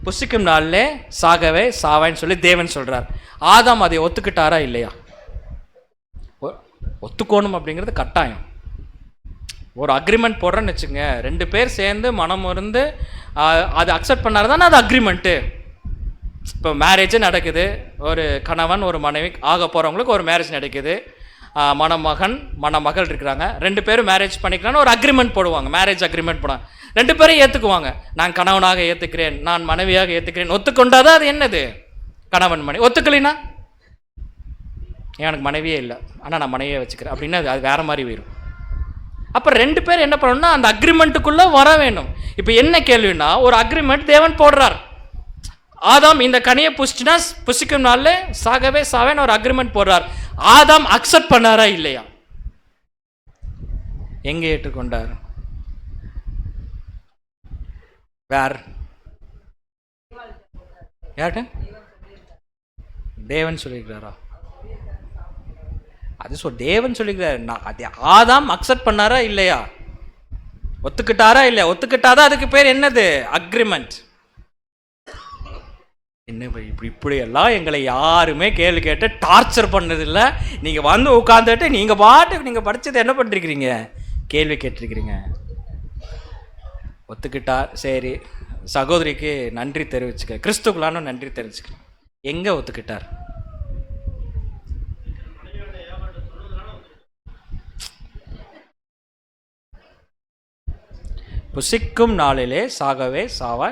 புசிக்கும் நாளிலே சாகவே சாவான்னு சொல்லி தேவன் சொல்றார். ஆதாம் அதை ஒத்துக்கிட்டாரா இல்லையா? ஒத்துக்கணும் அப்படிங்கிறது கட்டாயம். ஒரு அக்ரிமெண்ட் போடுறேன்னு வச்சுங்க, 2 பேர் சேர்ந்து மனம் இருந்து அது அக்செப்ட் பண்ணாரு தானே அது அக்ரிமெண்ட்டு. இப்போ மேரேஜே நடக்குது, ஒரு கணவன் ஒரு மனைவி ஆக போகிறவங்களுக்கு ஒரு மேரேஜ் நடக்குது, மணமகன் மணமகள் இருக்கிறாங்க, 2 பேரும் மேரேஜ் பண்ணிக்கலான்னு ஒரு அக்ரிமெண்ட் போடுவாங்க, மேரேஜ் அக்ரிமெண்ட் போடுவாங்க. 2 பேரும் ஏற்றுக்குவாங்க. நான் கணவனாக ஏற்றுக்கிறேன், நான் மனைவியாக ஏற்றுக்கிறேன். ஒத்துக்கொண்டாதான் அது என்னது? கணவன் மனைவி. ஒத்துக்கலைன்னா எனக்கு மனைவியே இல்லை, ஆனால் நான் மனைவியை வச்சுக்கிறேன் அப்படின்னா அது வேற மாதிரி போயிடும். அப்போ 2 பேர் என்ன பண்ணணும்னா அந்த அக்ரிமெண்ட்டுக்குள்ளே வர வேணும். இப்போ என்ன கேள்வினா, ஒரு அக்ரிமெண்ட் தேவன் போடுறார். ஆதாம் இந்த கனியை புசிச்சுனா புசிக்கும் நாள்ல சாகவே சாவேன்னு ஒரு அக்ரிமெண்ட் போடுறார். ஆதாம் அக்செப்ட் பண்ணாரா இல்லையா? எங்கே ஏற்றுக்கொண்டார்? வேர் யார்கிட்ட? தேவன் சொல்லியிருக்கிறாரா? அது தேவன் சொல்லிக்கிறார். அது ஆதாம் அக்செப்ட் பண்ணாரா இல்லையா? ஒத்துக்கிட்டாரா இல்லையா? ஒத்துக்கிட்டாதான் அதுக்கு பேர் என்னது? அக்ரிமெண்ட். என்ன இப்படி எல்லாம் எங்களை யாருமே கேள்வி கேட்டு டார்ச்சர் பண்ணதில்லை. நீங்கள் வந்து உட்காந்துட்டு நீங்கள் பாட்டுக்கு நீங்கள் படித்தது என்ன பண்ணிருக்கிறீங்க? கேள்வி கேட்டிருக்கிறீங்க. ஒத்துக்கிட்டார், சரி. சகோதரிக்கு நன்றி தெரிவிச்சுக்க, கிறிஸ்துக்குள்ளான நன்றி தெரிவிச்சுக்க. எங்கே ஒத்துக்கிட்டார்? புசிக்கும் நாளிலே சாகவே சாவ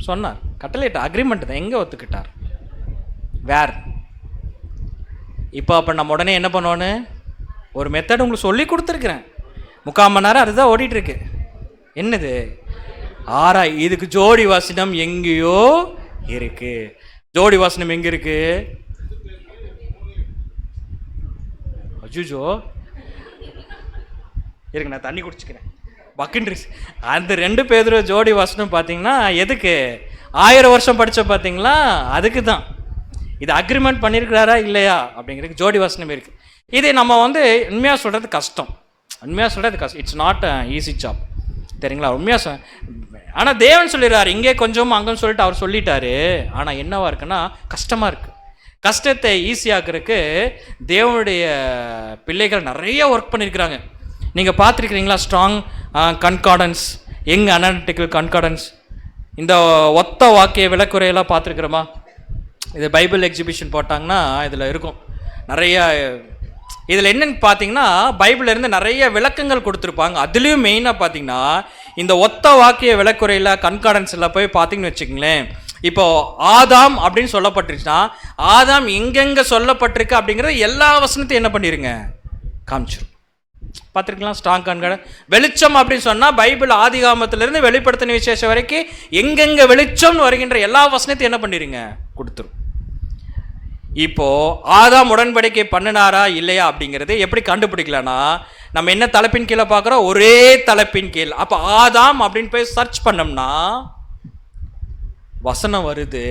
சொன்னார், கட்டளையிட்ட அக்ரிமெண்ட் தான். எங்கே ஒத்துக்கிட்டார்? வேர். இப்போ அப்போ நம்ம உடனே என்ன பண்ணோன்னு ஒரு மெத்தட் உங்களுக்கு சொல்லி கொடுத்துருக்குறேன். 3/4 மணி நேரம் அதுதான் ஓடிட்டுருக்கு. என்னது? இதுக்கு ஜோடி வசனம் எங்கேயோ இருக்கு. ஜோடி வசனம் எங்கே இருக்கு? அஜுஜோ இருக்கு, நான் தண்ணி குடிச்சுக்கிறேன். பக்கின்றிஸ் அந்த 2 பேதுரு ஜோடி வசனம் பார்த்தீங்கன்னா எதுக்கு? 1000 வருஷம் படித்த பார்த்தீங்களா? அதுக்கு தான். இது அக்ரிமெண்ட் பண்ணியிருக்கிறாரா இல்லையா அப்படிங்கிறதுக்கு ஜோடி வசனம் இருக்குது. இது நம்ம உண்மையாக சொல்கிறது கஷ்டம். இட்ஸ் நாட் ஈஸி ஜாப், சரிங்களா? உண்மையாக ஆனால் தேவன் சொல்லிடுறாரு, இங்கே கொஞ்சம் அங்கே சொல்லிட்டு அவர் சொல்லிட்டாரு. ஆனால் என்னவா இருக்குன்னா கஷ்டமாக இருக்குது. கஷ்டத்தை ஈஸியாக்குறதுக்கு தேவனுடைய பிள்ளைகள் நிறைய ஒர்க் பண்ணியிருக்கிறாங்க. நீங்கள் பார்த்துருக்கிறீங்களா? Strong concordance, Young analytical concordance, இந்த ஒத்த வாக்கிய விளக்குறையெல்லாம் பார்த்துருக்குறோமா? இது பைபிள் எக்ஸிபிஷன் போட்டாங்கன்னா இதில் இருக்கும் நிறைய. இதில் என்னென்னு பார்த்தீங்கன்னா பைபிள்லேருந்து நிறைய விளக்கங்கள் கொடுத்துருப்பாங்க. அதுலேயும் மெயினாக பார்த்தீங்கன்னா இந்த ஒத்த வாக்கிய விளக்குறையில் கன்கார்டன்ஸில் போய் பார்த்தீங்கன்னு வச்சுக்கோங்களேன். இப்போது ஆதாம் அப்படின்னு சொல்லப்பட்டுருச்சுன்னா ஆதாம் எங்கெங்கே சொல்லப்பட்டிருக்கு அப்படிங்கிறது எல்லா வசனத்தையும் என்ன பண்ணிடுங்க? காமிச்சிடும். பார்த்துருக்கலாம். ஸ்ட்ராங் கண்கார்டன். வெளிச்சம் அப்படின்னு சொன்னால் பைபிள் ஆதிகாமத்திலிருந்து வெளிப்படுத்தின விசேஷம் வரைக்கும் எங்கெங்கே வெளிச்சம்னு வருகின்ற எல்லா வசனத்தையும் என்ன பண்ணிடுங்க? கொடுத்துரும். இப்போ ஆதாம் உடன்படிக்கை பண்ணினாரா இல்லையா அப்படிங்கிறது எப்படி கண்டுபிடிக்கலன்னா, நம்ம என்ன தலைப்பின் கீழே பார்க்குறோம்? ஒரே தலைப்பின் கீழ். அப்போ ஆதாம் அப்படின்னு போய் சர்ச் பண்ணோம்னா வசனம் வருது.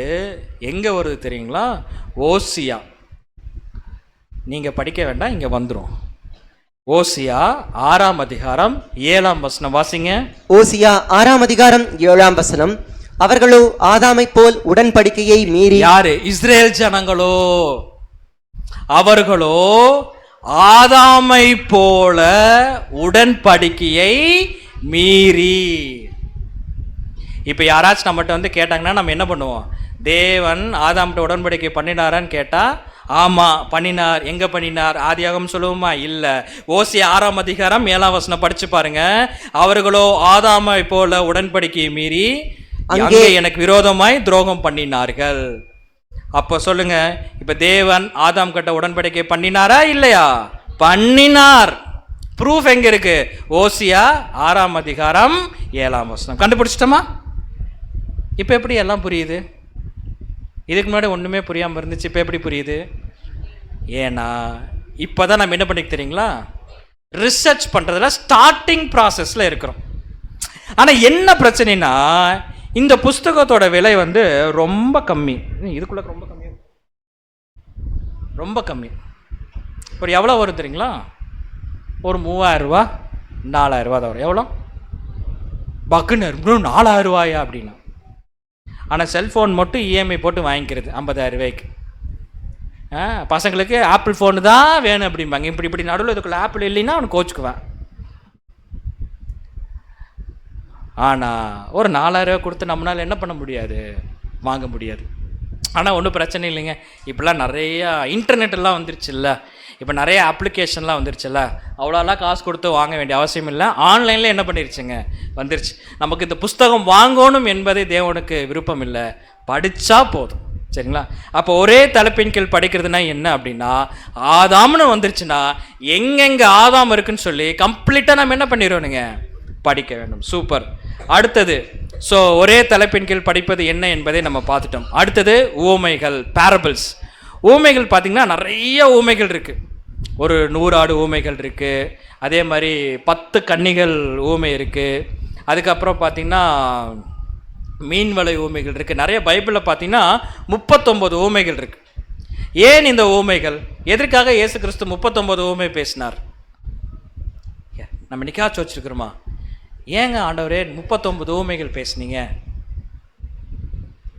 எங்கே வருது தெரியுங்களா? ஓசியா. நீங்கள் படிக்க வேண்டாம், இங்கே வந்துடும். ஓசியா 6ஆம் அதிகாரம் 7ஆம் வசனம் வாசிங்க. ஓசியா 6ஆம் அதிகாரம் 7ஆம் வசனம். அவர்களோ ஆதாமை போல் உடன்படிக்கையை மீறி. யாரு? இஸ்ரேல் ஜனங்களோ. அவர்களோ ஆதாமை போல உடன்படிக்கையை மீறி. இப்போ யாராச்சும் நம்மகிட்ட கேட்டாங்கன்னா நம்ம என்ன பண்ணுவோம்? தேவன் ஆதாம்கிட்ட உடன்படிக்கை பண்ணினாரான்னு கேட்டால் ஆமாம் பண்ணினார். எங்கே பண்ணினார்? ஆதியாகமம் சொல்லுவோமா? இல்லை. ஓசியா 6ஆம் அதிகாரம் 7ஆம் வசனம் படிச்சு பாருங்க. அவர்களோ ஆதாமை போல உடன்படிக்கையை மீறி அங்கே எனக்கு விரோதமாய் துரோகம் பண்ணினார்கள். அப்போ சொல்லுங்க, இப்போ தேவன் ஆதாம் கிட்ட உடன்படிக்கை பண்ணினாரா இல்லையா? பண்ணினார். ப்ரூஃப் எங்க இருக்கு? ஓசியா 6ஆம் அதிகாரம் 7ஆம் வசனம். கண்டுபிடிச்சிட்டோமா? இப்போ எப்படி எல்லாம் புரியுது? இதுக்கு முன்னாடி ஒன்றுமே புரியாமல் இருந்துச்சு, இப்போ எப்படி புரியுது? ஏன்னா இப்போ தான் நம்ம என்ன பண்ணிக்க தெரியுங்களா? ரிசர்ச் பண்ணுறதுல ஸ்டார்டிங் ப்ராசஸில் இருக்கிறோம். ஆனால் என்ன பிரச்சனைனா இந்த புஸ்தகத்தோட விலை ரொம்ப கம்மி. இதுக்குள்ளே ரொம்ப கம்மி, ரொம்ப கம்மி. ஒரு எவ்வளோ வரும் தெரியுங்களா? ஒரு 3000 ரூபா 4000 ரூபா தான் வரும். எவ்வளோ? பக்குன்னு 4000 ரூபாயா அப்படின்னா. ஆனால் செல்ஃபோன் மட்டும் இஎம்ஐ போட்டு வாங்கிக்கிறது 50,000 ரூபாய்க்கு. பசங்களுக்கு ஆப்பிள் ஃபோனு தான் வேணும் அப்படிம்பாங்க. இப்படி நடுவில் இதுக்குள்ள ஆப்பிள் இல்லைன்னா அவனுக்கு கோச்சுக்குவேன். ஆனால் ஒரு 4000 ரூபா கொடுத்து நம்மளால் என்ன பண்ண முடியாது? வாங்க முடியாது. ஆனால் ஒன்றும் பிரச்சனை இல்லைங்க. இப்போலாம் நிறையா இன்டர்நெட்டெல்லாம் வந்துருச்சுல்ல, இப்போ நிறைய அப்ளிகேஷன்லாம் வந்துருச்சுல்ல, அவ்வளோலாம் காசு கொடுத்து வாங்க வேண்டிய அவசியம் இல்லை. ஆன்லைனில் என்ன பண்ணிருச்சுங்க? வந்துருச்சு. நமக்கு இந்த புஸ்தகம் வாங்கணும் என்பதே தேவனுக்கு விருப்பம் இல்லை, படித்தா போதும். சரிங்களா? அப்போ ஒரே தலைப்பின் கீழ் படிக்கிறதுனா என்ன அப்படின்னா, ஆதாம்னு வந்துருச்சுன்னா எங்கெங்கே ஆதாம் இருக்குன்னு சொல்லி கம்ப்ளீட்டாக நம்ம என்ன பண்ணிடுவோனுங்க, படிக்க வேண்டும். சூப்பர். அடுத்தது, ஸோ ஒரே தலைப்பின் கீழ் படிப்பது என்ன என்பதை நம்ம பார்த்துட்டோம். அடுத்தது ஊமைகள், பேரபிள்ஸ். ஊமைகள் பார்த்திங்கன்னா நிறைய ஊமைகள் இருக்குது. ஒரு 100 ஆடு ஊமைகள் இருக்குது. அதே மாதிரி 10 கன்னிகள் ஊமை இருக்குது. அதுக்கப்புறம் பார்த்திங்கன்னா மீன்வலை ஊமைகள் இருக்குது. நிறைய பைபிளில் பார்த்திங்கன்னா 39 ஊமைகள் இருக்குது. ஏன் இந்த ஊமைகள்? எதற்காக இயேசு கிறிஸ்து 39 ஊமை பேசினார்? நம்ம நிக்காச்சு வச்சுருக்கிறோமா? ஏங்க ஆண்டவரே 39 ஊமைகள் பேசுனீங்க?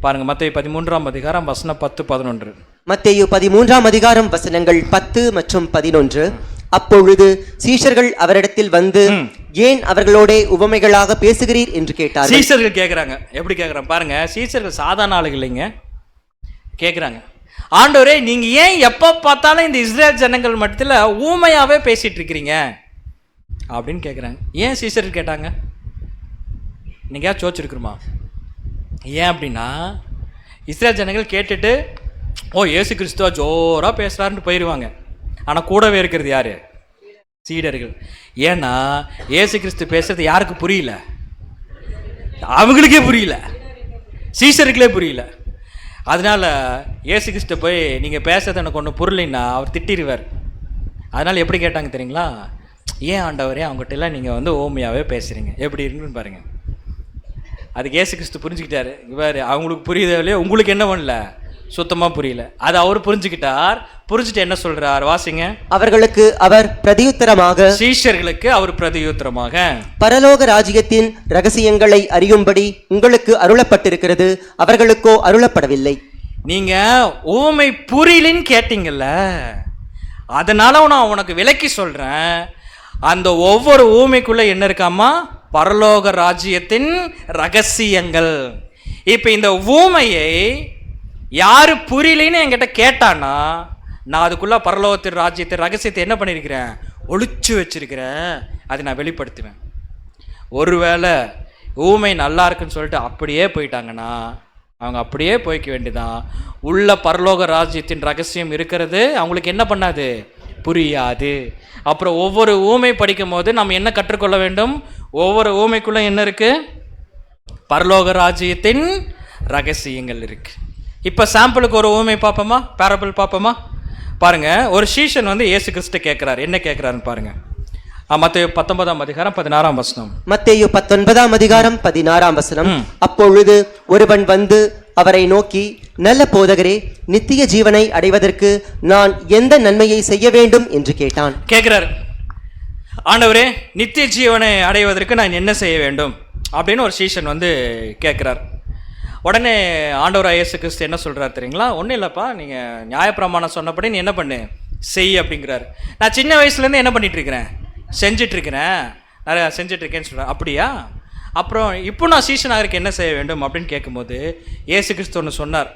பாருங்கள், மத்தேயு 13ஆம் அதிகாரம் வசனம் 10-11. மத்தேயு 13ஆம் அதிகாரம் வசனங்கள் 10 மற்றும் 11. அப்பொழுது சீஷர்கள் அவரிடத்தில் வந்து, ஏன் அவர்களோட உவமைகளாக பேசுகிறீர் என்று கேட்டார். சீஷர்கள் கேட்குறாங்க. எப்படி கேட்குறாங்க பாருங்க. சீஷர்கள் சாதாரண ஆளுகள் இல்லைங்க. கேட்குறாங்க, ஆண்டவரே நீங்கள் ஏன் எப்போ பார்த்தாலும் இந்த இஸ்ரேல் ஜனங்கள் மட்டத்தில் ஊமையாகவே பேசிகிட்டு இருக்கிறீங்க அப்படின்னு கேட்குறாங்க. ஏன் சீஷர்கள் கேட்டாங்க? நீங்கள் ஏன் சோச்சிருக்குமா? ஏன் அப்படின்னா, இஸ்ரேல் ஜனங்கள் கேட்டுட்டு ஓ இயேசு கிறிஸ்துவா ஜோராக பேசுகிறாருன்னு போயிடுவாங்க. ஆனால் கூடவே இருக்கிறது யார்? சீடர்கள். ஏன்னா இயேசு கிறிஸ்து பேசுறது யாருக்கு புரியல? அவங்களுக்கே புரியல, சீஷருக்களே புரியல. அதனால இயேசு கிறிஸ்து போய் நீங்கள் பேசுறது எனக்கு ஒன்று புரியலைன்னா அவர் திட்டிடுவார். அதனால் எப்படி கேட்டாங்க தெரியுங்களா? ஏன் ஆண்டவரே அவங்ககிட்ட எல்லாம் நீங்கள் வந்து ஓமையாகவே பேசுகிறீங்க, எப்படி இருக்குன்னு பாருங்கள். அதுக்கு இயேசு கிறிஸ்து புரிஞ்சுக்கிட்டாரு. இவர் அவங்களுக்கு புரியுதோ இல்லையோ, உங்களுக்கு என்ன பண்ணல, சுத்தமாக புரியல. அது அவர் புரிஞ்சுக்கிட்டார். புரிஞ்சுட்டு என்ன சொல்றார்? வாசிங்க. அவர்களுக்கு அவர் பிரதியுத்தரமாக, சீஷர்களுக்கு அவர் பிரதியுத்தரமாக, பரலோக ராஜ்யத்தின் ரகசியங்களை அறியும்படி உங்களுக்கு அருளப்பட்டிருக்கிறது, அவர்களுக்கோ அருளப்படவில்லை. நீங்க ஊமை புரியலன்னு கேட்டீங்கல்ல, அதனால நான் உனக்கு விளக்கி சொல்றேன். அந்த ஒவ்வொரு ஊமைக்குள்ள என்ன இருக்காமா? பரலோக ராஜ்யத்தின் ரகசியங்கள். இப்போ இந்த ஊமையை யாரு புரியலன்னு என்கிட்ட கேட்டானா, நான் அதுக்குள்ள பரலோகத்தின் ராஜ்யத்தின் ரகசியத்தை என்ன பண்ணியிருக்கிறேன்? ஒளிச்சு வச்சிருக்கிறேன். அதை நான் வெளிப்படுத்துவேன். ஒருவேளை ஊமை நல்லா இருக்குன்னு சொல்லிட்டு அப்படியே போயிட்டாங்கன்னா அவங்க அப்படியே போய்க்க வேண்டியதான். உள்ள பரலோக ராஜ்யத்தின் ரகசியம் இருக்கிறது அவங்களுக்கு என்ன பண்ணாது? புரியாது. அப்புறம் ஒவ்வொரு ஊமை படிக்கும் போது நம்ம என்ன கற்றுக்கொள்ள வேண்டும்? ஒவ்வொரு ஊமைக்குள்ள என்ன இருக்கு? பரலோக ராஜ்யத்தின் ரகசியங்கள் இருக்கு. இப்போ சாம்பிளுக்கு ஒரு ஊமை பார்ப்போமா, பேரபிள் பார்ப்போமா? பாருங்க, ஒரு சீஷன் வந்து இயேசு கிறிஸ்து கேட்கிறார். என்ன கேட்கிறாருன்னு பாருங்க. மத்தேயு 19ஆம் அதிகாரம் 16ஆம் வசனம். மத்தேயு 19ஆம் அதிகாரம் 16ஆம் வசனம். அப்பொழுது ஒருவன் வந்து அவரை நோக்கி, நல்ல போதகரே, நித்திய ஜீவனை அடைவதற்கு நான் எந்த நன்மையை செய்ய வேண்டும் என்று கேட்டான். கேட்கிறார், ஆண்டவரே நித்திய ஜீவனை அடைவதற்கு நான் என்ன செய்ய வேண்டும் அப்படின்னு ஒரு சீஷன் வந்து கேட்கிறார். உடனே ஆண்டவர் இயேசு கிறிஸ்து என்ன சொல்றார் தெரியுங்களா? ஒன்றும் இல்லைப்பா, நீங்கள் நியாயப்பிரமாணம் சொன்னபடி நீ என்ன பண்ணு, செய் அப்படிங்கிறார். நான் சின்ன வயசுலேருந்து என்ன பண்ணிட்டு இருக்கிறேன்? செஞ்சிட்ருக்கிறேன், நிறையா செஞ்சிட்ருக்கேன்னு சொல்கிறேன். அப்படியா? அப்புறம் இப்போ நான் சீஷனாகிறதுக்கு என்ன செய்ய வேண்டும் அப்படின்னு கேட்கும்போது இயேசு கிறிஸ்து ஒன்று சொன்னார்.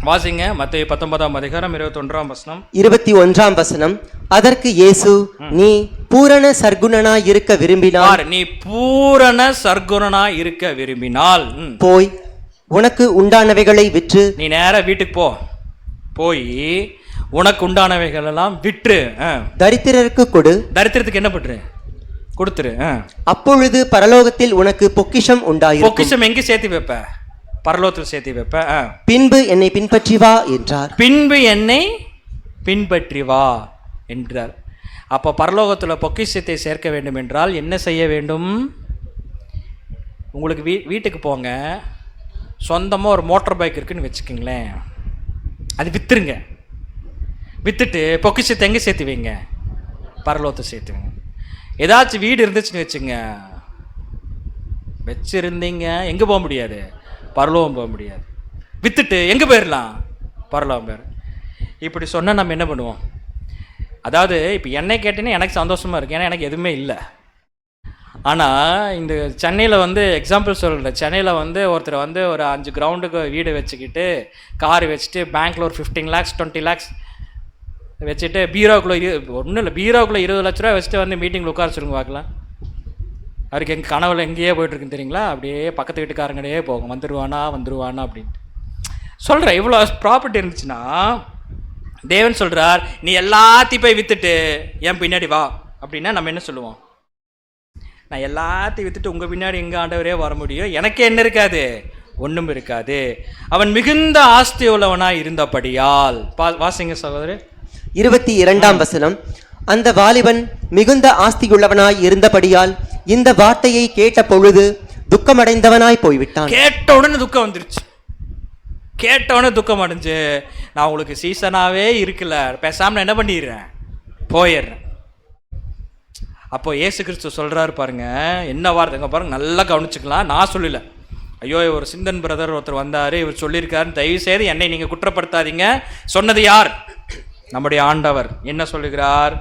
வாசிங்க, மத்தேயு 19ஆம் அதிகாரம் 21ஆம் வசனம். 21ஆம் வசனம். அதற்கு இயேசு, நீ பூரண சர்க்குணனாய் இருக்க விரும்பினால், நீ பூரண சர்க்குணனாய் இருக்க விரும்பினால் போய் உனக்கு உண்டானவைகளை விற்று, நீ நேரா வீட்டுக்கு போ, போய் உனக்கு உண்டானவைகள் எல்லாம் விற்று தரித்திரருக்கு கொடு. தரித்திரத்துக்கு என்ன பண்ற? கொடுத்துரு. அப்பொழுது பரலோகத்தில் உனக்கு பொக்கிஷம் உண்டாயிருக்கும். பொக்கிஷம் எங்க சேர்த்து வைப்ப? பரலோகத்தில் சேர்த்து வைப்ப. பின்பு என்னை பின்பற்றி வா என்றார். பின்பு என்னை பின்பற்றி வா என்றார். அப்போ பரலோகத்தில் பொக்கிஷத்தை சேர்க்க வேண்டும் என்றால் என்ன செய்ய வேண்டும்? உங்களுக்கு வீட்டுக்கு போங்க, சொந்தமாக ஒரு மோட்டார் பைக் இருக்குன்னு வச்சுக்கோங்களேன், அது விற்றுருங்க. விற்றுட்டு பொக்கிஷத்தை எங்கே சேர்த்து வைங்க? பரலோகத்தை சேர்த்து வைங்க. ஏதாச்சும் வீடு இருந்துச்சுன்னு வச்சுங்க, வச்சுருந்தீங்க, எங்கே போக முடியாது? பரலோகம் போக முடியாது. விற்றுட்டு எங்கே போயிடலாம்? பரலோகம் போயிடும். இப்படி சொன்னால் நம்ம என்ன பண்ணுவோம்? அதாவது இப்போ என்னை கேட்டீங்கன்னா எனக்கு சந்தோஷமாக இருக்குது, ஏன்னா எனக்கு எதுவுமே இல்லை. ஆனால் இந்த சென்னையில் வந்து எக்ஸாம்பிள் சொல்கிறேன். சென்னையில் வந்து ஒருத்தர் வந்து ஒரு 5 கிரவுண்டுக்கு வீடு வச்சுக்கிட்டு கார் வச்சுட்டு பேங்க்கில் ஒரு 15 lakhs 20 lakhs வச்சுட்டு பீரோக்குள்ளே ஒன்றும் இல்லை, பீரோக்குள்ளே 20 லட்ச ரூபா வச்சுட்டு வந்து மீட்டிங்கில் உட்கார சொல்லுங்க பார்க்கலாம். அவருக்கு எங்கள் கனவுல எங்கேயே போயிட்டுருக்குன்னு தெரியுங்களா? அப்படியே பக்கத்து வீட்டுக்காரங்களே போகும், வந்துடுவானா வந்துடுவானா அப்படின்ட்டு. சொல்கிறேன், இவ்வளோ ப்ராப்பர்ட்டி இருந்துச்சுன்னா தேவன் சொல்கிறார், நீ எல்லாத்தையும் போய் விற்றுட்டு என் பின்னாடி வா அப்படின்னா நம்ம என்ன சொல்லுவோம்? நான் எல்லாத்தையும் விற்றுட்டு உங்கள் பின்னாடி எங்கள் ஆண்டவரே வர முடியும், எனக்கே என்ன இருக்காது? ஒன்றும் இருக்காது. அவன் மிகுந்த ஆஸ்தி உள்ளவனாக இருந்தபடியால். வாசிங்க சகோதரர். 22ஆம் வசனம். அந்த வாலிபன் மிகுந்த ஆஸ்தியுள்ளவனாய் இருந்தபடியால் இந்த வார்த்தையை கேட்ட பொழுது துக்கமடைந்தவனாய் போய்விட்டான். கேட்ட உடனே துக்கம் வந்துருச்சு. கேட்டவொடனே துக்கம் அடைஞ்சு, நான் உங்களுக்கு சீசனாகவே இருக்குல்ல, பேசாமல் என்ன பண்ணிடுறேன், போயிடுறேன். அப்போ இயேசு கிறிஸ்து சொல்கிறாரு பாருங்க, என்ன வார்த்தைங்க பாருங்க, நல்லா கவனிச்சுக்கலாம். நான் சொல்லல, ஐயோ ஒரு சிந்தன் பிரதர் ஒருத்தர் வந்தார், இவர் சொல்லியிருக்காரு, தயவு செய்து என்னை நீங்கள் குற்றப்படுத்தாதீங்க. சொன்னது யார்? நம்முடைய ஆண்டவர். என்ன சொல்லுகிறார்?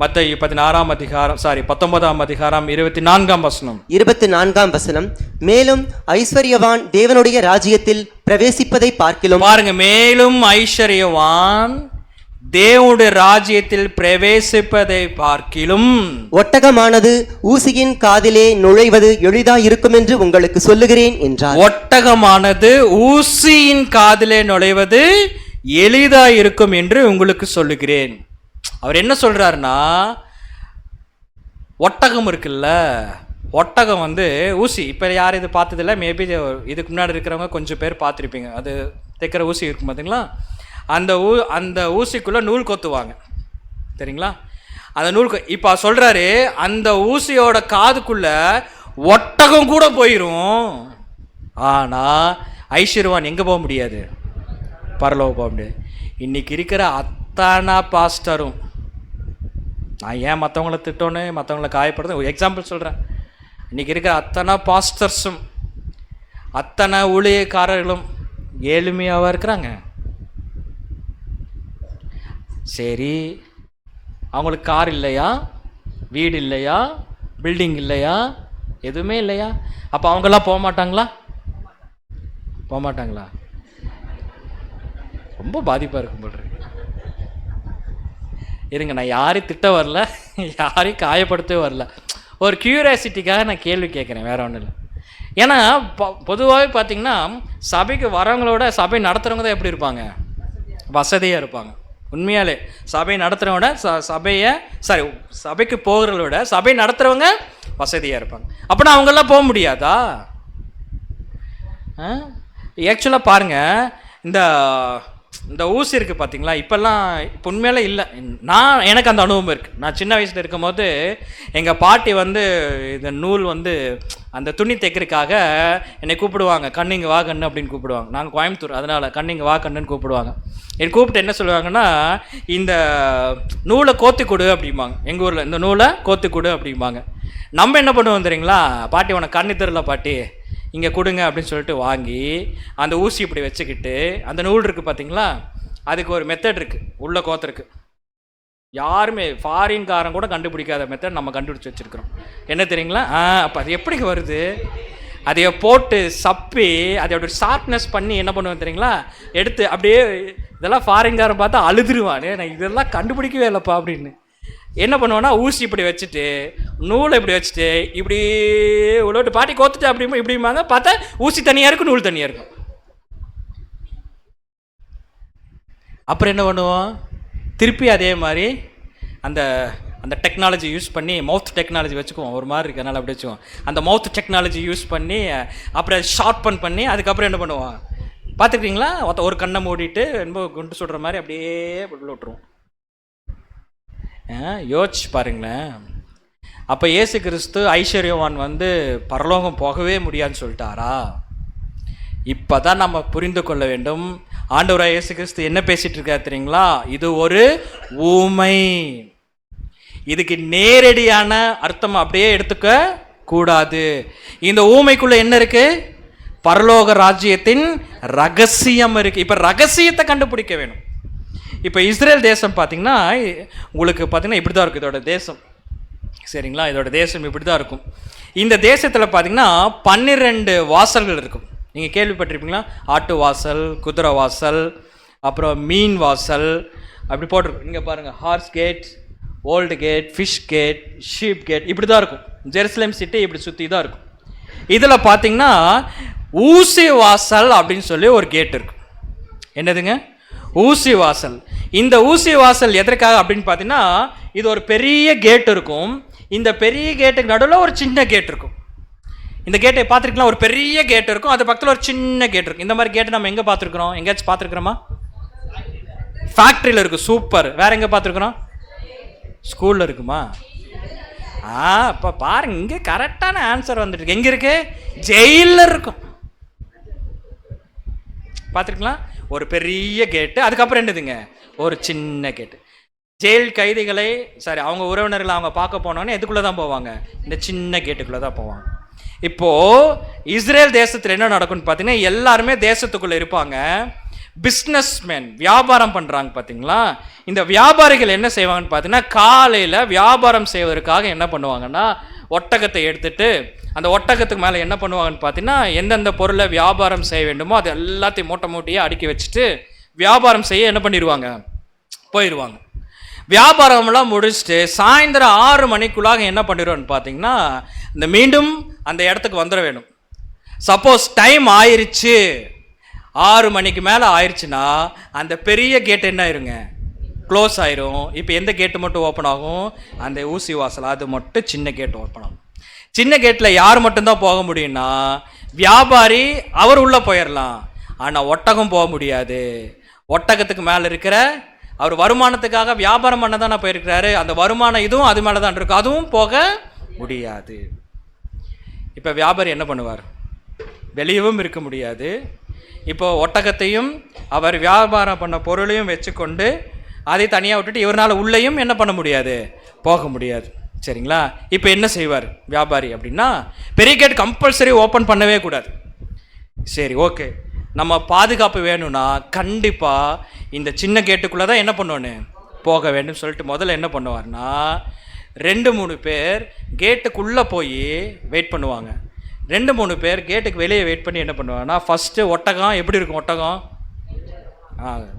மத்தேயு 19ஆம் அதிகாரம் 24ஆம் வசனம். 24ஆம் வசனம். மேலும் ஐஸ்வர்யவான் தேவனுடைய ராஜ்யத்தில் பிரவேசிப்பதை பார்க்கிலும். பாருங்க, மேலும் ஐஸ்வர்யவான் தேவனுடைய ராஜ்யத்தில் பிரவேசிப்பதை பார்க்கிலும் ஒட்டகமானது ஊசியின் காதிலே நுழைவது எளிதாய் இருக்கும் என்று உங்களுக்கு சொல்லுகிறேன் என்றார். ஒட்டகமானது ஊசியின் காதிலே நுழைவது எளிதாய் இருக்கும் என்று உங்களுக்கு சொல்லுகிறேன். அவர் என்ன சொல்றாருன்னா, ஒட்டகம் இருக்குல்ல, ஒட்டகம் ஊசி, இப்போ யார் இது பார்த்ததில்ல, மேபி இதுக்கு முன்னாடி இருக்கிறவங்க கொஞ்சம் பேர் பார்த்துருப்பீங்க. அது தைக்கிற ஊசி இருக்கும் பார்த்தீங்களா, அந்த ஊசிக்குள்ளே நூல் கொத்துவாங்க சரிங்களா. அந்த நூல் இப்போ சொல்கிறாரு, அந்த ஊசியோட காதுக்குள்ளே ஒட்டகம் கூட போயிடும். ஆனால் ஐஸ்வர்யவான் எங்கே போக முடியாது? பரலோகம் போக முடியாது. இன்றைக்கி இருக்கிற அத்தனை பாஸ்டரும், நான் ஏன் மற்றவங்கள திட்டோன்னு மற்றவங்கள காயப்படுறது ஒரு எக்ஸாம்பிள் சொல்கிறேன். இன்றைக்கி இருக்கிற அத்தனை பாஸ்டர்ஸும் அத்தனை ஊழியக்காரர்களும் ஏழ்மையாவாக இருக்கிறாங்க. சரி, அவங்களுக்கு கார் இல்லையா, வீடு இல்லையா, பில்டிங் இல்லையா, எதுவுமே இல்லையா? அப்போ அவங்கெல்லாம் போக மாட்டாங்களா? போக மாட்டாங்களா? ரொம்ப பாதிப்பாக இருக்கும் போல் இருக்கு. இருங்க, நான் யாரையும் திட்ட வரல, யாரையும் காயப்படுத்தவே வரல, ஒரு கியூரியாசிட்டிக்காக நான் கேள்வி கேட்குறேன், வேற ஒன்றும் இல்லை. ஏன்னா பொதுவாகவே பார்த்தீங்கன்னா சபைக்கு வரவங்களோட சபை நடத்துகிறவங்க தான் எப்படி இருப்பாங்க? வசதியாக இருப்பாங்க. உண்மையாலே சபை நடத்துகிறவங்க சபைக்கு போகிறத விட சபை நடத்துகிறவங்க வசதியாக இருப்பாங்க. அப்படின்னா அவங்கெல்லாம் போக முடியாதா? ஆக்சுவலாக பாருங்கள், இந்த ஊசி இருக்குது பார்த்தீங்களா, இப்போல்லாம் இப்போ உண்மையிலே இல்லை. எனக்கு அந்த அனுபவம் இருக்குது. நான் சின்ன வயசில் இருக்கும் போது எங்கள் பாட்டி இந்த நூல் அந்த துணி தைக்கிறதுக்காக என்னை கூப்பிடுவாங்க, கண்ணிங்க வா கண்ணு அப்படின்னு கூப்பிடுவாங்க. நாங்கள் கோயம்புத்தூர், அதனால் கண்ணிங்க வா கண்ணுன்னு கூப்பிடுவாங்க. என்னை கூப்பிட்டு என்ன சொல்லுவாங்கன்னா, இந்த நூலை கோத்தி கொடு அப்படிம்பாங்க. எங்கள் ஊரில் இந்த நூலை கோத்தி கொடு அப்படிம்பாங்க. நம்ம என்ன பண்ணுவோம் தெரியுங்களா, பாட்டி உனக்கு கண்ணு தெரியல பாட்டி, இங்கே கொடுங்க அப்படின்னு சொல்லிட்டு வாங்கி அந்த ஊசி இப்படி வச்சுக்கிட்டு, அந்த நூல் இருக்குது பார்த்தீங்களா, அதுக்கு ஒரு மெத்தட் இருக்குது உள்ள கோத்துருக்கு. யாருமே ஃபாரின்காரன் கூட கண்டுபிடிக்காத மெத்தட் நம்ம கண்டுபிடிச்சி வச்சுருக்கிறோம். என்ன தெரியுங்களா? அப்போ அது எப்படி வருது, அதைய போட்டு சப்பி அதோட ஷார்ப்னஸ் பண்ணி என்ன பண்ணுவேன் தெரியுங்களா, எடுத்து அப்படியே, இதெல்லாம் ஃபாரின்காரன் பார்த்தா அழுதுருவானே, நான் இதெல்லாம் கண்டுபிடிக்கவே இல்லைப்பா அப்படின்னு. என்ன பண்ணுவோன்னா, ஊசி இப்படி வச்சுட்டு நூலை இப்படி வச்சுட்டு இப்படி உள்ளோட்டு பாட்டி கோத்துட்டு அப்படி இப்படிம்பாங்க. பார்த்தா ஊசி தனியாக இருக்கும், நூல் தனியாக இருக்கும். அப்புறம் என்ன பண்ணுவோம், திருப்பி அதே மாதிரி அந்த டெக்னாலஜி யூஸ் பண்ணி, மவுத் டெக்னாலஜி வச்சுக்குவோம், ஒரு மாதிரி இருக்கு அதனால் அப்படி வச்சுக்குவோம். அந்த மவுத் டெக்னாலஜி யூஸ் பண்ணி அப்புறம் ஷார்ப்பன் பண்ணி அதுக்கப்புறம் என்ன பண்ணுவோம் பார்த்துக்கிட்டீங்களா, ஒரு கண்ணை மூடிட்டு ரொம்ப குண்டு சுடுற மாதிரி அப்படியே உள்ள விட்டுருவோம். யோசிச்சு பாருங்களேன். அப்போ இயேசு கிறிஸ்து ஐஸ்வர்யவான் பரலோகம் போகவே முடியாதுன்னு சொல்லிட்டாரா? இப்போ தான் நம்ம புரிந்து கொள்ள வேண்டும். ஆண்டவராய் இயேசு கிறிஸ்து என்ன பேசிகிட்டு இருக்காரு தெரியுங்களா? இது ஒரு ஊமை. இதுக்கு நேரடியான அர்த்தம் அப்படியே எடுத்துக்க கூடாது. இந்த ஊமைக்குள்ளே என்ன இருக்குது? பரலோக ராஜ்யத்தின் ரகசியம் இருக்குது. இப்போ ரகசியத்தை கண்டுபிடிக்க வேணும். இப்போ இஸ்ரேல் தேசம் பார்த்தீங்கன்னா உங்களுக்கு பார்த்தீங்கன்னா இப்படி தான் இருக்கும் இதோட தேசம், சரிங்களா? இதோட தேசம் இப்படி தான் இருக்கும். இந்த தேசத்தில் பார்த்தீங்கன்னா 12 வாசல்கள் இருக்கும். நீங்கள் கேள்விப்பட்டிருப்பீங்களா? ஆட்டு வாசல், குதிரை வாசல், அப்புறம் மீன் வாசல், அப்படி போட்டிருக்கும். இங்கே பாருங்கள், horse cat, old cat, fish cat, sheep cat, இப்படி தான் இருக்கும். ஜெருசலேம் சிட்டி இப்படி சுற்றி தான் இருக்கும். இதில் பார்த்தீங்கன்னா ஊசி வாசல் அப்படின்னு சொல்லி ஒரு கேட் இருக்குது. என்னதுங்க? ஊசி வாசல். இந்த ஊசி வாசல் எதற்காக அப்படின்னு பார்த்தீங்கன்னா, இது ஒரு பெரிய கேட் இருக்கும். இந்த பெரிய கேட்டுக்கு நடுவில் ஒரு சின்ன கேட் இருக்கும். இந்த கேட்டை பார்த்துருக்கலாம், ஒரு பெரிய கேட் இருக்கும், அது பக்கத்தில் ஒரு சின்ன கேட் இருக்கும். இந்த மாதிரி கேட்டு நம்ம எங்கே பார்த்துருக்குறோம்? எங்கேயாச்சும் பார்த்துருக்குறோமா? ஃபேக்ட்ரியில் இருக்குது. சூப்பர். வேற எங்கே பார்த்துருக்குறோம்? ஸ்கூலில் இருக்குமா? இப்போ பாருங்க, இங்கே கரெக்டான ஆன்சர் வந்துட்டு இருக்கு. எங்கே இருக்கு? ஜெயிலில் இருக்கும். பார்த்துருக்கலாம், ஒரு பெரிய கேட்டு, அதுக்கப்புறம் என்னதுங்க? ஒரு சின்ன கேட்டு. ஜெயில் கைதிகளை அவங்க உறவினர்களை அவங்க பார்க்க போனோன்னே எதுக்குள்ளே தான் போவாங்க? இந்த சின்ன கேட்டுக்குள்ளே தான் போவாங்க. இப்போது இஸ்ரேல் தேசத்தில் என்ன நடக்கும்னு பார்த்தீங்கன்னா, எல்லாருமே தேசத்துக்குள்ளே இருப்பாங்க. பிஸ்னஸ்மேன் வியாபாரம் பண்ணுறாங்க பார்த்தீங்களா? இந்த வியாபாரிகள் என்ன செய்வாங்கன்னு பார்த்தீங்கன்னா, காலையில் வியாபாரம் செய்வதற்காக என்ன பண்ணுவாங்கன்னா, ஒட்டகத்தை எடுத்துட்டு அந்த ஒட்டகத்துக்கு மேலே என்ன பண்ணுவாங்கன்னு பார்த்தீங்கன்னா, எந்தெந்த பொருளை வியாபாரம் செய்ய வேண்டுமோ அது எல்லாத்தையும் மூட்டை மூட்டையாக அடுக்கி வச்சுட்டு வியாபாரம் செய்ய என்ன பண்ணிடுவாங்க? போயிடுவாங்க. வியாபாரம்லாம் முடிச்சுட்டு சாயந்தரம் 6 மணிக்குள்ளாக என்ன பண்ணிடுவோன்னு பார்த்தீங்கன்னா, இந்த மீண்டும் அந்த இடத்துக்கு வந்துட வேணும். சப்போஸ் டைம் ஆயிடுச்சு, 6 மணிக்கு மேலே ஆயிடுச்சுன்னா அந்த பெரிய கேட் என்ன ஆயிருங்க? க்ளோஸ் ஆயிரும். இப்போ எந்த கேட்டு மட்டும் ஓப்பன் ஆகும்? அந்த ஊசி வாசல், அது மட்டும் சின்ன கேட் ஓப்பன் ஆகும். சின்ன கேட்டில் யார் மட்டும்தான் போக முடியும்னா, வியாபாரி அவர் உள்ளே போயிடலாம், ஆனால் ஒட்டகம் போக முடியாது. ஒட்டகத்துக்கு மேலே இருக்கிற அவர் வருமானத்துக்காக வியாபாரம் பண்ண தானே போயிருக்கிறாரு, அந்த வருமானம் இதுவும் அது மேலே தான் இருக்கும், அதுவும் போக முடியாது. இப்போ வியாபாரி என்ன பண்ணுவார்? வெளியவும் இருக்க முடியாது. இப்போ ஒட்டகத்தையும் அவர் வியாபாரம் பண்ண பொருளையும் வச்சுக்கொண்டு அதை தனியாக விட்டுட்டு இவரால் உள்ளேயும் என்ன பண்ண முடியாது? போக முடியாது. சரிங்களா? இப்போ என்ன செய்வார் வியாபாரி அப்படின்னா, பெரிய கேட் கம்பல்சரி ஓப்பன் பண்ணவே கூடாது. சரி, ஓகே, நம்ம பாதுகாப்பு வேணும்னா கண்டிப்பாக இந்த சின்ன கேட்டுக்குள்ளே தான் என்ன பண்ணுவோன்னு போக வேண்டும் சொல்லிட்டு முதல்ல என்ன பண்ணுவார்னா, 2-3 பேர் கேட்டுக்குள்ளே போய் வெயிட் பண்ணுவாங்க. 2-3 பேர் கேட்டுக்கு வெளியே வெயிட் பண்ணி என்ன பண்ணுவாங்கன்னா, ஃபஸ்ட்டு ஒட்டகம் எப்படி இருக்கும்?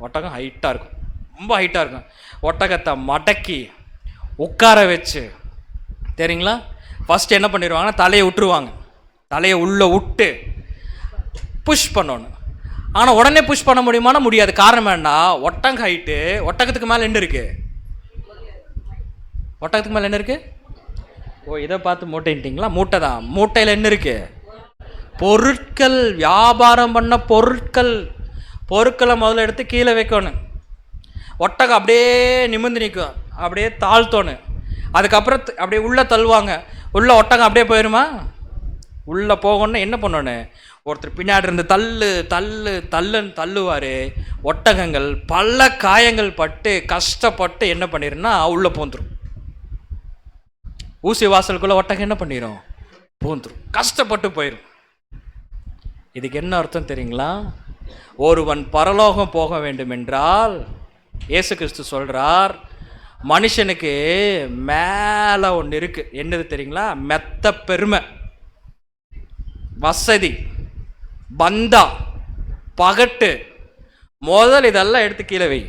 ஒட்டகம் ஹைட்டாக இருக்கும், ரொம்ப ஹைட்டாக இருக்கும். ஒட்டகத்தை மடக்கி உட்கார வச்சு, சரிங்களா, ஃபஸ்ட்டு என்ன பண்ணிடுவாங்கன்னா தலையை விட்டுருவாங்க. தலையை உள்ளே விட்டு புஷ் பண்ணணும். ஆனால் உடனே புஷ் பண்ண முடியுமானா முடியாது. காரணம் என்ன? ஒட்டகம் ஹைட்டு, ஒட்டகத்துக்கு மேலே என்ன இருக்குது? ஒட்டகத்துக்கு மேலே என்ன இருக்குது? ஓ, இதை பார்த்து மூட்டைன்ட்டிங்களா? மூட்டை தான். மூட்டையில் என்ன இருக்குது? பொருட்கள், வியாபாரம் பண்ண பொருட்களை முதல்ல எடுத்து கீழே வைக்கணும். ஒட்டகம் அப்படியே நிமிர்ந்து நிற்கும், அப்படியே தாழ்த்தோணும். அதுக்கப்புறம் அப்படியே உள்ளே தள்ளுவாங்க. உள்ளே ஒட்டகம் அப்படியே போயிடுமா? உள்ளே போகணுன்னு என்ன பண்ணணும்? ஒருத்தர் பின்னாடி இருந்து தள்ளுன்னு தள்ளுவார். ஒட்டகங்கள் பல காயங்கள் பட்டு கஷ்டப்பட்டு என்ன பண்ணிடுன்னா உள்ளே போந்துடும். ஊசி வாசலுக்குள்ளே ஒட்டகம் என்ன பண்ணிடும்? போந்துடும், கஷ்டப்பட்டு போயிடும். இதுக்கு என்ன அர்த்தம் தெரியுங்களா? ஒருவன் பரலோகம் போக வேண்டும் என்றால் இயேசு கிறிஸ்து சொல்கிறார், மனுஷனுக்கு மேலே ஒன்று இருக்குது. என்னது தெரியுங்களா? மெத்த பெருமை, வசதி, பந்தா, பகட்டு. முதல் இதெல்லாம் எடுத்து கீழே வை.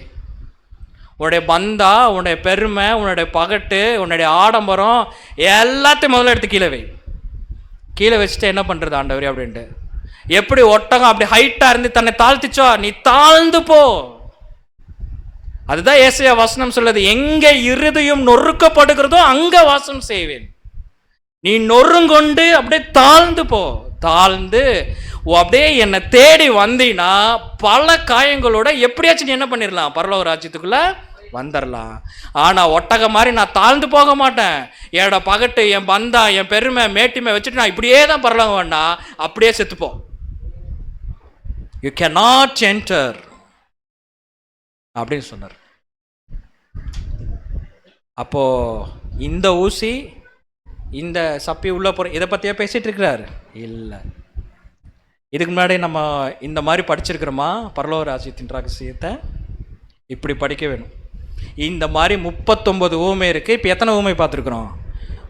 உன்னுடைய பந்தா, உன்னுடைய பெருமை, உன்னுடைய பகட்டு, உன்னுடைய ஆடம்பரம் எல்லாத்தையும் முதல்ல எடுத்து கீழே வை. கீழே வச்சுட்டு என்ன பண்ணுறது ஆண்டவரே அப்படின்ட்டு, எப்படி ஒட்டகம் அப்படி ஹைட்டாக இருந்து தன்னை தாழ்த்திச்சோ நீ தாழ்ந்து போ. அதுதான் ஏசாயா வசனம் சொல்லுது, எங்கே இருதயம் நொறுக்கப்படுகிறதோ அங்கே வாசம் செய்வேன். நீ நொறுங்கொண்டு அப்படியே தாழ்ந்து போ. தாழ்ந்து அப்படியே என்னை தேடி வந்தீன்னா பல காயங்களோட எப்படியாச்சும் நீ என்ன பண்ணிடலாம்? பரலோக ராஜ்யத்துக்குள்ள வந்துடலாம். ஆனால் ஒட்டகம் மாதிரி நான் தாழ்ந்து போக மாட்டேன். என்னோட பகட்டு, என் பந்தா, என் பெருமை, மேட்டிமை வச்சுட்டு நான் இப்படியே தான் பரலோகம் வேணா, அப்படியே செத்துப்போம். யூ கேனாட் என்டர் அப்படின்னு சொன்னார். அப்போ இந்த ஊசி, இந்த சப்பி உள்ள போகிற இதை பற்றியா பேசிகிட்டு இருக்கிறாரு? இல்லை. இதுக்கு முன்னாடி நம்ம இந்த மாதிரி படிச்சிருக்கிறோமா? பரலோக ராஜ்யத்தின் ரகசியத்தை இப்படி படிக்க வேணும். இந்த மாதிரி 39 ஊமை இருக்குது. இப்போ எத்தனை ஊமை பார்த்துருக்குறோம்?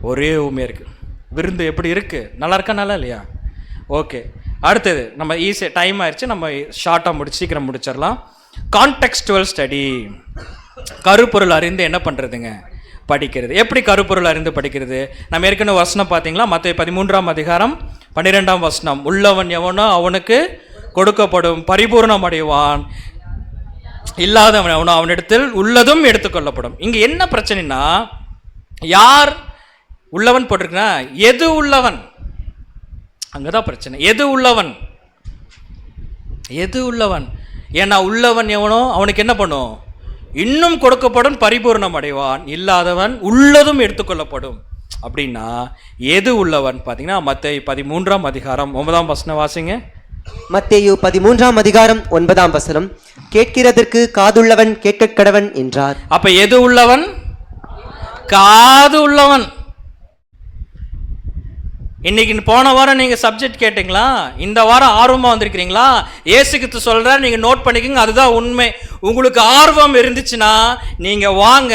ஒரே ஊமை இருக்குது. விருந்து எப்படி இருக்குது? நல்லா இருக்கா, நல்லா இல்லையா? ஓகே, அடுத்தது நம்ம ஈஸியாக டைம் ஆயிடுச்சு, நம்ம ஷார்ட்டாக சீக்கிரம் முடிச்சிடலாம். கான்டெக்ஸ்டுவல் ஸ்டடி, கருப்பொருள் அறிந்து என்ன பண்ணுறதுங்க? படிக்கிறது. எப்படி கருப்பொருள் அறிந்து படிக்கிறது? நம்ம ஏற்கனவே வசனம் பார்த்தீங்களா? மத்தேயு 13ஆம் அதிகாரம் 12ஆம் வசனம், உள்ளவன் எவனோ அவனுக்கு கொடுக்கப்படும், பரிபூர்ணம் அடைவான், இல்லாதவன் எவனோ அவனிடத்தில் உள்ளதும் எடுத்துக்கொள்ளப்படும். இங்க என்ன பிரச்சனைனா, யார் உள்ளவன் போட்டிருக்குன்னா எது உள்ளவன், அங்கதான் பிரச்சனை. எது உள்ளவன், எது உள்ளவன்? ஏன்னா உள்ளவன் எவனோ அவனுக்கு என்ன பண்ணும், இன்னும் கொடுக்கப்படும், பரிபூர்ணம் அடைவான். இல்லாதவன் உள்ளதும் எடுத்துக்கொள்ளப்படும். அப்படின்னா எது உள்ளவன் பார்த்தீங்கன்னா மத்தேயு 13ஆம் அதிகாரம் 9ஆம் வசனம் வாசிங்க. மத்தேயு 13ஆம் அதிகாரம் 9ஆம் வசனம், கேட்கிறதற்கு காதுள்ளவன் கேட்கக் கடவன் என்றார். அப்ப எது உள்ளவன்? காது உள்ளவன். இன்னைக்கு போன வாரம் நீங்க சப்ஜெக்ட் கேட்டீங்களா? இந்த வாரம் ஆர்வமா வந்திருக்கிறீங்களா? ஏசுகித்து சொல்ற, நீங்க நோட் பண்ணிக்கோங்க, அதுதான் உண்மை. உங்களுக்கு ஆர்வம் இருந்துச்சுன்னா நீங்க வாங்க,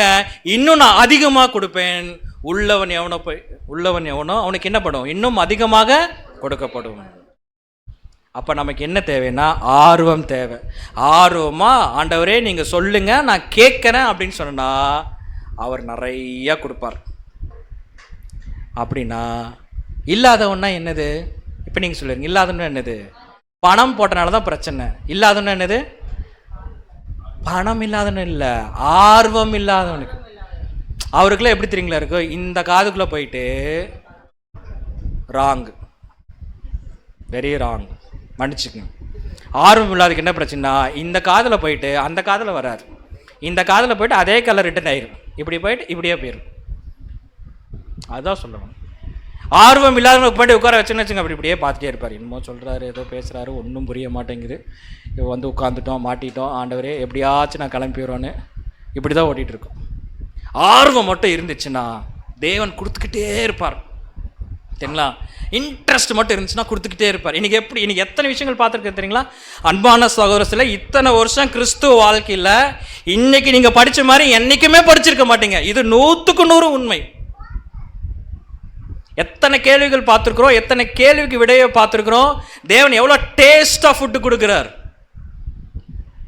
இன்னும் நான் அதிகமாக கொடுப்பேன். உள்ளவன் எவனோ அவனுக்கு என்ன படும், இன்னும் அதிகமாக கொடுக்கப்படும். அப்ப நமக்கு என்ன தேவைன்னா ஆர்வம் தேவை. ஆர்வமா ஆண்டவரே நீங்க சொல்லுங்க, நான் கேட்கிறேன் அப்படின்னு சொன்னா அவர் நிறைய கொடுப்பார். அப்படின்னா இல்லாதவன்னா என்னது? இப்போ நீங்கள் சொல்லுங்க, இல்லாதவன்னா என்னது? பணம் போட்டனால தான் பிரச்சனை. இல்லாதவன்னா என்னது? பணம் இல்லாதவனு இல்லை, ஆர்வம் இல்லாதவனுக்கு. அவருக்குலாம் எப்படி தெரியுங்களா இருக்கும், இந்த காதுக்குள்ளே போயிட்டு ராங், வெரி ராங், மன்னிச்சுக்கங்க. ஆர்வம் இல்லாததுக்கு என்ன பிரச்சனைனா, இந்த காதில் போயிட்டு அந்த காதில் வராது, இந்த காதில் போயிட்டு அதே கலர் ரிட்டன் ஆயிரும், இப்படி போயிட்டு இப்படியே போயிடும். அதுதான் சொல்லணும். ஆர்வம் இல்லாதவங்களுக்கு போய்ட்டு உட்கார வச்சுன்னு அப்படி இப்படியே பார்த்துட்டே இருப்பார். இன்னமும் சொல்கிறாரு, ஏதோ பேசுகிறாரு, ஒன்றும் புரிய மாட்டேங்குது. வந்து உட்காந்துட்டோம், மாட்டிட்டோம், ஆண்டவரே எப்படியாச்சும் நான் கிளம்பிடுறோன்னு இப்படி தான் ஓட்டிகிட்டு இருக்கோம். ஆர்வம் மட்டும் இருந்துச்சுன்னா தேவன் கொடுத்துக்கிட்டே இருப்பார். சரிங்களா? இன்ட்ரெஸ்ட் மட்டும் இருந்துச்சுன்னா கொடுத்துக்கிட்டே இருப்பார். இன்னைக்கு எத்தனை விஷயங்கள் பார்த்துருக்கேன் தெரியுங்களா? அன்பான சகோதரத்தில் இத்தனை வருஷம் கிறிஸ்துவ வாழ்க்கையில் இன்னைக்கு நீங்கள் படித்த மாதிரி என்றைக்குமே படிச்சிருக்க மாட்டீங்க. இது 100க்கு 100 உண்மை. எத்தனை கேள்விகள் பார்த்துருக்குறோம், எத்தனை கேள்விக்கு விடையை பார்த்துருக்குறோம். தேவன் எவ்வளோ டேஸ்டாக ஃபுட்டு கொடுக்குறார்.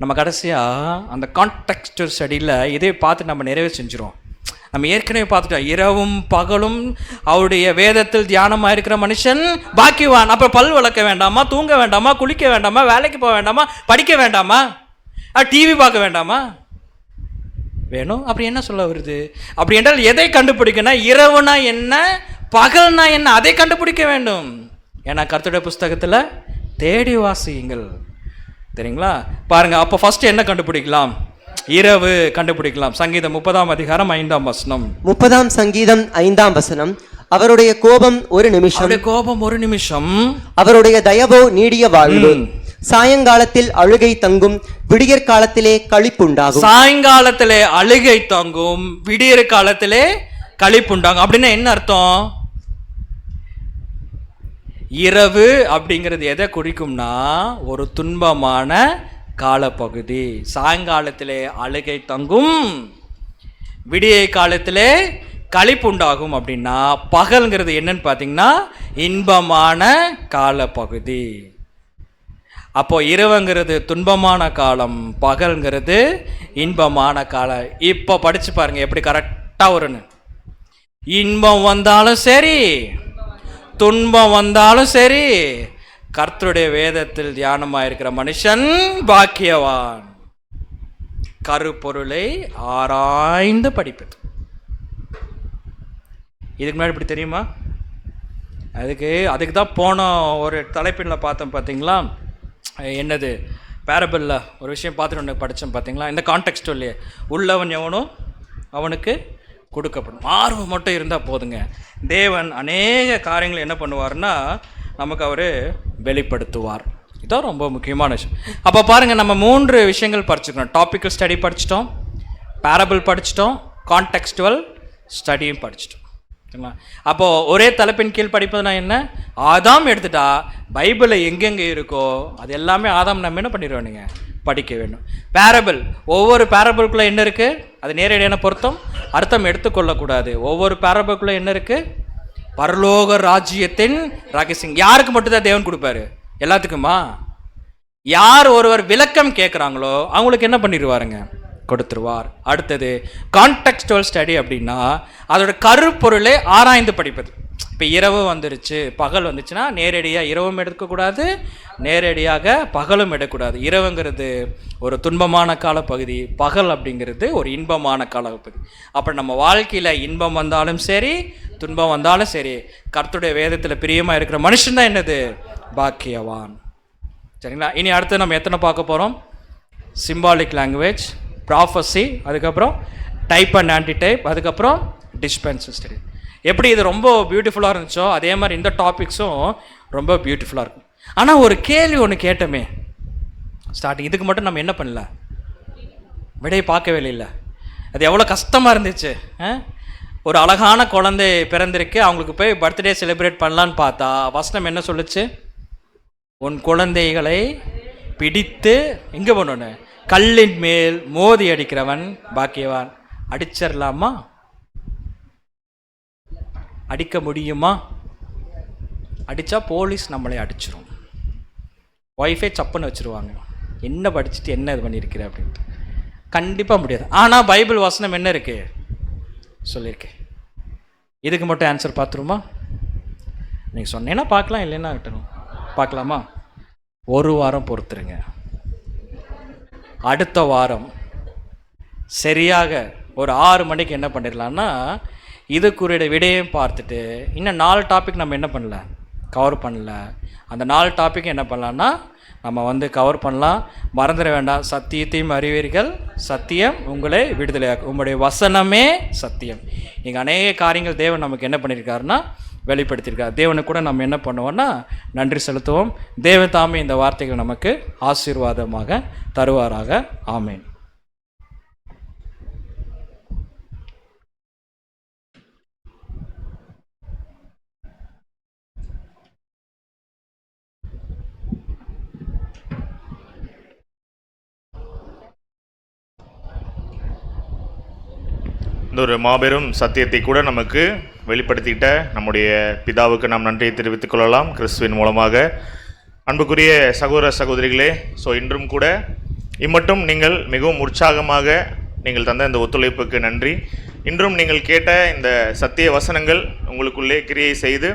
நம்ம கடைசியாக அந்த கான்டெக்ஸ்டுவல் ஸ்டடியில் இதே பார்த்து நம்ம நிறைவே செஞ்சிடும். நம்ம ஏற்கனவே பார்த்துட்டோம், இரவும் பகலும் அவருடைய வேதத்தில் தியானமாக இருக்கிற மனுஷன் பாக்கியவான். அப்போ பல் வளர்க்க வேண்டாமா, தூங்க வேண்டாமா, குளிக்க வேண்டாமா, வேலைக்கு போக வேண்டாமா, படிக்க வேண்டாமா, டிவி பார்க்க வேண்டாமா? வேணும். அப்படி என்ன சொல்ல வருது? அப்படி என்றால் எதை கண்டுபிடிக்கணும்? இரவுனா என்ன, பகல்னா என்ன, அதை கண்டுபிடிக்க வேண்டும். ஏன்னா கர்த்தருடைய புஸ்தகத்தில் தேடி வாசியுங்கள். சரிங்களா? பாருங்க, அப்போ ஃபர்ஸ்ட் என்ன கண்டுபிடிக்கலாம்? இரவு கண்டுபிடிக்கலாம். சங்கீதம் 30ஆம் அதிகாரம் 5ஆம் வசனம். 30ஆம் சங்கீதம் 5ஆம் வசனம், அவருடைய கோபம் ஒரு நிமிஷம், கோபம் ஒரு நிமிஷம், அவருடைய தயவோ நீடிய வாழ்வு. சாயங்காலத்தில் அழுகை தங்கும், விடியற் காலத்திலே களிப்புண்டாகும். சாயங்காலத்திலே அழுகை தங்கும், விடியற் காலத்திலே களிப்புண்டாகும். அப்படின்னா என்ன அர்த்தம்? இரவு அப்படிங்கிறது எதை குறிக்கும்னா ஒரு துன்பமான காலப்பகுதி. சாயங்காலத்திலே அழுகை தங்கும், விடிய காலத்திலே களிப்புண்டாகும். அப்படின்னா பகல்ங்கிறது என்னன்னு பார்த்தீங்கன்னா இன்பமான காலப்பகுதி. அப்போ இரவுங்கிறது துன்பமான காலம், பகல்ங்கிறது இன்பமான காலம். இப்போ படிச்சு பாருங்க எப்படி கரெக்டாக வரும்னு. இன்பம் வந்தாலும் சரி, துன்பம் வந்தாலும் சரி, கர்த்தருடைய வேதத்தில் தியானமாக இருக்கிற மனுஷன் பாக்கியவான். கருப்பொருளை ஆராய்ந்து படிப்பது. இதுக்கு முன்னாடி இப்படி தெரியுமா? அதுக்கு தான் போன ஒரு தலைப்பில் பார்த்தோம் பார்த்தீங்களா? என்னது, பேரபிளில் ஒரு விஷயம் பார்த்துட்டு ஒன்று படித்தோம் பார்த்தீங்களா? இந்த கான்டெக்ஸ்டுவல்லையே உள்ளவன் எவனோ அவனுக்கு கொடுக்கப்படும். ஆர்வம் மட்டும் இருந்தால் போதுங்க. தேவன் அநேக காரியங்கள் என்ன பண்ணுவார்னா நமக்கு அவர் வெளிப்படுத்துவார். இதுதான் ரொம்ப முக்கியமான விஷயம். அப்போ பாருங்கள், நம்ம 3 விஷயங்கள் படிச்சுக்கணும். டாபிக்கல் ஸ்டடி படிச்சிட்டோம், பேரபிள் படிச்சிட்டோம், கான்டெக்ஸ்டுவல் ஸ்டடியும் படிச்சிட்டோம். சரிங்களா? அப்போது ஒரே தலைப்பின் கீழ் படிப்பதுனா என்ன? ஆதாம் எடுத்துட்டா பைபிளில் எங்கெங்கே இருக்கோ அது எல்லாமே ஆதாம் நம்ம என்ன பண்ணிடுவோம், நீங்கள் படிக்க வேண்டும். பேரபிள், ஒவ்வொரு பேரபிளுக்குள்ளே என்ன இருக்குது, அது நேரடியான பொருத்தம், அர்த்தம் எடுத்துக்கொள்ளக்கூடாது. ஒவ்வொரு பேரபிளுக்குள்ளே என்ன இருக்குது? பரலோக ராஜ்யத்தின் ரகசியம். யாருக்கு மட்டும்தான் தேவன் கொடுப்பாரு? எல்லாத்துக்குமா? யார் ஒருவர் விளக்கம் கேட்குறாங்களோ அவங்களுக்கு என்ன பண்ணிடுவாருங்க? கொடுத்துருவார். அடுத்தது கான்டெக்ஸ்டுவல் ஸ்டடி அப்படின்னா அதோட கருப்பொருளை ஆராய்ந்து படிப்பது. இப்போ இரவு வந்துருச்சு, பகல் வந்துச்சுன்னா நேரடியாக இரவும் எடுக்கக்கூடாது, நேரடியாக பகலும் எடுக்கக்கூடாது. இரவுங்கிறது ஒரு துன்பமான காலப்பகுதி, பகல் அப்படிங்கிறது ஒரு இன்பமான காலப்பகுதி. அப்போ நம்ம வாழ்க்கையில் இன்பம் வந்தாலும் சரி, துன்பம் வந்தாலும் சரி, கர்த்தருடைய வேதத்தில் பிரியமாக இருக்கிற மனுஷன் தான் என்னது? பாக்கியவான். சரிங்களா? இனி அடுத்து நம்ம எத்தனை பார்க்க போகிறோம்? சிம்பாலிக் லாங்குவேஜ், ப்ராஃபஸி, அதுக்கப்புறம் டைப் அண்ட் ஆன்டி டைப், அதுக்கப்புறம் டிஸ்பென்சர் ஸ்டடி. எப்படி இது ரொம்ப பியூட்டிஃபுல்லாக இருந்துச்சோ அதே மாதிரி இந்த டாபிக்ஸும் ரொம்ப பியூட்டிஃபுல்லாக இருக்கும். ஆனால் ஒரு கேள்வி ஒன்று கேட்டோமே ஸ்டார்டிங், இதுக்கு மட்டும் நம்ம என்ன பண்ணல? விடையை பார்க்கவே இல்லை. அது எவ்வளோ கஷ்டமாக இருந்துச்சு. ஒரு அழகான குழந்தை பிறந்திருக்கு, அவங்களுக்கு போய் பர்த்டே செலிப்ரேட் பண்ணலான்னு பார்த்தா வசனம் என்ன சொல்லுச்சு? உன் குழந்தைகளை பிடித்து எங்கே பண்ணணும்? கல்லின் மேல் மோதி அடிக்கிறவன் பாக்கியவான். அடிச்சிடலாமா? அடிக்க முடியுமா? அடித்தா போலீஸ் நம்மளை அடிச்சிடும், ஒய்ஃபை சப்புன்னு வச்சுருவாங்க, என்ன படிச்சுட்டு என்ன இது பண்ணியிருக்கிற அப்படின்ட்டு. கண்டிப்பாக முடியாது. ஆனால் பைபிள் வசனம் என்ன இருக்குது சொல்லியிருக்கேன். இதுக்கு மட்டும் ஆன்சர் பார்த்துருமா? நீங்கள் சொன்னீங்கன்னா பார்க்கலாம், இல்லைன்னா விட்டுரும். பார்க்கலாமா? ஒரு வாரம் பொறுத்துருங்க. அடுத்த வாரம் சரியாக ஒரு 6 மணிக்கு என்ன பண்ணிடலான்னா இதுக்குரிய விடையும் பார்த்துட்டு இன்னும் 4 டாபிக் நம்ம என்ன பண்ணல, கவர் பண்ணல. அந்த 4 டாபிக் என்ன பண்ணலான்னா நம்ம கவர் பண்ணலாம். மறந்துட வேண்டாம், சத்தியத்தையும் அறிவீர்கள், சத்தியம் உங்களை விடுதலையாக்கும், உங்களுடைய வசனமே சத்தியம். இங்கே அநேக காரியங்கள் தேவன் நமக்கு என்ன பண்ணியிருக்காருன்னா வெளிப்படுத்தியிருக்கார். தேவனுக்கு கூட நம்ம என்ன பண்ணுவோம்னா நன்றி செலுத்துவோம். தேவன் தாமே இந்த வார்த்தைகள் நமக்கு ஆசீர்வாதமாக தருவாராக. ஆமேன். இந்த ஒரு மாபெரும் சத்தியத்தை கூட நமக்கு வெளிப்படுத்திக்கிட்ட நம்முடைய பிதாவுக்கு நாம் நன்றியை தெரிவித்துக் கொள்ளலாம் கிறிஸ்துவின் மூலமாக. அன்புக்குரிய சகோதர சகோதரிகளே, இன்றும் கூட இம்மட்டும் நீங்கள் மிகவும் உற்சாகமாக நீங்கள் தந்த இந்த ஒத்துழைப்புக்கு நன்றி. இன்றும் நீங்கள் கேட்ட இந்த சத்திய வசனங்கள் உங்களுக்குள்ளே கிரியை செய்து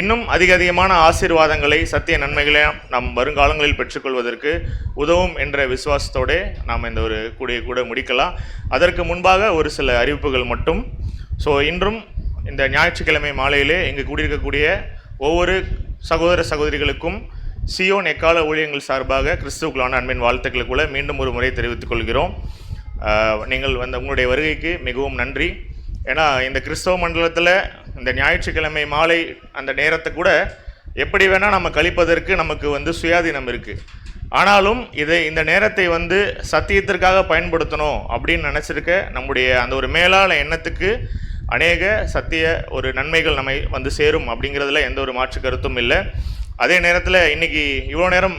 இன்னும் அதிகமான ஆசீர்வாதங்களை, சத்திய நன்மைகளை நாம் வருங்காலங்களில் பெற்றுக்கொள்வதற்கு உதவும் என்ற விசுவாசத்தோடு நாம் இந்த ஒரு கூட முடிக்கலாம். அதற்கு முன்பாக ஒரு சில அறிவிப்புகள் மட்டும். இன்றும் இந்த ஞாயிற்றுக்கிழமை மாலையிலே இங்கு கூடியிருக்கக்கூடிய ஒவ்வொரு சகோதர சகோதரிகளுக்கும் சியோன் எக்கால ஊழியங்கள் சார்பாக கிறிஸ்துவுக்குள்ளான அன்பின் வாழ்த்துக்களை கூட மீண்டும் ஒரு முறை தெரிவித்துக் கொள்கிறோம். நீங்கள் உங்களுடைய வருகைக்கு மிகவும் நன்றி. ஏன்னா இந்த கிறிஸ்தவ மண்டலத்தில் இந்த ஞாயிற்றுக்கிழமை மாலை அந்த நேரத்தை கூட எப்படி வேணால் நம்ம கழிப்பதற்கு நமக்கு சுயாதீனம் இருக்குது. ஆனாலும் இந்த நேரத்தை சத்தியத்திற்காக பயன்படுத்தணும் அப்படின்னு நினச்சிருக்க நம்முடைய அந்த ஒரு மேலான எண்ணத்துக்கு அநேக சத்திய ஒரு நன்மைகள் நம்மை சேரும் அப்படிங்கிறதுல எந்த ஒரு மாற்று கருத்தும் இல்லை. அதே நேரத்தில் இன்றைக்கி இவ்வளோ நேரம்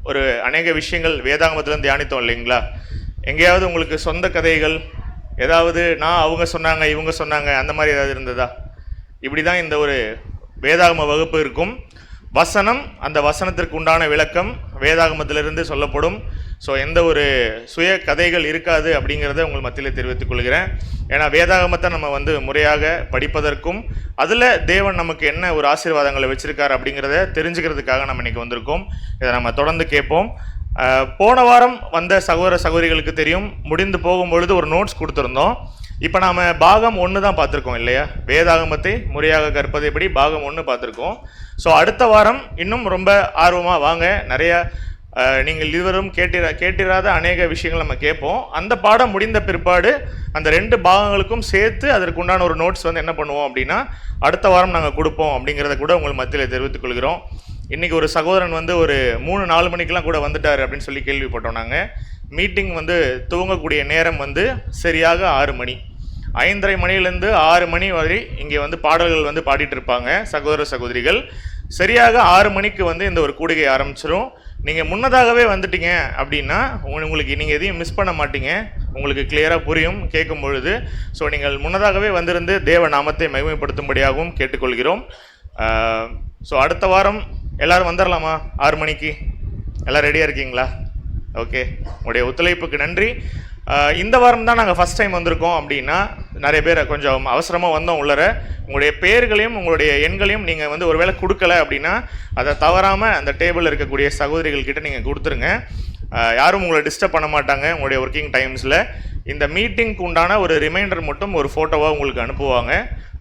ஒரு அநேக விஷயங்கள் வேதாகமத்திலேருந்து தியானித்தோம் இல்லைங்களா? எங்கேயாவது உங்களுக்கு சொந்த கதைகள் ஏதாவது அவங்க சொன்னாங்க இவங்க சொன்னாங்க அந்த மாதிரி ஏதாவது இருந்ததா? இப்படி தான் இந்த ஒரு வேதாகம வகுப்பு இருக்கும். வசனம், அந்த வசனத்திற்கு உண்டான விளக்கம் வேதாகமத்திலிருந்து சொல்லப்படும். எந்த ஒரு சுய கதைகள் இருக்காது அப்படிங்கிறத உங்கள் மத்தியில் தெரிவித்துக் கொள்கிறேன். ஏன்னா வேதாகமத்தை நம்ம முறையாக படிப்பதற்கும் அதில் தேவன் நமக்கு என்ன ஒரு ஆசீர்வாதங்களை வச்சுருக்கார் அப்படிங்கிறத தெரிஞ்சுக்கிறதுக்காக நம்ம இன்றைக்கி வந்திருக்கோம். இதை நம்ம தொடர்ந்து கேட்போம். போன வாரம் வந்த சகோதர சகோதரிகளுக்கு தெரியும், முடிந்து போகும்பொழுது ஒரு நோட்ஸ் கொடுத்துருந்தோம். இப்போ நாம் பாகம் 1 தான் பார்த்துருக்கோம் இல்லையா? வேதாகமத்தை முறையாக கற்பது எப்படி பாகம் 1 பார்த்துருக்கோம். அடுத்த வாரம் இன்னும் ரொம்ப ஆர்வமாக வாங்க. நிறையா நீங்கள் இதுவரும் கேட்டிராத அநேக விஷயங்கள் நம்ம கேட்போம். அந்த பாடம் முடிந்த பிற்பாடு அந்த 2 பாகங்களுக்கும் சேர்த்து அதற்குண்டான ஒரு நோட்ஸ் என்ன பண்ணுவோம் அப்படின்னா அடுத்த வாரம் நாங்கள் கொடுப்போம் அப்படிங்கிறத கூட உங்கள் மத்தியில் தெரிவித்துக் கொள்கிறோம். இன்றைக்கி ஒரு சகோதரன் ஒரு 3-4 மணிக்கெலாம் கூட வந்துட்டார் அப்படின்னு சொல்லி கேள்விப்பட்டோம். நாங்கள் மீட்டிங் துவங்கக்கூடிய நேரம் சரியாக 6 மணி, 5:30 மணிலேருந்து 6 மணி வரை இங்கே பாடல்கள் பாடிட்டு இருப்பாங்க சகோதர சகோதரிகள். சரியாக 6 மணிக்கு இந்த ஒரு கூடுகை ஆரம்பிச்சிடும். நீங்கள் முன்னதாகவே வந்துட்டீங்க அப்படின்னா உங்களுக்கு நீங்கள் எதையும் மிஸ் பண்ண மாட்டீங்க, உங்களுக்கு கிளியராக புரியும் கேட்கும் பொழுது. நீங்கள் முன்னதாகவே வந்திருந்து தேவ நாமத்தை மகிமைப்படுத்தும்படியாகவும் கேட்டுக்கொள்கிறோம். அடுத்த வாரம் எல்லோரும் வந்துடலாமா? 6 மணிக்கு எல்லோரும் ரெடியாக இருக்கீங்களா? ஓகே, உங்களுடைய ஒத்துழைப்புக்கு நன்றி. இந்த வாரம் தான் நாங்கள் ஃபஸ்ட் டைம் வந்திருக்கோம் அப்படின்னா நிறைய பேர் கொஞ்சம் அவசரமாக வந்தோம் உள்ளர. உங்களுடைய பேர்களையும் உங்களுடைய எண்களையும் நீங்கள் வந்து ஒருவேளை கொடுக்கல அப்படின்னா அதை தவறாமல் அந்த டேபிளில் இருக்கக்கூடிய சகோதரிகள்கிட்ட நீங்கள் கொடுத்துருங்க. யாரும் உங்களை டிஸ்டர்ப் பண்ண மாட்டாங்க உங்களுடைய ஒர்க்கிங் டைம்ஸில். இந்த மீட்டிங்க்கு உண்டான ஒரு ரிமைண்டர் மட்டும் ஒரு ஃபோட்டோவாக உங்களுக்கு அனுப்புவாங்க,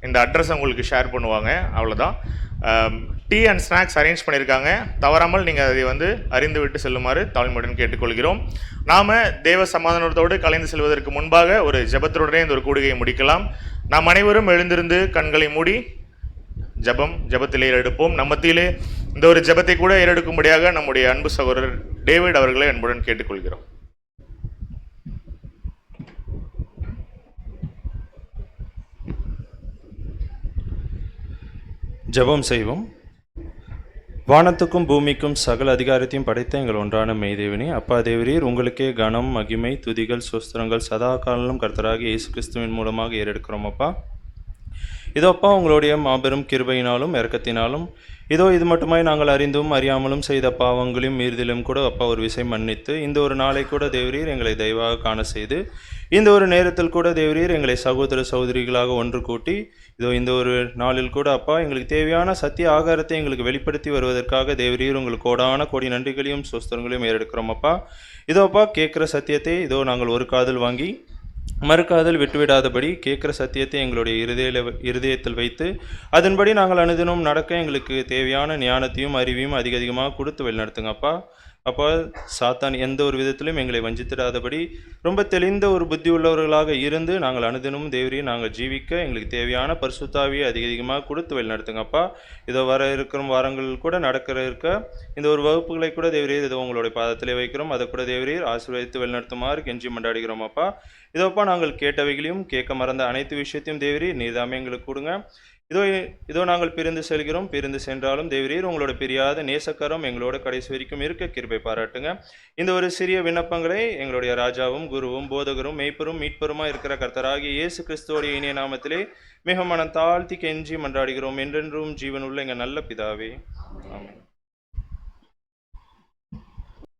இந்த அட்ரஸை உங்களுக்கு ஷேர் பண்ணுவாங்க, அவ்வளோதான். டீ அண்ட் ஸ்நாக்ஸ் அரேஞ்ச் பண்ணியிருக்காங்க, தவறாமல் நீங்கள் அதை வந்து அறிந்து விட்டு செல்லுமாறு தாழ்மையுடன் கேட்டுக்கொள்கிறோம். நாம் தேவ சமாதானத்தோடு கலைந்து செல்வதற்கு முன்பாக ஒரு ஜெபத்துடனே இந்த ஒரு கூடுகையை முடிக்கலாம். நாம் அனைவரும் எழுந்திருந்து கண்களை மூடி ஜெபத்திலே எடுப்போம். நம்மத்திலே இந்த ஒரு ஜெபத்தை கூட ஏறெடுக்கும்படியாக நம்முடைய அன்பு சகோதரர் டேவிட் அவர்களை அன்புடன் கேட்டுக்கொள்கிறோம். ஜெபம் செய்வோம். வானத்துக்கும் பூமிக்கும் சகல அதிகாரத்தையும் படைத்த எங்கள் ஒன்றான மெய்தேவனே, அப்பா தேவரீர், உங்களுக்கே கனம், மகிமை, துதிகள், சோஸ்திரங்கள் சதா காலம் கர்த்தராகிய இயேசு கிறிஸ்துவின் மூலமாக ஏறெடுக்கிறோம். அப்பா இதோ அப்பா, உங்களுடைய மாபெரும் கிருபையினாலும் இரக்கத்தினாலும் இதோ இது மட்டுமாய் நாங்கள் அறிந்தும் அறியாமலும் செய்த பாவங்களையும் மீறுதலும் கூட அப்பா ஒரு விசை மன்னித்து இந்த ஒரு நாளை கூட தேவரீர் எங்களை தயவாக காண செய்து இந்த ஒரு நேரத்தில் கூட தேவரீர் எங்களை சகோதர சகோதரிகளாக ஒன்று கூட்டி இதோ இந்த ஒரு நாளில் கூட அப்பா எங்களுக்கு தேவையான சத்திய ஆகாரத்தை எங்களுக்கு வெளிப்படுத்தி வருவதற்காக தேவரீர் உங்களுக்கு கோடான கோடி நன்றிகளையும் சோஸ்திரங்களையும் ஏறெடுக்கிறோம். அப்பா இதோ அப்பா, கேட்குற சத்தியத்தை இதோ நாங்கள் ஒரு காதில் வாங்கி மறுக்காதல் விட்டுவிடாதபடி கேட்குற சத்தியத்தை எங்களுடைய இருதயத்தில் வைத்து அதன்படி நாங்கள் அனுதினம் நடக்க எங்களுக்கு தேவையான ஞானத்தையும் அறிவையும் அதிகமாக கொடுத்து வழிநடத்துங்க. அப்பா சாத்தான் எந்த ஒரு விதத்திலும் எங்களை வஞ்சித்திடாதபடி ரொம்ப தெளிந்த ஒரு புத்தி உள்ளவர்களாக இருந்து நாங்கள் அனுதினமும் தேவரையும் நாங்கள் ஜீவிக்க எங்களுக்கு தேவையான பரிசுத்தாவியை அதிகமாக கொடுத்து வழிநடத்துங்க. அப்பா இதோ வர இருக்கிற வாரங்களில் கூட இருக்க இந்த ஒரு வகுப்புகளை கூட தேவரீர் இதோ உங்களுடைய பாதத்திலே வைக்கிறோம். அதை கூட தேவரீர் ஆசீர்வதித்து வழிநடத்துமாறு கெஞ்சி மண்டாடுகிறோம். அப்பா இதோப்பா, நாங்கள் கேட்டவைகளையும் கேட்க மறந்த அனைத்து விஷயத்தையும் தேவரீர் நீர்தாமே எங்களுக்கு கொடுங்க. இதோ நாங்கள் பிரிந்து செல்கிறோம். பிரிந்து சென்றாலும் தேவரீர் உங்களோட பிரியாத நேசக்கரம் எங்களோட கடைசி வரைக்கும் இருக்க கிருபை பாராட்டுங்க. இந்த ஒரு சிறிய விண்ணப்பங்களை எங்களுடைய ராஜாவும் குருவும் போதகரும் மெய்ப்பரும் மீட்பருமா இருக்கிற கர்த்தராகிய இயேசு கிறிஸ்துவோடைய இனிய நாமத்திலே மிக மனம் தாழ்த்தி கெஞ்சி மன்றாடுகிறோம். என்றென்றும் ஜீவனுள்ள எங்கள் நல்ல பிதாவே, ஆமென்.